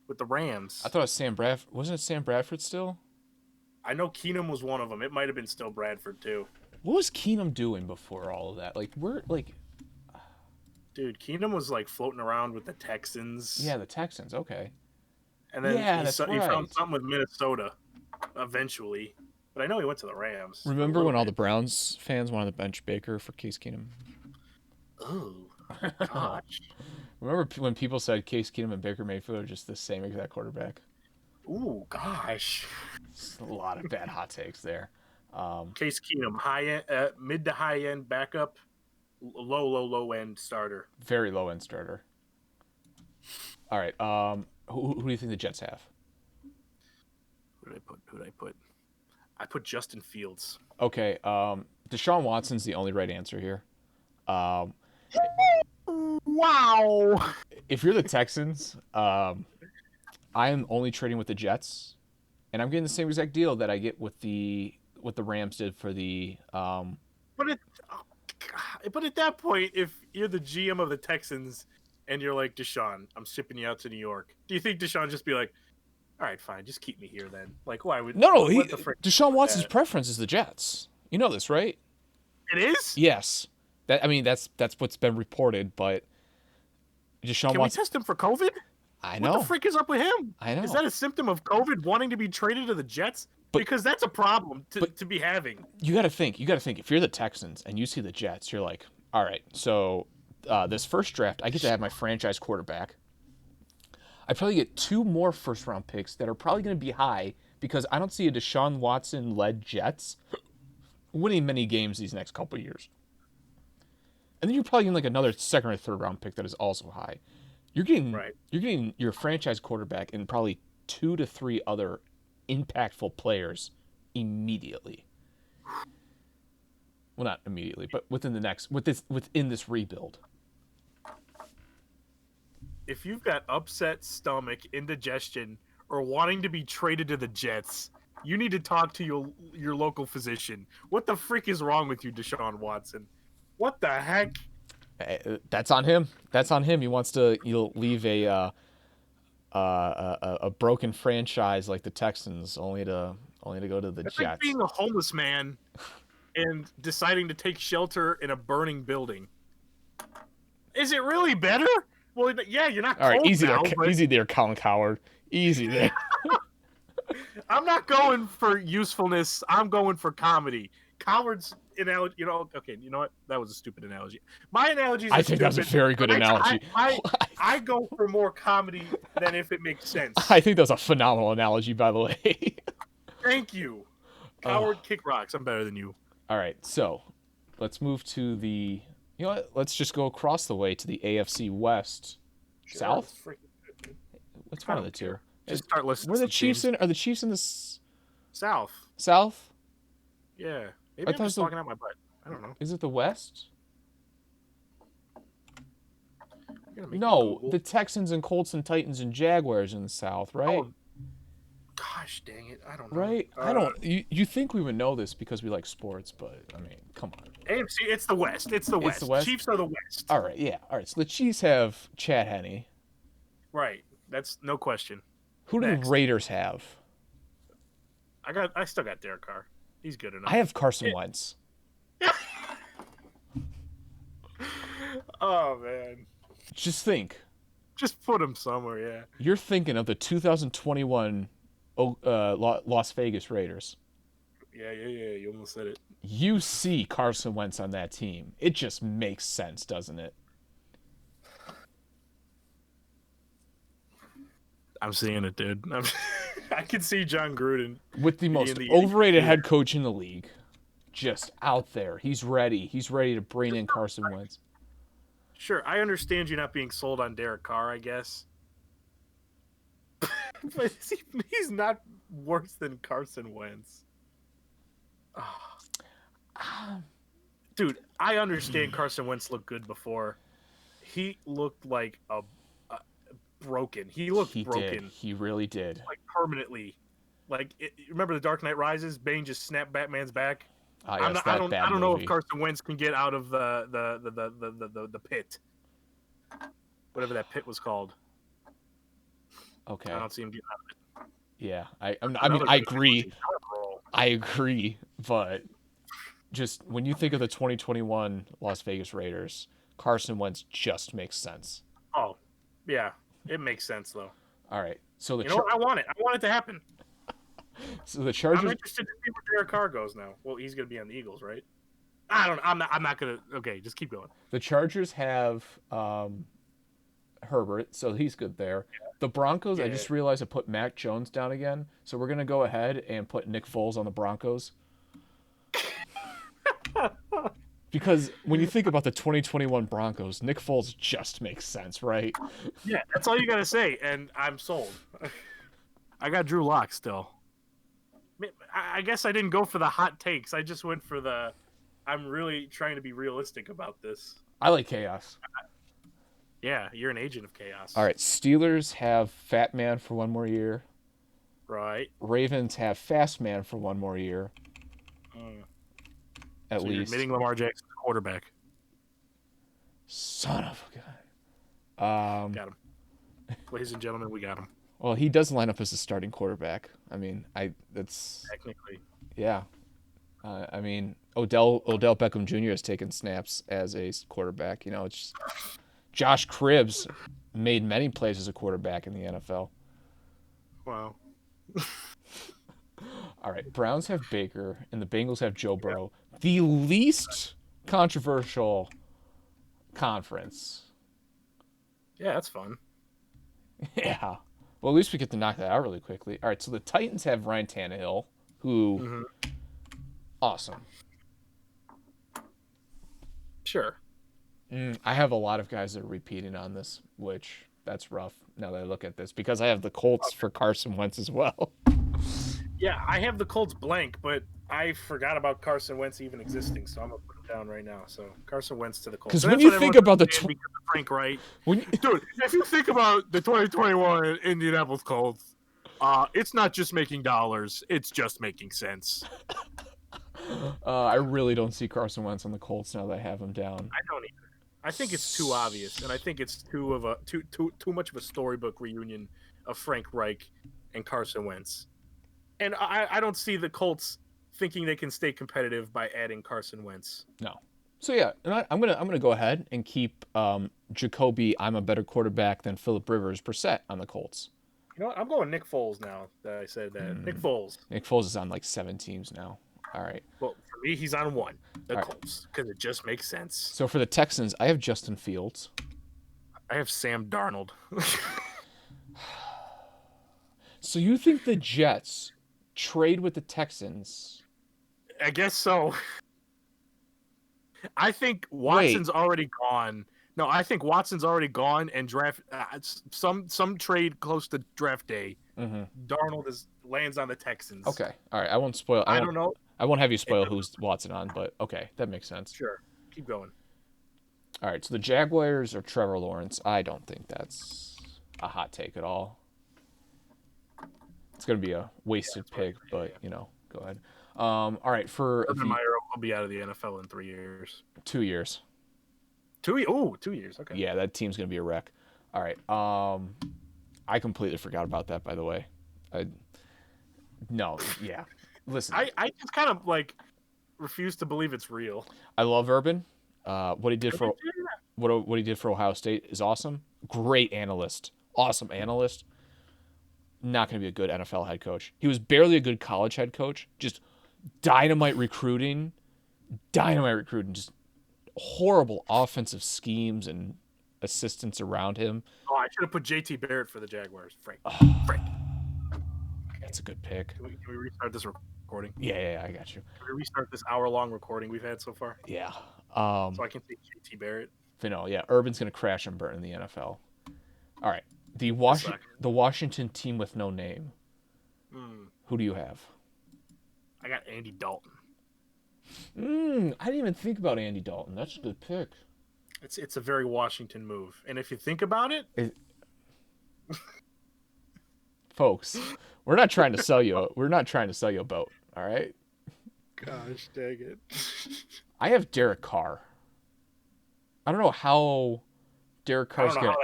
[SPEAKER 2] with the
[SPEAKER 1] I
[SPEAKER 2] Rams.
[SPEAKER 1] thought it was Sam Bradford. Wasn't it Sam Bradford still?
[SPEAKER 2] I know Keenum was one of them. It might have been still Bradford too.
[SPEAKER 1] What was Keenum doing before all of that?
[SPEAKER 2] Dude, Keenum was like floating around with the Texans,
[SPEAKER 1] Yeah, the Texans. Okay.
[SPEAKER 2] and then
[SPEAKER 1] Yeah, that's
[SPEAKER 2] he found
[SPEAKER 1] right.
[SPEAKER 2] something with Minnesota eventually. But I know he went to the Rams for a
[SPEAKER 1] Remember
[SPEAKER 2] little
[SPEAKER 1] when all the
[SPEAKER 2] bit.
[SPEAKER 1] Browns fans wanted to bench Baker for Case Keenum?
[SPEAKER 2] Oh gosh.
[SPEAKER 1] Remember when people said Case Keenum and Baker Mayfield are just the same exact quarterback?
[SPEAKER 2] Ooh gosh.
[SPEAKER 1] It's a lot of bad hot takes there. Um,
[SPEAKER 2] Case Keenum, high end, mid to high end backup, low end starter.
[SPEAKER 1] Very low end starter. All right. Who do you think the Jets have?
[SPEAKER 2] Who did I put? Who did I put? I put Justin Fields.
[SPEAKER 1] Okay. Deshaun Watson's the only right answer here. Um,
[SPEAKER 2] Wow.
[SPEAKER 1] if you're the Texans, I am only trading with the Jets, and I'm getting the same exact deal that I get with the what the Rams did for the.
[SPEAKER 2] But it, but at that point, if you're the GM of the Texans and you're like Deshaun, I'm shipping you out to New York. Do you think Deshaun just be like, all right, fine, just keep me here then? Like, why would
[SPEAKER 1] No,
[SPEAKER 2] what the frick
[SPEAKER 1] Deshaun
[SPEAKER 2] with
[SPEAKER 1] Watson's
[SPEAKER 2] that?
[SPEAKER 1] preference is the Jets. You know this, right?
[SPEAKER 2] It is.
[SPEAKER 1] Yes. That's what's been reported, but Deshaun
[SPEAKER 2] Can we
[SPEAKER 1] Watson.
[SPEAKER 2] test him for COVID?
[SPEAKER 1] I
[SPEAKER 2] What the
[SPEAKER 1] know.
[SPEAKER 2] frick is up with him?
[SPEAKER 1] I
[SPEAKER 2] Is
[SPEAKER 1] know.
[SPEAKER 2] that a symptom of COVID wanting to be traded to the Jets?
[SPEAKER 1] But
[SPEAKER 2] Because that's a problem
[SPEAKER 1] but
[SPEAKER 2] to be having.
[SPEAKER 1] you got to think. You got to think. If you're the Texans and you see the Jets, you're like, all right. So this first draft, I get to have my franchise quarterback. I probably get two more first round picks that are probably going to be high because I don't see a Deshaun Watson led Jets winning many games these next couple of years. And then you're probably getting like another second or third round pick that is also high.
[SPEAKER 2] Right.
[SPEAKER 1] You're getting your franchise quarterback and probably two to three other impactful players immediately. Well, not immediately, but within this rebuild.
[SPEAKER 2] If you've got upset stomach, indigestion, or wanting to be traded to the Jets, you need to talk to your local physician. What the frick is wrong with you, Deshaun Watson? What the heck?
[SPEAKER 1] That's on him. That's on him. He wants to leave a broken franchise like the Texans only to go to the
[SPEAKER 2] It's like
[SPEAKER 1] Jets.
[SPEAKER 2] being a homeless man and deciding to take shelter in a burning building. Is it really better? Well, yeah, you're not
[SPEAKER 1] All right,
[SPEAKER 2] cold now, but
[SPEAKER 1] easy there, Colin Coward. Easy there.
[SPEAKER 2] I'm not going for usefulness. I'm going for comedy. Coward's analogy. Okay. You know what? That was a stupid analogy. My analogies
[SPEAKER 1] I
[SPEAKER 2] are
[SPEAKER 1] think that's a
[SPEAKER 2] stupid.
[SPEAKER 1] very good
[SPEAKER 2] But
[SPEAKER 1] analogy.
[SPEAKER 2] I go for more comedy than if it makes sense.
[SPEAKER 1] I think that's a phenomenal analogy, by the way.
[SPEAKER 2] Thank you. Coward kick rocks. I'm better than you.
[SPEAKER 1] All right, so let's move to the. You know what? Let's just go across the way to the AFC West.
[SPEAKER 2] Sure,
[SPEAKER 1] South?
[SPEAKER 2] it's freaking good.
[SPEAKER 1] What's
[SPEAKER 2] I
[SPEAKER 1] one of the
[SPEAKER 2] don't
[SPEAKER 1] two?
[SPEAKER 2] care. Just start listing
[SPEAKER 1] Were the
[SPEAKER 2] some
[SPEAKER 1] Chiefs
[SPEAKER 2] teams.
[SPEAKER 1] in? Are the Chiefs in the
[SPEAKER 2] South.
[SPEAKER 1] South?
[SPEAKER 2] Yeah.
[SPEAKER 1] I
[SPEAKER 2] Maybe I'm
[SPEAKER 1] thought it was
[SPEAKER 2] just talking out my butt. I don't know.
[SPEAKER 1] Is it the West?
[SPEAKER 2] You're gonna make me
[SPEAKER 1] No,
[SPEAKER 2] Google.
[SPEAKER 1] the Texans and Colts and Titans and Jaguars in the South, right?
[SPEAKER 2] Oh, gosh dang it. I don't know.
[SPEAKER 1] Right? I don't. You think we would know this because we like sports, but I mean, come on.
[SPEAKER 2] AFC, it's the West. It's the
[SPEAKER 1] It's
[SPEAKER 2] West.
[SPEAKER 1] the West.
[SPEAKER 2] Chiefs are the West.
[SPEAKER 1] All right, yeah. All right. So the Chiefs have Chad Henne.
[SPEAKER 2] Right. That's no question.
[SPEAKER 1] Who do the
[SPEAKER 2] Next.
[SPEAKER 1] Raiders have?
[SPEAKER 2] I still got Derek Carr. He's good enough.
[SPEAKER 1] I have Carson Wentz.
[SPEAKER 2] Oh man.
[SPEAKER 1] Just think.
[SPEAKER 2] Just put him somewhere, yeah.
[SPEAKER 1] You're thinking of the 2021 Las Vegas Raiders.
[SPEAKER 2] Yeah. You almost said it.
[SPEAKER 1] You see Carson Wentz on that team. It just makes sense, doesn't it?
[SPEAKER 2] I'm seeing it, dude. I can see John Gruden
[SPEAKER 1] With the most
[SPEAKER 2] the
[SPEAKER 1] overrated head coach in the league. Just out there. He's ready. He's ready to bring in Carson Wentz.
[SPEAKER 2] Sure, I understand you not being sold on Derek Carr, I guess. But he's not worse than Carson Wentz. Oh. Dude, I understand Carson Wentz looked good before. He looked like a broken. He looked broken.
[SPEAKER 1] Did. He really did.
[SPEAKER 2] Like permanently. Remember the Dark Knight Rises? Bane just snapped Batman's back.
[SPEAKER 1] Yes,
[SPEAKER 2] I don't know
[SPEAKER 1] movie.
[SPEAKER 2] if Carson Wentz can get out of the pit, whatever that pit was called.
[SPEAKER 1] Okay.
[SPEAKER 2] I don't see him getting out of it.
[SPEAKER 1] Yeah, I agree. I agree, but just when you think of the 2021 Las Vegas Raiders, Carson Wentz just makes sense.
[SPEAKER 2] Oh, yeah, it makes sense though.
[SPEAKER 1] All right, so
[SPEAKER 2] I want it. I want it to happen.
[SPEAKER 1] So the Chargers.
[SPEAKER 2] I'm interested to see where Derek Carr goes now. Well, he's going to be on the Eagles, right? I don't. I'm not going to. Okay, just keep going.
[SPEAKER 1] The Chargers have Herbert, so he's good there. The Broncos,
[SPEAKER 2] Yeah.
[SPEAKER 1] I just realized I put Mac Jones down again, so we're gonna go ahead and put Nick Foles on the Broncos. Because when you think about the 2021 Broncos, Nick Foles just makes sense, right?
[SPEAKER 2] Yeah, that's all you got to say, and I'm sold. I got Drew Lock still. I guess I didn't go for the hot takes. I just went for the. I'm really trying to be realistic about this.
[SPEAKER 1] I like chaos.
[SPEAKER 2] Yeah, you're an agent of chaos.
[SPEAKER 1] All right, Steelers have Fat Man for one more year.
[SPEAKER 2] Right.
[SPEAKER 1] Ravens have Fast Man for one more year. At
[SPEAKER 2] so
[SPEAKER 1] least.
[SPEAKER 2] You're admitting Lamar Jackson's quarterback.
[SPEAKER 1] Son of a gun.
[SPEAKER 2] Got him. Ladies and gentlemen, we got him.
[SPEAKER 1] Well, he does line up as a starting quarterback. I mean, that's
[SPEAKER 2] Technically.
[SPEAKER 1] yeah. I mean, Odell Beckham Jr. has taken snaps as a quarterback. You know, it's just, Josh Cribbs made many plays as a quarterback in the NFL.
[SPEAKER 2] Wow.
[SPEAKER 1] All right, Browns have Baker and the Bengals have Joe Burrow. The least controversial conference.
[SPEAKER 2] Yeah, that's fun.
[SPEAKER 1] Yeah. Well, at least we get to knock that out really quickly. All right, so the Titans have Ryan Tannehill, who awesome.
[SPEAKER 2] Sure.
[SPEAKER 1] I have a lot of guys that are repeating on this, which that's rough now that I look at this because I have the Colts for Carson Wentz as well.
[SPEAKER 2] Yeah, I have the Colts blank, but I forgot about Carson Wentz even existing, so I'm gonna put him down right now. So Carson Wentz to the Colts.
[SPEAKER 1] Because when you think about the
[SPEAKER 2] Frank Wright,
[SPEAKER 1] dude,
[SPEAKER 2] if you think about the 2021 Indianapolis Colts, it's not just making dollars; it's just making sense.
[SPEAKER 1] I really don't see Carson Wentz on the Colts now that I have him down.
[SPEAKER 2] I don't either. I think it's too obvious, and I think it's too much of a storybook reunion of Frank Reich and Carson Wentz. And I don't see the Colts thinking they can stay competitive by adding Carson Wentz.
[SPEAKER 1] No. So yeah, and I'm gonna go ahead and keep Jacoby. I'm a better quarterback than Phillip Rivers Brissett on the Colts.
[SPEAKER 2] You know what? I'm going Nick Foles now that I said that. Nick Foles.
[SPEAKER 1] Nick Foles is on like 7 teams now. All right.
[SPEAKER 2] Well, for me, he's on one. The
[SPEAKER 1] All right.
[SPEAKER 2] Colts, because it just makes sense.
[SPEAKER 1] So for the Texans, I have Justin Fields.
[SPEAKER 2] I have Sam Darnold.
[SPEAKER 1] So you think the Jets trade with the Texans?
[SPEAKER 2] I guess so. I think
[SPEAKER 1] Wait.
[SPEAKER 2] Watson's already gone. No, I think Watson's already gone and draft some trade close to draft day.
[SPEAKER 1] Mm-hmm.
[SPEAKER 2] Darnold lands on the Texans.
[SPEAKER 1] Okay. All right. I won't spoil.
[SPEAKER 2] I don't know.
[SPEAKER 1] I won't have you spoil who's Watson on, but okay, that makes sense.
[SPEAKER 2] Sure. Keep going.
[SPEAKER 1] All right. So the Jaguars are Trevor Lawrence. I don't think that's a hot take at all. It's gonna be a wasted pick, but go ahead. All right. For
[SPEAKER 2] Urban Meyer will be out of the NFL in 3 years.
[SPEAKER 1] 2 years.
[SPEAKER 2] 2 years. Oh, 2 years. Okay.
[SPEAKER 1] Yeah, that team's gonna be a wreck. All right. I completely forgot about that. By the way, no. Yeah. Listen,
[SPEAKER 2] I just kind of like refuse to believe it's real.
[SPEAKER 1] I love Urban. What he did for what he did for Ohio State is awesome. Great analyst, awesome analyst. Not going to be a good NFL head coach. He was barely a good college head coach. Just dynamite recruiting, just horrible offensive schemes and assistants around him.
[SPEAKER 2] Oh, I should have put JT Barrett for the Jaguars. Frank.
[SPEAKER 1] That's a good pick.
[SPEAKER 2] Can we restart this recording?
[SPEAKER 1] Yeah, I got you.
[SPEAKER 2] Can we restart this hour-long recording we've had so far?
[SPEAKER 1] Yeah.
[SPEAKER 2] So I can say JT Barrett.
[SPEAKER 1] Yeah. Urban's going to crash and burn in the NFL. All right. The Washington team with no name. Who do you have?
[SPEAKER 2] I got Andy Dalton.
[SPEAKER 1] I didn't even think about Andy Dalton. That's a good pick.
[SPEAKER 2] It's a very Washington move, and if you think about it,
[SPEAKER 1] folks, we're not trying to sell you. We're not trying to sell you a boat. All right.
[SPEAKER 2] Gosh dang it!
[SPEAKER 1] I have Derek Carr. I don't know how Derek Carr's gonna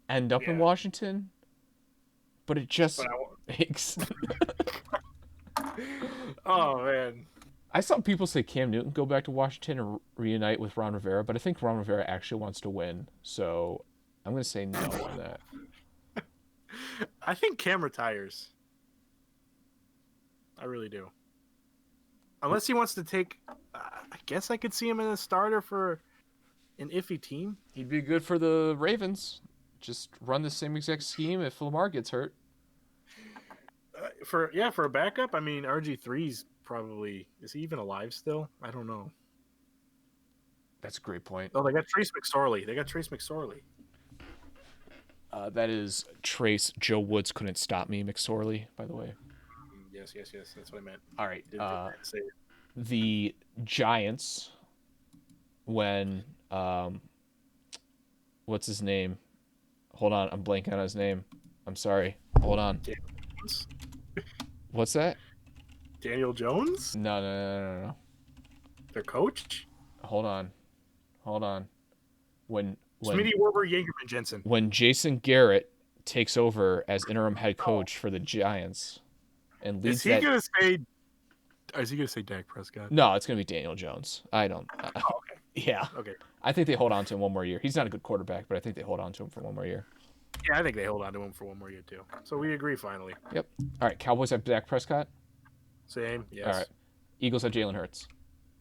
[SPEAKER 1] end up in Washington, but it just makes.
[SPEAKER 2] Oh man.
[SPEAKER 1] I saw people say Cam Newton go back to Washington and reunite with Ron Rivera, but I think Ron Rivera actually wants to win, so I'm going to say no on that.
[SPEAKER 2] I think Cam retires. I really do. Unless he wants to take... I guess I could see him as a starter for an iffy team.
[SPEAKER 1] He'd be good for the Ravens. Just run the same exact scheme if Lamar gets hurt.
[SPEAKER 2] For a backup, I mean, RG3's probably... Is he even alive still? I don't know.
[SPEAKER 1] That's a great point.
[SPEAKER 2] Oh, they got Trace McSorley.
[SPEAKER 1] That is Trace. Joe Woods couldn't stop me, McSorley, by the way.
[SPEAKER 2] Yes. That's what I meant.
[SPEAKER 1] All right. The Giants, when... what's his name? Hold on. I'm blanking on his name. I'm sorry. Hold on. What's that?
[SPEAKER 2] Daniel Jones?
[SPEAKER 1] No.
[SPEAKER 2] Their coach?
[SPEAKER 1] Hold on. When
[SPEAKER 2] Smitty Werber Jagerman Jensen.
[SPEAKER 1] When Jason Garrett takes over as interim head coach for the Giants and leads
[SPEAKER 2] Is he gonna say Dak Prescott?
[SPEAKER 1] No, it's gonna be Daniel Jones. I don't.
[SPEAKER 2] Okay.
[SPEAKER 1] Yeah.
[SPEAKER 2] Okay.
[SPEAKER 1] I think they hold on to him one more year. He's not a good quarterback, but I think they hold on to him for one more year.
[SPEAKER 2] Yeah, I think they hold on to him for one more year too. So we agree finally.
[SPEAKER 1] Yep. All right. Cowboys have Dak Prescott.
[SPEAKER 2] Same. Yes.
[SPEAKER 1] All right. Eagles have Jalen Hurts.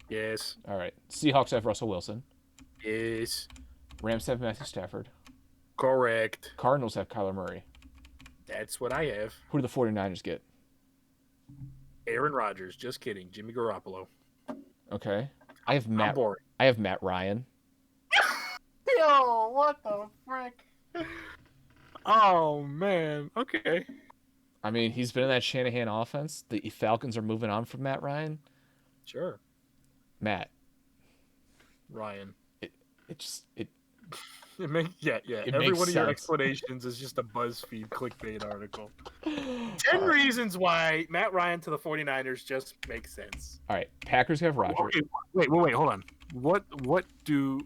[SPEAKER 2] Yes.
[SPEAKER 1] All right. Seahawks have Russell Wilson.
[SPEAKER 2] Yes.
[SPEAKER 1] Rams have Matthew Stafford.
[SPEAKER 2] Correct.
[SPEAKER 1] Cardinals have Kyler Murray.
[SPEAKER 2] That's what I have.
[SPEAKER 1] Who do the 49ers get?
[SPEAKER 2] Aaron Rodgers. Just kidding. Jimmy Garoppolo.
[SPEAKER 1] Okay. I have Matt Ryan.
[SPEAKER 2] Yo, what the frick? Oh man. Okay.
[SPEAKER 1] I mean, he's been in that Shanahan offense. The Falcons are moving on from Matt Ryan.
[SPEAKER 2] Sure.
[SPEAKER 1] Matt.
[SPEAKER 2] Ryan.
[SPEAKER 1] It
[SPEAKER 2] Every one of your explanations is just a BuzzFeed clickbait article. 10 reasons why Matt Ryan to the 49ers just makes sense.
[SPEAKER 1] All right. Packers have Rodgers.
[SPEAKER 2] Okay, wait, hold on. What do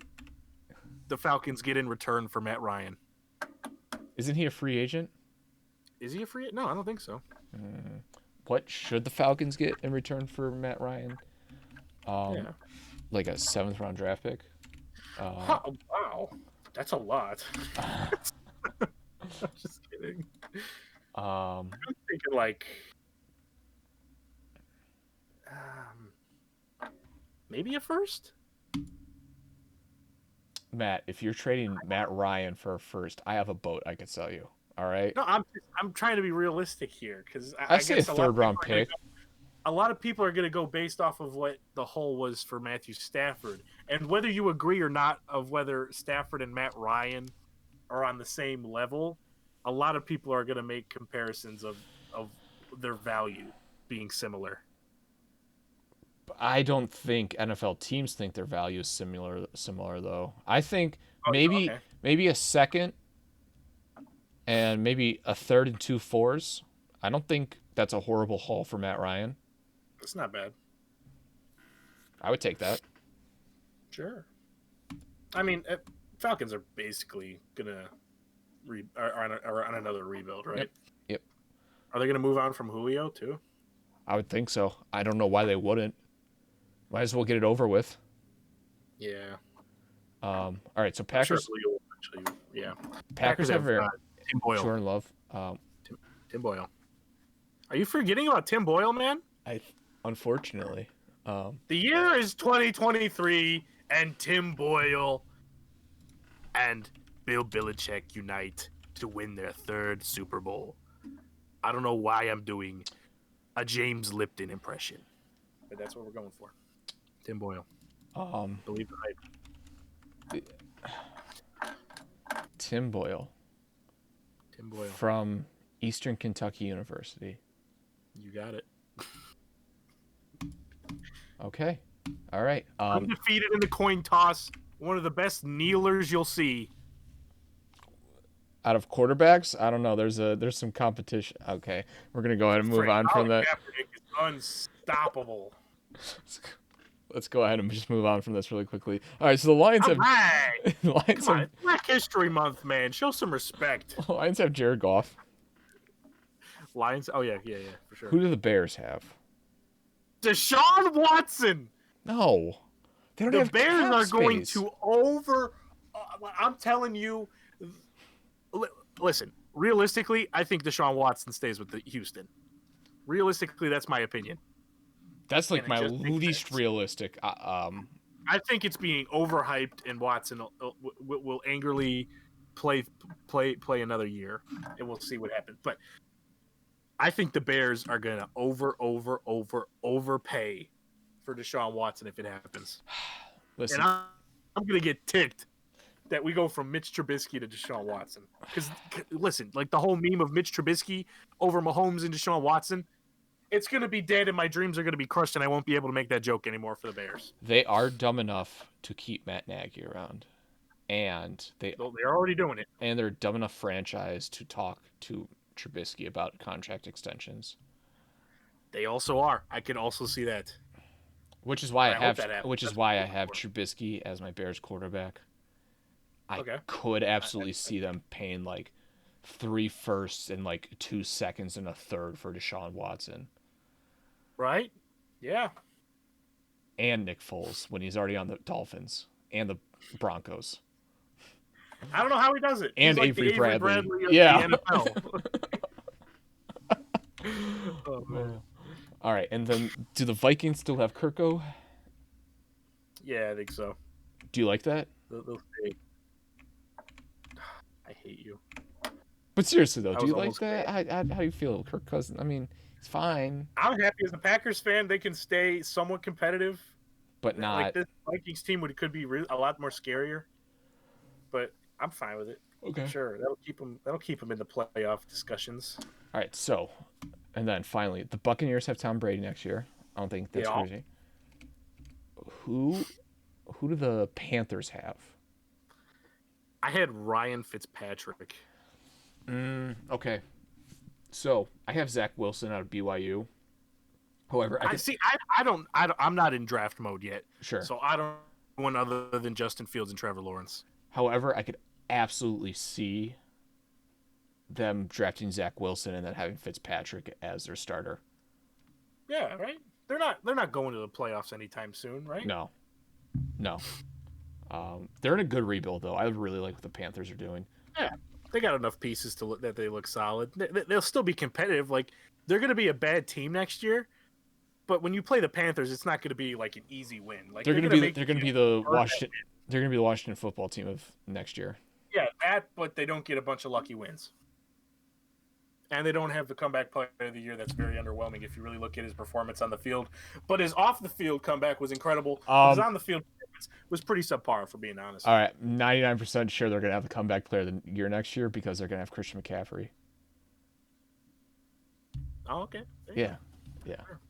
[SPEAKER 2] the Falcons get in return for Matt Ryan?
[SPEAKER 1] Isn't he a free agent?
[SPEAKER 2] Is he a free agent? No, I don't think so.
[SPEAKER 1] What should the Falcons get in return for Matt Ryan? Like a 7th round draft pick.
[SPEAKER 2] Wow. That's a lot. I'm just kidding. I'm thinking like um, maybe a first.
[SPEAKER 1] Matt, if you're trading Matt Ryan for a first, I have a boat I could sell you. All right.
[SPEAKER 2] No, I'm trying to be realistic here because
[SPEAKER 1] I
[SPEAKER 2] I
[SPEAKER 1] say a
[SPEAKER 2] guess
[SPEAKER 1] third round pick.
[SPEAKER 2] a lot of people are going to go based off of what the whole was for Matthew Stafford, and whether you agree or not of whether Stafford and Matt Ryan are on the same level. A lot of people are going to make comparisons of their value being similar.
[SPEAKER 1] I don't think NFL teams think their value is similar though. I think
[SPEAKER 2] Oh,
[SPEAKER 1] maybe
[SPEAKER 2] okay,
[SPEAKER 1] maybe a second and maybe a third and two fours. I don't think that's a horrible haul for Matt Ryan.
[SPEAKER 2] it's not bad.
[SPEAKER 1] I would take that.
[SPEAKER 2] Sure. I mean, Falcons are basically gonna are on another rebuild,
[SPEAKER 1] Yep.
[SPEAKER 2] right?
[SPEAKER 1] Yep.
[SPEAKER 2] Are they gonna move on from Julio too?
[SPEAKER 1] I would think so. I don't know why they wouldn't. Might as well get it over with.
[SPEAKER 2] Yeah,
[SPEAKER 1] All right, so
[SPEAKER 2] I'm sure
[SPEAKER 1] Packers
[SPEAKER 2] Julio will actually. Yeah,
[SPEAKER 1] Packers
[SPEAKER 2] Packers
[SPEAKER 1] have
[SPEAKER 2] have
[SPEAKER 1] very
[SPEAKER 2] Tim Boyle.
[SPEAKER 1] Jordan Love.
[SPEAKER 2] Tim Boyle. Are you forgetting about Tim Boyle, man?
[SPEAKER 1] I unfortunately,
[SPEAKER 2] The year is 2023, and Tim Boyle and Bill Belichick unite to win their third Super Bowl. I don't know why I'm doing a James Lipton impression, but that's what we're going for. Tim Boyle.
[SPEAKER 1] um,
[SPEAKER 2] Believe the hype.
[SPEAKER 1] Tim Boyle
[SPEAKER 2] Tim Boyle.
[SPEAKER 1] from Eastern Kentucky University.
[SPEAKER 2] You got it.
[SPEAKER 1] Okay, all right.
[SPEAKER 2] Undefeated in the coin toss. One of the best kneelers you'll see.
[SPEAKER 1] Out of quarterbacks, I don't know. There's some competition. Okay, we're gonna go ahead and move on from
[SPEAKER 2] Colin
[SPEAKER 1] that.
[SPEAKER 2] Kaepernick is unstoppable.
[SPEAKER 1] Let's go ahead and just move on from this really quickly. All right, so the Lions
[SPEAKER 2] All
[SPEAKER 1] have
[SPEAKER 2] right.
[SPEAKER 1] the Lions
[SPEAKER 2] Come on,
[SPEAKER 1] have
[SPEAKER 2] it's Black History Month, man. Show some respect.
[SPEAKER 1] Lions have Jared Goff.
[SPEAKER 2] Lions. Oh yeah, for sure.
[SPEAKER 1] Who do the Bears have?
[SPEAKER 2] Deshaun Watson.
[SPEAKER 1] No, they don't
[SPEAKER 2] The
[SPEAKER 1] have
[SPEAKER 2] Bears
[SPEAKER 1] cap
[SPEAKER 2] are going
[SPEAKER 1] space.
[SPEAKER 2] to over. I'm telling you. Listen, realistically, I think Deshaun Watson stays with the Houston. Realistically, that's my opinion.
[SPEAKER 1] That's like
[SPEAKER 2] and it
[SPEAKER 1] my
[SPEAKER 2] just makes
[SPEAKER 1] least
[SPEAKER 2] sense.
[SPEAKER 1] realistic.
[SPEAKER 2] I think it's being overhyped, and Watson will angrily play another year, and we'll see what happens. But I think the Bears are going to overpay for Deshaun Watson if it happens.
[SPEAKER 1] Listen,
[SPEAKER 2] And I'm going to get ticked that we go from Mitch Trubisky to Deshaun Watson. Because, listen, like the whole meme of Mitch Trubisky over Mahomes and Deshaun Watson, it's going to be dead and my dreams are going to be crushed and I won't be able to make that joke anymore for the Bears.
[SPEAKER 1] they are dumb enough to keep Matt Nagy around, and
[SPEAKER 2] They're already doing it.
[SPEAKER 1] they're dumb enough franchise to talk to Trubisky about contract extensions.
[SPEAKER 2] They also are. I can also see that.
[SPEAKER 1] Which is why
[SPEAKER 2] I hope that happens.
[SPEAKER 1] which is
[SPEAKER 2] That's
[SPEAKER 1] why
[SPEAKER 2] what
[SPEAKER 1] I
[SPEAKER 2] I'm
[SPEAKER 1] have
[SPEAKER 2] looking
[SPEAKER 1] Trubisky as my Bears quarterback. I
[SPEAKER 2] Okay.
[SPEAKER 1] could absolutely see them paying like 3 firsts and like 2 seconds and a third for Deshaun Watson
[SPEAKER 2] Right? Yeah.
[SPEAKER 1] and Nick Foles when he's already on the Dolphins and the Broncos
[SPEAKER 2] I don't know how he does it.
[SPEAKER 1] and
[SPEAKER 2] He's like
[SPEAKER 1] Avery
[SPEAKER 2] the Avery
[SPEAKER 1] Bradley.
[SPEAKER 2] Bradley of
[SPEAKER 1] Yeah.
[SPEAKER 2] the NFL. Oh, man.
[SPEAKER 1] All right, and then do the Vikings still have Kirko?
[SPEAKER 2] Yeah, I think so.
[SPEAKER 1] Do you like that?
[SPEAKER 2] They'll stay. I hate you.
[SPEAKER 1] But seriously though,
[SPEAKER 2] I
[SPEAKER 1] do
[SPEAKER 2] was
[SPEAKER 1] you like
[SPEAKER 2] almost
[SPEAKER 1] that? How do you feel, Kirk Cousins? I mean, he's fine,
[SPEAKER 2] I'm happy as a Packers fan. They can stay somewhat competitive.
[SPEAKER 1] but
[SPEAKER 2] Like
[SPEAKER 1] not
[SPEAKER 2] this Vikings team could be a lot more scarier. But I'm fine with it.
[SPEAKER 1] okay.
[SPEAKER 2] Sure, that'll keep them. That'll keep them in the playoff discussions.
[SPEAKER 1] All right, so, and then finally, the Buccaneers have Tom Brady next year. I don't think that's
[SPEAKER 2] Yeah.
[SPEAKER 1] crazy. Who do the Panthers have?
[SPEAKER 2] I had Ryan Fitzpatrick.
[SPEAKER 1] Okay. So I have Zach Wilson out of BYU. However,
[SPEAKER 2] I'm not in draft mode yet.
[SPEAKER 1] Sure.
[SPEAKER 2] So I don't know one other than Justin Fields and Trevor Lawrence.
[SPEAKER 1] However, I could absolutely see them drafting Zach Wilson and then having Fitzpatrick as their starter.
[SPEAKER 2] Yeah, right. They're not going to the playoffs anytime soon, right?
[SPEAKER 1] No. They're in a good rebuild though. I really like what the Panthers are doing.
[SPEAKER 2] Yeah. They got enough pieces to look that they look solid. They'll still be competitive. Like they're going to be a bad team next year, but when you play the Panthers, it's not going to be like an easy win. Like
[SPEAKER 1] They're
[SPEAKER 2] they're
[SPEAKER 1] gonna
[SPEAKER 2] going to
[SPEAKER 1] be
[SPEAKER 2] make
[SPEAKER 1] they're
[SPEAKER 2] you
[SPEAKER 1] gonna be the
[SPEAKER 2] earn that
[SPEAKER 1] Washington they're gonna be the Washington football team of next year.
[SPEAKER 2] win. Yeah, that, but they don't get a bunch of lucky wins. And they don't have the comeback player of the year that's very underwhelming if you really look at his performance on the field. But his off the field comeback was incredible. His on the field performance was pretty subpar, for being honest.
[SPEAKER 1] All right, 99% sure they're gonna have the comeback player of the year next year because they're gonna have Christian McCaffrey.
[SPEAKER 2] Oh, okay.
[SPEAKER 1] Yeah, yeah.
[SPEAKER 2] Sure.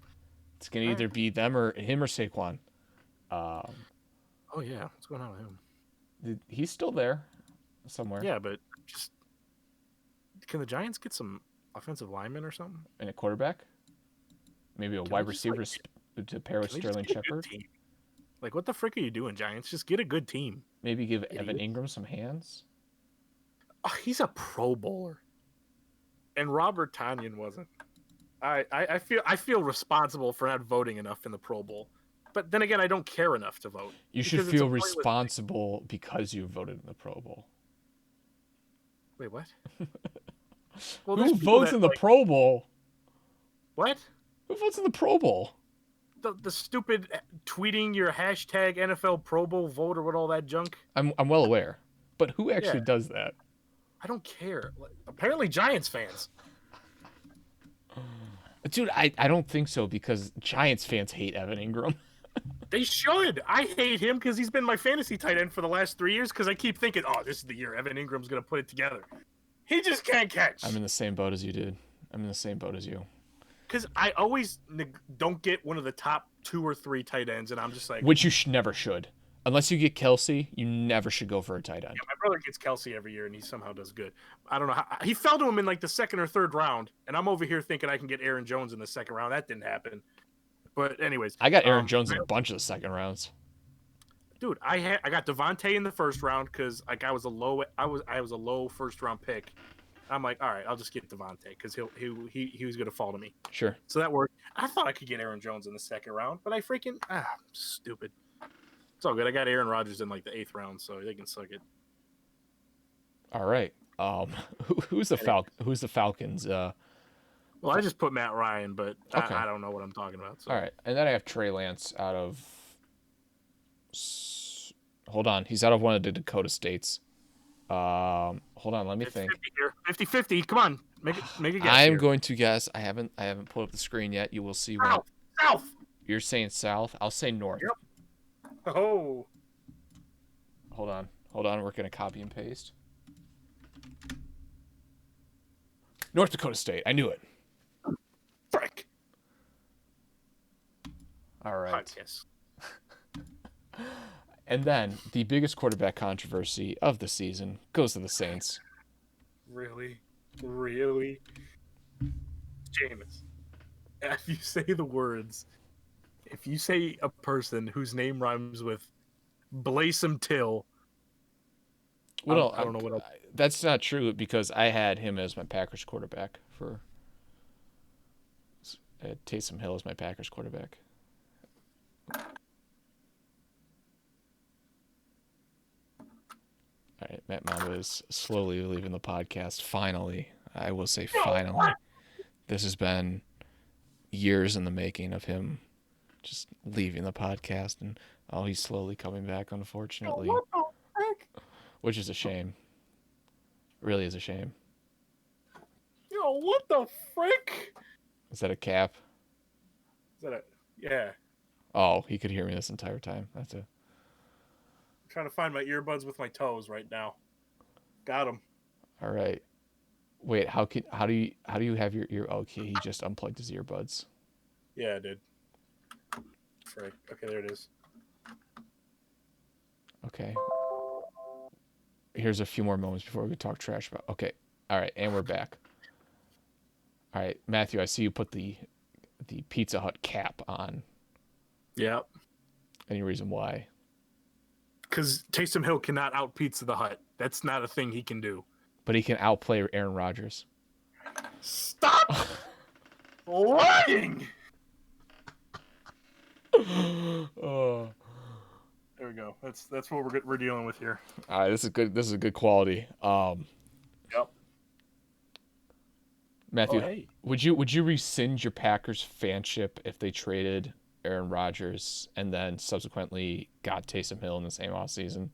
[SPEAKER 1] It's gonna either be them or him or Saquon.
[SPEAKER 2] Oh yeah, what's going on with him?
[SPEAKER 1] He's still there somewhere.
[SPEAKER 2] Yeah, but just can the Giants get some offensive linemen or something?
[SPEAKER 1] And a quarterback, maybe a
[SPEAKER 2] Can
[SPEAKER 1] wide
[SPEAKER 2] we just,
[SPEAKER 1] receiver to pair with
[SPEAKER 2] can they just
[SPEAKER 1] Sterling
[SPEAKER 2] get a good
[SPEAKER 1] Shepard.
[SPEAKER 2] team? Like, what the frick are you doing, Giants? Just get a good team.
[SPEAKER 1] Maybe give
[SPEAKER 2] Idiot.
[SPEAKER 1] Evan Ingram some hands.
[SPEAKER 2] Oh, he's a Pro Bowler, and Robert Tonyan wasn't. I feel responsible for not voting enough in the Pro Bowl, but then again, I don't care enough to vote.
[SPEAKER 1] You should feel responsible because you voted in the Pro Bowl.
[SPEAKER 2] Wait, what? Well,
[SPEAKER 1] who votes in the Pro Bowl?
[SPEAKER 2] What?
[SPEAKER 1] Who votes in the Pro Bowl?
[SPEAKER 2] The stupid tweeting your hashtag NFL Pro Bowl vote or what all that junk.
[SPEAKER 1] I'm well aware, but who actually does that?
[SPEAKER 2] I don't care. Apparently, Giants fans.
[SPEAKER 1] Dude, I don't think so because Giants fans hate Evan Ingram.
[SPEAKER 2] They should. I hate him because he's been my fantasy tight end for the last 3 years because I keep thinking, oh, this is the year Evan Ingram's going to put it together. He just can't catch.
[SPEAKER 1] I'm in the same boat as you, dude. I'm in the same boat as you.
[SPEAKER 2] Because I always don't get one of the top 2 or 3 tight ends, and I'm just like...
[SPEAKER 1] Which you never should. Unless you get Kelsey, you never should go for a tight end.
[SPEAKER 2] Yeah, my brother gets Kelsey every year, and he somehow does good. I don't know how... He fell to him in like the 2nd or 3rd round, and I'm over here thinking I can get Aaron Jones in the 2nd round. That didn't happen. But anyways...
[SPEAKER 1] I got Aaron Jones in a bunch of the 2nd rounds.
[SPEAKER 2] Dude, I got Devontae in the 1st round because like I was a low 1st round pick. I'm like, all right, I'll just get Devontae because he was gonna fall to me.
[SPEAKER 1] Sure.
[SPEAKER 2] So that worked. I thought I could get Aaron Jones in the 2nd round, but I freaking stupid. It's all good. I got Aaron Rodgers in like the 8th round, so they can suck it.
[SPEAKER 1] All right. Who's the Falcons?
[SPEAKER 2] Well, I just put Matt Ryan, but
[SPEAKER 1] okay.
[SPEAKER 2] I don't know what I'm talking about. So.
[SPEAKER 1] All right, and then I have Trey Lance out of. Hold on, he's out of one of the Dakota states. Hold on, let me think.
[SPEAKER 2] 50-50. Come on, make a guess.
[SPEAKER 1] I'm going to guess. I haven't pulled up the screen yet. You will see.
[SPEAKER 2] South.
[SPEAKER 1] You're saying south. I'll say north.
[SPEAKER 2] Yep. Oh.
[SPEAKER 1] Hold on. We're gonna copy and paste. North Dakota State. I knew it.
[SPEAKER 2] Frick.
[SPEAKER 1] All right.
[SPEAKER 2] Podcast.
[SPEAKER 1] And then the biggest quarterback controversy of the season goes to the Saints.
[SPEAKER 2] Really? Jameis. If you say the words, if you say a person whose name rhymes with Blaysom Till,
[SPEAKER 1] well,
[SPEAKER 2] I don't know what else.
[SPEAKER 1] That's not true because I had him as my Packers quarterback for. I had Taysom Hill as my Packers quarterback. All right, Matt Mamba is slowly leaving the podcast. Finally, I will say finally. This has been years in the making of him just leaving the podcast, and he's slowly coming back, unfortunately.
[SPEAKER 2] What the frick?
[SPEAKER 1] Which is a shame. Really is a shame.
[SPEAKER 2] Yo, what the frick?
[SPEAKER 1] Is that a cap?
[SPEAKER 2] Is that a... Yeah.
[SPEAKER 1] Oh, he could hear me this entire time. That's a...
[SPEAKER 2] Trying to find my earbuds with my toes right now. Got them.
[SPEAKER 1] All right. Wait, how do you have your ear? Okay, he just unplugged his earbuds.
[SPEAKER 2] Yeah, I did. Frick. Okay, there it is.
[SPEAKER 1] Okay. Here's a few more moments before we talk trash about. Okay. All right, and we're back. All right, Matthew, I see you put the Pizza Hut cap on.
[SPEAKER 2] Yep.
[SPEAKER 1] Any reason why?
[SPEAKER 2] Because Taysom Hill cannot out Pizza the Hut. That's not a thing he can do.
[SPEAKER 1] But he can outplay Aaron Rodgers.
[SPEAKER 2] Stop lying!
[SPEAKER 1] Oh.
[SPEAKER 2] There we go. That's what we're dealing with here.
[SPEAKER 1] All right, this is good. This is good quality.
[SPEAKER 2] Yep. Oh,
[SPEAKER 1] Matthew,
[SPEAKER 2] hey.
[SPEAKER 1] would you rescind your Packers fanship if they traded Aaron Rodgers and then subsequently got Taysom Hill in the same offseason?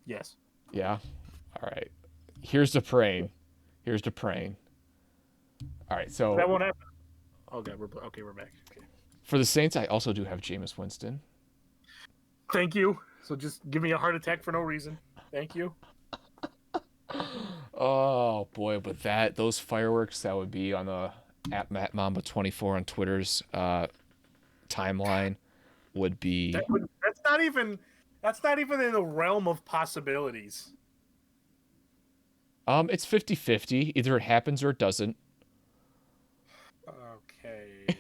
[SPEAKER 2] Yes.
[SPEAKER 1] Yeah. All right. Here's the praying. Here's the praying. All right. So
[SPEAKER 2] That won't happen. Okay, we're back. Okay.
[SPEAKER 1] for the Saints, I also do have Jameis Winston.
[SPEAKER 2] Thank you. So just give me a heart attack for no reason. Thank you.
[SPEAKER 1] Oh boy, but those fireworks that would be on the at Matt Mamba 24 on Twitter's timeline would be
[SPEAKER 2] That's not even in the realm of possibilities.
[SPEAKER 1] it's 50-50. Either it happens or it doesn't.
[SPEAKER 2] Okay.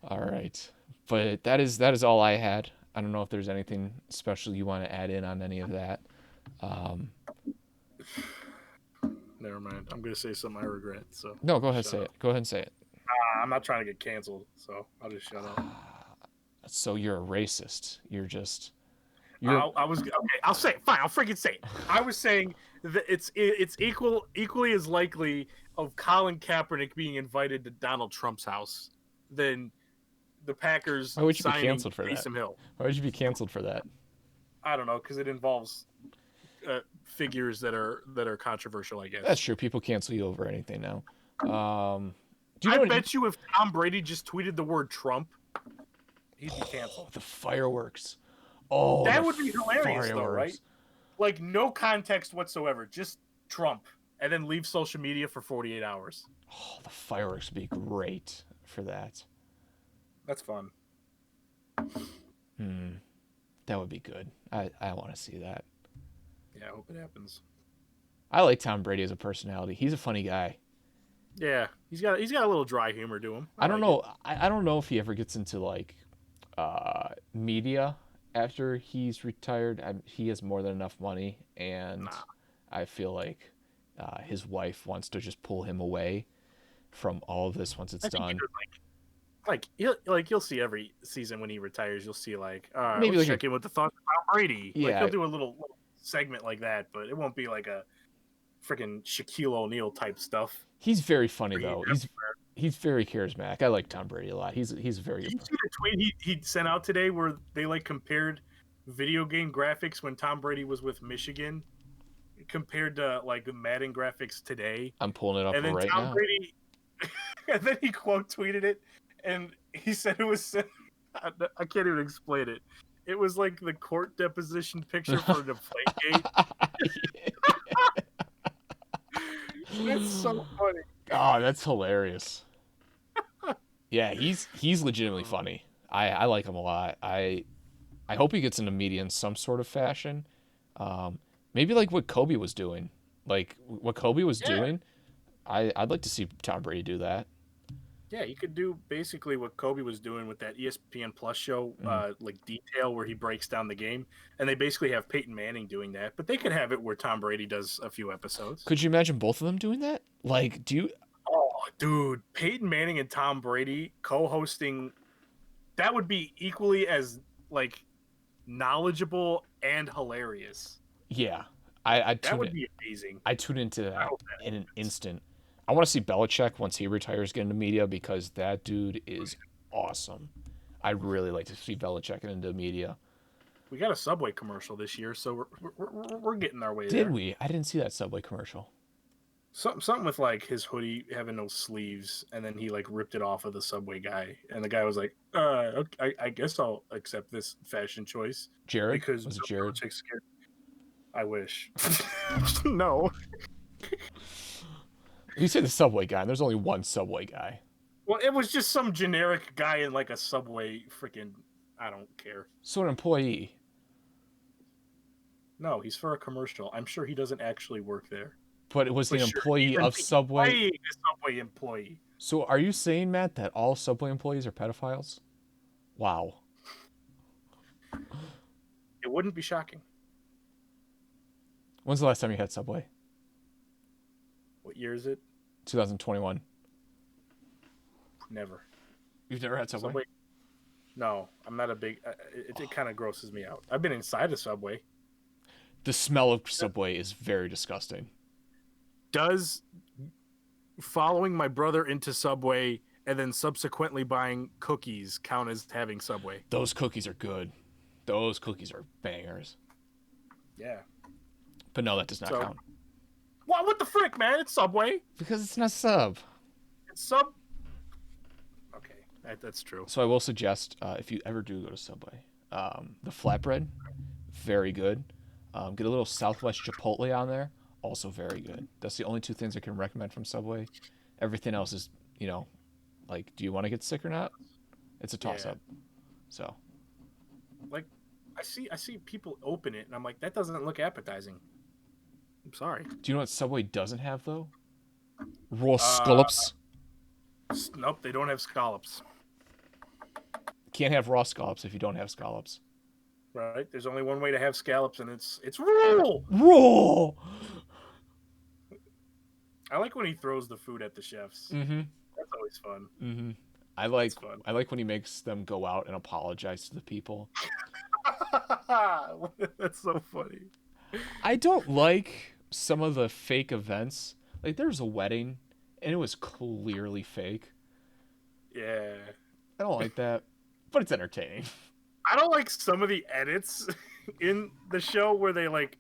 [SPEAKER 1] All right. But that is all I had. I don't know if there's anything special you want to add in on any of that. Um,
[SPEAKER 2] Never mind. I'm gonna say something I regret. So
[SPEAKER 1] no, go ahead,
[SPEAKER 2] shut
[SPEAKER 1] say
[SPEAKER 2] up.
[SPEAKER 1] it. Go ahead and say it.
[SPEAKER 2] I'm not trying to get canceled, so I'll just shut up.
[SPEAKER 1] So you're a racist. You're
[SPEAKER 2] I was okay. I'll say it. Fine. I'll freaking say it. I was saying that it's equally as likely of Colin Kaepernick being invited to Donald Trump's house than the Packers
[SPEAKER 1] Why would you be
[SPEAKER 2] signing
[SPEAKER 1] canceled for that?
[SPEAKER 2] Taysom Hill.
[SPEAKER 1] Why would you be canceled for that?
[SPEAKER 2] I don't know because it involves figures that are controversial. I guess.
[SPEAKER 1] That's true. People cancel you over anything now. Do you
[SPEAKER 2] I
[SPEAKER 1] know
[SPEAKER 2] bet you if Tom Brady just tweeted the word Trump, he'd be canceled.
[SPEAKER 1] the fireworks? Oh,
[SPEAKER 2] That
[SPEAKER 1] the
[SPEAKER 2] would be hilarious, though, right?
[SPEAKER 1] fireworks.
[SPEAKER 2] Like no context whatsoever, just Trump, and then leave social media for 48 hours.
[SPEAKER 1] Oh, the fireworks would be great for that.
[SPEAKER 2] That's fun.
[SPEAKER 1] That would be good. I want to see that.
[SPEAKER 2] Yeah, I hope it happens.
[SPEAKER 1] I like Tom Brady as a personality. He's a funny guy.
[SPEAKER 2] Yeah, he's got a little dry humor to him.
[SPEAKER 1] I don't
[SPEAKER 2] like it.
[SPEAKER 1] know. I don't know if he ever gets into like media after he's retired. He has more than enough money, and
[SPEAKER 2] Nah,
[SPEAKER 1] I feel like his wife wants to just pull him away from all of this once it's
[SPEAKER 2] I think he
[SPEAKER 1] done.
[SPEAKER 2] does you'll see every season when he retires. You'll see like, all right,
[SPEAKER 1] Maybe
[SPEAKER 2] let's
[SPEAKER 1] like a
[SPEAKER 2] check in with the thoughts of Tom Brady. Like
[SPEAKER 1] yeah,
[SPEAKER 2] he'll do a little segment like that, but it won't be like a freaking Shaquille O'Neal type stuff.
[SPEAKER 1] he's very funny
[SPEAKER 2] Where he's
[SPEAKER 1] though.
[SPEAKER 2] everywhere.
[SPEAKER 1] He's very charismatic. I like Tom Brady a lot. He's a very
[SPEAKER 2] Did
[SPEAKER 1] good.
[SPEAKER 2] you see the tweet he sent out today where they like compared video game graphics when Tom Brady was with Michigan compared to like the Madden graphics today?
[SPEAKER 1] I'm pulling it up
[SPEAKER 2] And then
[SPEAKER 1] right
[SPEAKER 2] Tom
[SPEAKER 1] now.
[SPEAKER 2] Brady, and then he quote tweeted it, and he said it was I can't even explain it. It was like the court deposition picture for the Deflategate. That's so funny.
[SPEAKER 1] Oh, that's hilarious. Yeah, he's legitimately funny. I like him a lot. I hope he gets into media in some sort of fashion. Maybe like what Kobe was doing. Like what Kobe was
[SPEAKER 2] Yeah,
[SPEAKER 1] doing. I'd like to see Tom Brady do that.
[SPEAKER 2] yeah, you could do basically what Kobe was doing with that ESPN Plus show,
[SPEAKER 1] Mm.
[SPEAKER 2] like Detail, where he breaks down the game, and they basically have Peyton Manning doing that. But they could have it where Tom Brady does a few episodes.
[SPEAKER 1] Could you imagine both of them doing that? Like, do you?
[SPEAKER 2] Oh, dude, Peyton Manning and Tom Brady co-hosting, that would be equally as like knowledgeable and hilarious.
[SPEAKER 1] Yeah, I
[SPEAKER 2] That
[SPEAKER 1] tune
[SPEAKER 2] would
[SPEAKER 1] it.
[SPEAKER 2] be amazing.
[SPEAKER 1] I tune into
[SPEAKER 2] I
[SPEAKER 1] that
[SPEAKER 2] hope that
[SPEAKER 1] in an
[SPEAKER 2] happens.
[SPEAKER 1] instant. I want to see Belichick once he retires get into media because that dude is awesome. I'd really like to see Belichick get into media.
[SPEAKER 2] We got a Subway commercial this year, so we're getting our way
[SPEAKER 1] Did
[SPEAKER 2] there.
[SPEAKER 1] we? I didn't see that Subway commercial.
[SPEAKER 2] Something with like his hoodie having no sleeves, and then he like ripped it off of the Subway guy, and the guy was like, okay, I guess I'll accept this fashion choice
[SPEAKER 1] Jared?
[SPEAKER 2] because
[SPEAKER 1] Was it
[SPEAKER 2] Bill
[SPEAKER 1] Jared?
[SPEAKER 2] Belichick's scared. I wish. No.
[SPEAKER 1] You say the Subway guy, and there's only one Subway guy.
[SPEAKER 2] Well, it was just some generic guy in like a Subway freaking. I don't care.
[SPEAKER 1] So an employee.
[SPEAKER 2] No, he's for a commercial. I'm sure he doesn't actually work there.
[SPEAKER 1] But was he
[SPEAKER 2] But
[SPEAKER 1] an
[SPEAKER 2] sure,
[SPEAKER 1] employee
[SPEAKER 2] even
[SPEAKER 1] of Subway?
[SPEAKER 2] playing a Subway employee.
[SPEAKER 1] So are you saying, Matt, that all Subway employees are pedophiles? Wow.
[SPEAKER 2] It wouldn't be shocking.
[SPEAKER 1] When's the last time you had Subway?
[SPEAKER 2] What year is it?
[SPEAKER 1] 2021.
[SPEAKER 2] Never.
[SPEAKER 1] You've never had Subway?
[SPEAKER 2] Subway. No, I'm not a big. It kind of grosses me out. I've been inside a Subway.
[SPEAKER 1] The smell of Subway is very disgusting.
[SPEAKER 2] Does following my brother into Subway and then subsequently buying cookies count as having Subway?
[SPEAKER 1] Those cookies are good. Those cookies are bangers.
[SPEAKER 2] Yeah.
[SPEAKER 1] But no, that does not
[SPEAKER 2] So,
[SPEAKER 1] count.
[SPEAKER 2] what the frick, man? It's Subway.
[SPEAKER 1] Because it's not sub.
[SPEAKER 2] It's Sub. Okay, that's true.
[SPEAKER 1] So I will suggest, if you ever do go to Subway, the flatbread, very good. Get a little Southwest Chipotle on there, also very good. That's the only two things I can recommend from Subway. Everything else is, like, do you want to get sick or not? It's a toss up. So,
[SPEAKER 2] like, I see people open it, and I'm like, that doesn't look appetizing. I'm sorry.
[SPEAKER 1] do you know what Subway doesn't have though? Raw scallops.
[SPEAKER 2] Nope, they don't have scallops.
[SPEAKER 1] Can't have raw scallops if you don't have scallops.
[SPEAKER 2] Right? There's only one way to have scallops, and it's raw.
[SPEAKER 1] Raw.
[SPEAKER 2] I like when he throws the food at the chefs.
[SPEAKER 1] Mm-hmm.
[SPEAKER 2] That's always fun.
[SPEAKER 1] Mm-hmm. I like when he makes them go out and apologize to the people.
[SPEAKER 2] That's so funny.
[SPEAKER 1] I don't like some of the fake events. Like there was a wedding and it was clearly fake.
[SPEAKER 2] Yeah.
[SPEAKER 1] I don't like that, but it's entertaining.
[SPEAKER 2] I don't like some of the edits in the show where they like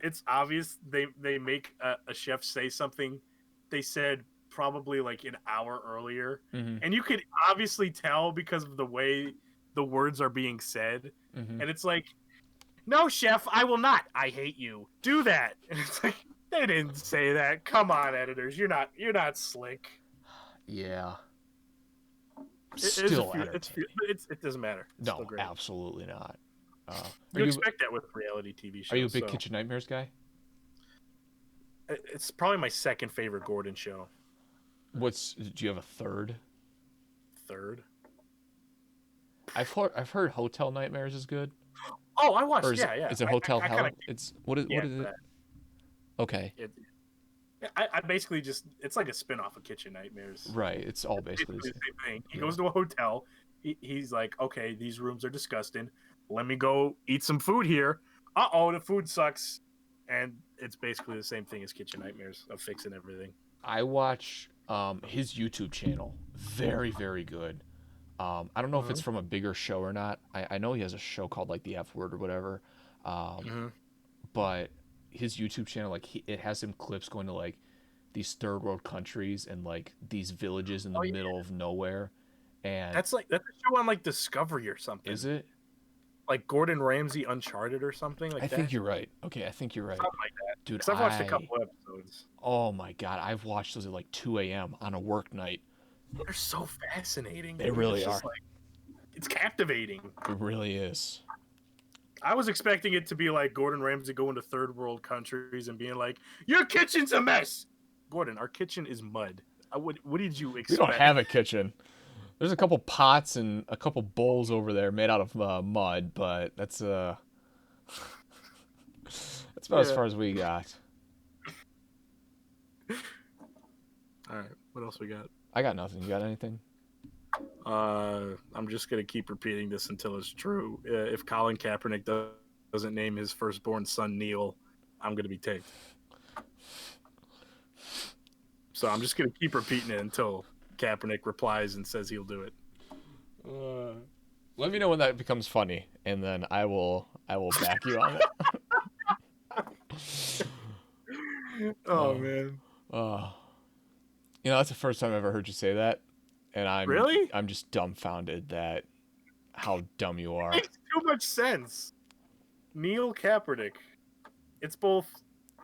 [SPEAKER 2] it's obvious they make a chef say something they said probably like an hour earlier, and you could obviously tell because of the way the words are being said, and it's like, no chef, I will not, I hate you, do that. And it's like, they didn't say that. Come on, editors, you're not slick.
[SPEAKER 1] Yeah.
[SPEAKER 2] Still entertaining. It doesn't matter. It's
[SPEAKER 1] no, absolutely not.
[SPEAKER 2] You expect that with reality TV shows.
[SPEAKER 1] Are you a big Kitchen Nightmares guy?
[SPEAKER 2] It's probably my second favorite Gordon show.
[SPEAKER 1] Do you have a third? I've heard Hotel Nightmares is good.
[SPEAKER 2] Oh, I watched.
[SPEAKER 1] Is it Hotel Hell? What is it? Okay.
[SPEAKER 2] I basically it's like a spin-off of Kitchen Nightmares.
[SPEAKER 1] Right. It's all basically the
[SPEAKER 2] same thing. He goes to a hotel. He's like, okay, these rooms are disgusting. Let me go eat some food here. The food sucks. And it's basically the same thing as Kitchen Nightmares of fixing everything.
[SPEAKER 1] I watch his YouTube channel. Very, very good. I don't know if it's from a bigger show or not. I know he has a show called like The F Word or whatever. But his YouTube channel, like it has some clips going to like these third world countries and like these villages in the middle of nowhere. And
[SPEAKER 2] that's a show on like Discovery or something.
[SPEAKER 1] Is it?
[SPEAKER 2] Like Gordon Ramsay Uncharted or something like that?
[SPEAKER 1] I think you're right. Okay, I think you're right.
[SPEAKER 2] Something like that.
[SPEAKER 1] Dude,
[SPEAKER 2] I've watched a couple episodes.
[SPEAKER 1] Oh my god, I've watched those at like 2 a.m. on a work night.
[SPEAKER 2] They're so fascinating.
[SPEAKER 1] They really are.
[SPEAKER 2] It's captivating.
[SPEAKER 1] It really is.
[SPEAKER 2] I was expecting it to be like Gordon Ramsay going to third world countries and being like, your kitchen's a mess. Gordon, our kitchen is mud. What did you expect?
[SPEAKER 1] We don't have a kitchen. There's a couple pots and a couple bowls over there made out of mud, but that's about as far as we got.
[SPEAKER 2] All right, what else we got?
[SPEAKER 1] I got nothing. You got anything?
[SPEAKER 2] I'm just gonna keep repeating this until it's true. If Colin Kaepernick doesn't name his firstborn son Neil, I'm gonna be ticked. So I'm just gonna keep repeating it until Kaepernick replies and says he'll do it.
[SPEAKER 1] Let me know when that becomes funny, and then I will back you on it.
[SPEAKER 2] Oh man.
[SPEAKER 1] That's the first time I've ever heard you say that, and I'm just dumbfounded that how dumb you are.
[SPEAKER 2] It makes too much sense. Neil Kaepernick. It's both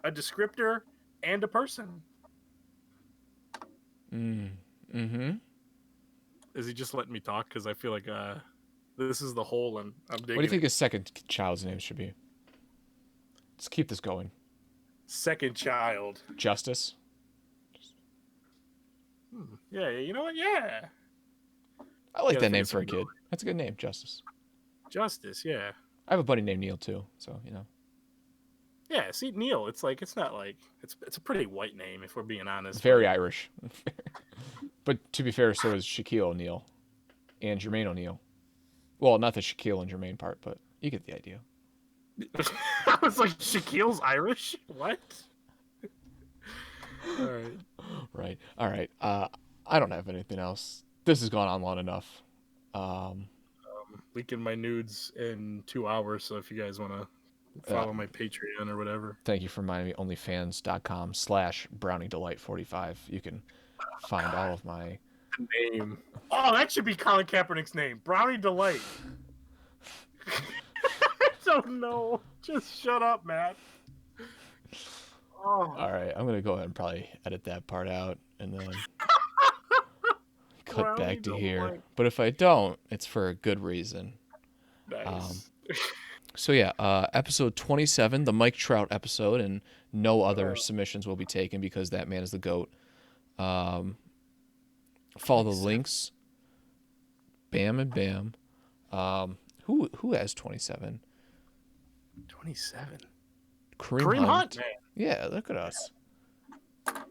[SPEAKER 2] a descriptor and a person. Is he just letting me talk? Because I feel like this is the hole, and I'm digging.
[SPEAKER 1] What do you think his second child's name should be? Let's keep this going.
[SPEAKER 2] Second child.
[SPEAKER 1] Justice.
[SPEAKER 2] Yeah, you know what? Yeah.
[SPEAKER 1] I like that name for a kid. That's a good name, Justice.
[SPEAKER 2] Justice, yeah.
[SPEAKER 1] I have a buddy named Neil too, so you know.
[SPEAKER 2] Yeah, see, Neil, it's not like it's a pretty white name if we're being honest.
[SPEAKER 1] Very Irish. But to be fair, so is Shaquille O'Neal and Jermaine O'Neal. Well, not the Shaquille and Jermaine part, but you get the idea.
[SPEAKER 2] I was like, Shaquille's Irish? What? All right.
[SPEAKER 1] Right. All right. I don't have anything else. This has gone on long enough. Um,
[SPEAKER 2] Leaking my nudes in 2 hours. So if you guys want to
[SPEAKER 1] uh,
[SPEAKER 2] follow my Patreon or whatever.
[SPEAKER 1] Thank you for reminding me. Onlyfans.com/BrownieDelight45. You can find all of my.
[SPEAKER 2] Name. Oh, that should be Colin Kaepernick's name. Brownie Delight. I don't know. Just shut up, Matt.
[SPEAKER 1] All
[SPEAKER 2] Oh,
[SPEAKER 1] right. I'm gonna go ahead and probably edit that part out and then cut
[SPEAKER 2] Brownie
[SPEAKER 1] back to here.
[SPEAKER 2] Delight.
[SPEAKER 1] But if I don't, it's for a good reason. Um,
[SPEAKER 2] Nice.
[SPEAKER 1] so yeah, episode 27, the Mike Trout episode, and no other
[SPEAKER 2] Uh,
[SPEAKER 1] submissions will be taken because that man is the goat. Um, follow the
[SPEAKER 2] 27.
[SPEAKER 1] links. Bam and bam. Who has 27?
[SPEAKER 2] 27.
[SPEAKER 1] Kareem
[SPEAKER 2] Kareem Hunt,
[SPEAKER 1] Hunt.
[SPEAKER 2] man.
[SPEAKER 1] Yeah, look at us. I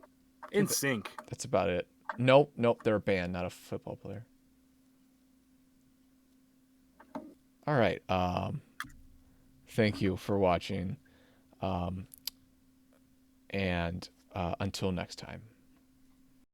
[SPEAKER 2] In
[SPEAKER 1] think
[SPEAKER 2] sync.
[SPEAKER 1] that's about it. Nope, they're a band, not a football player. All right. Thank you for watching. And until next time.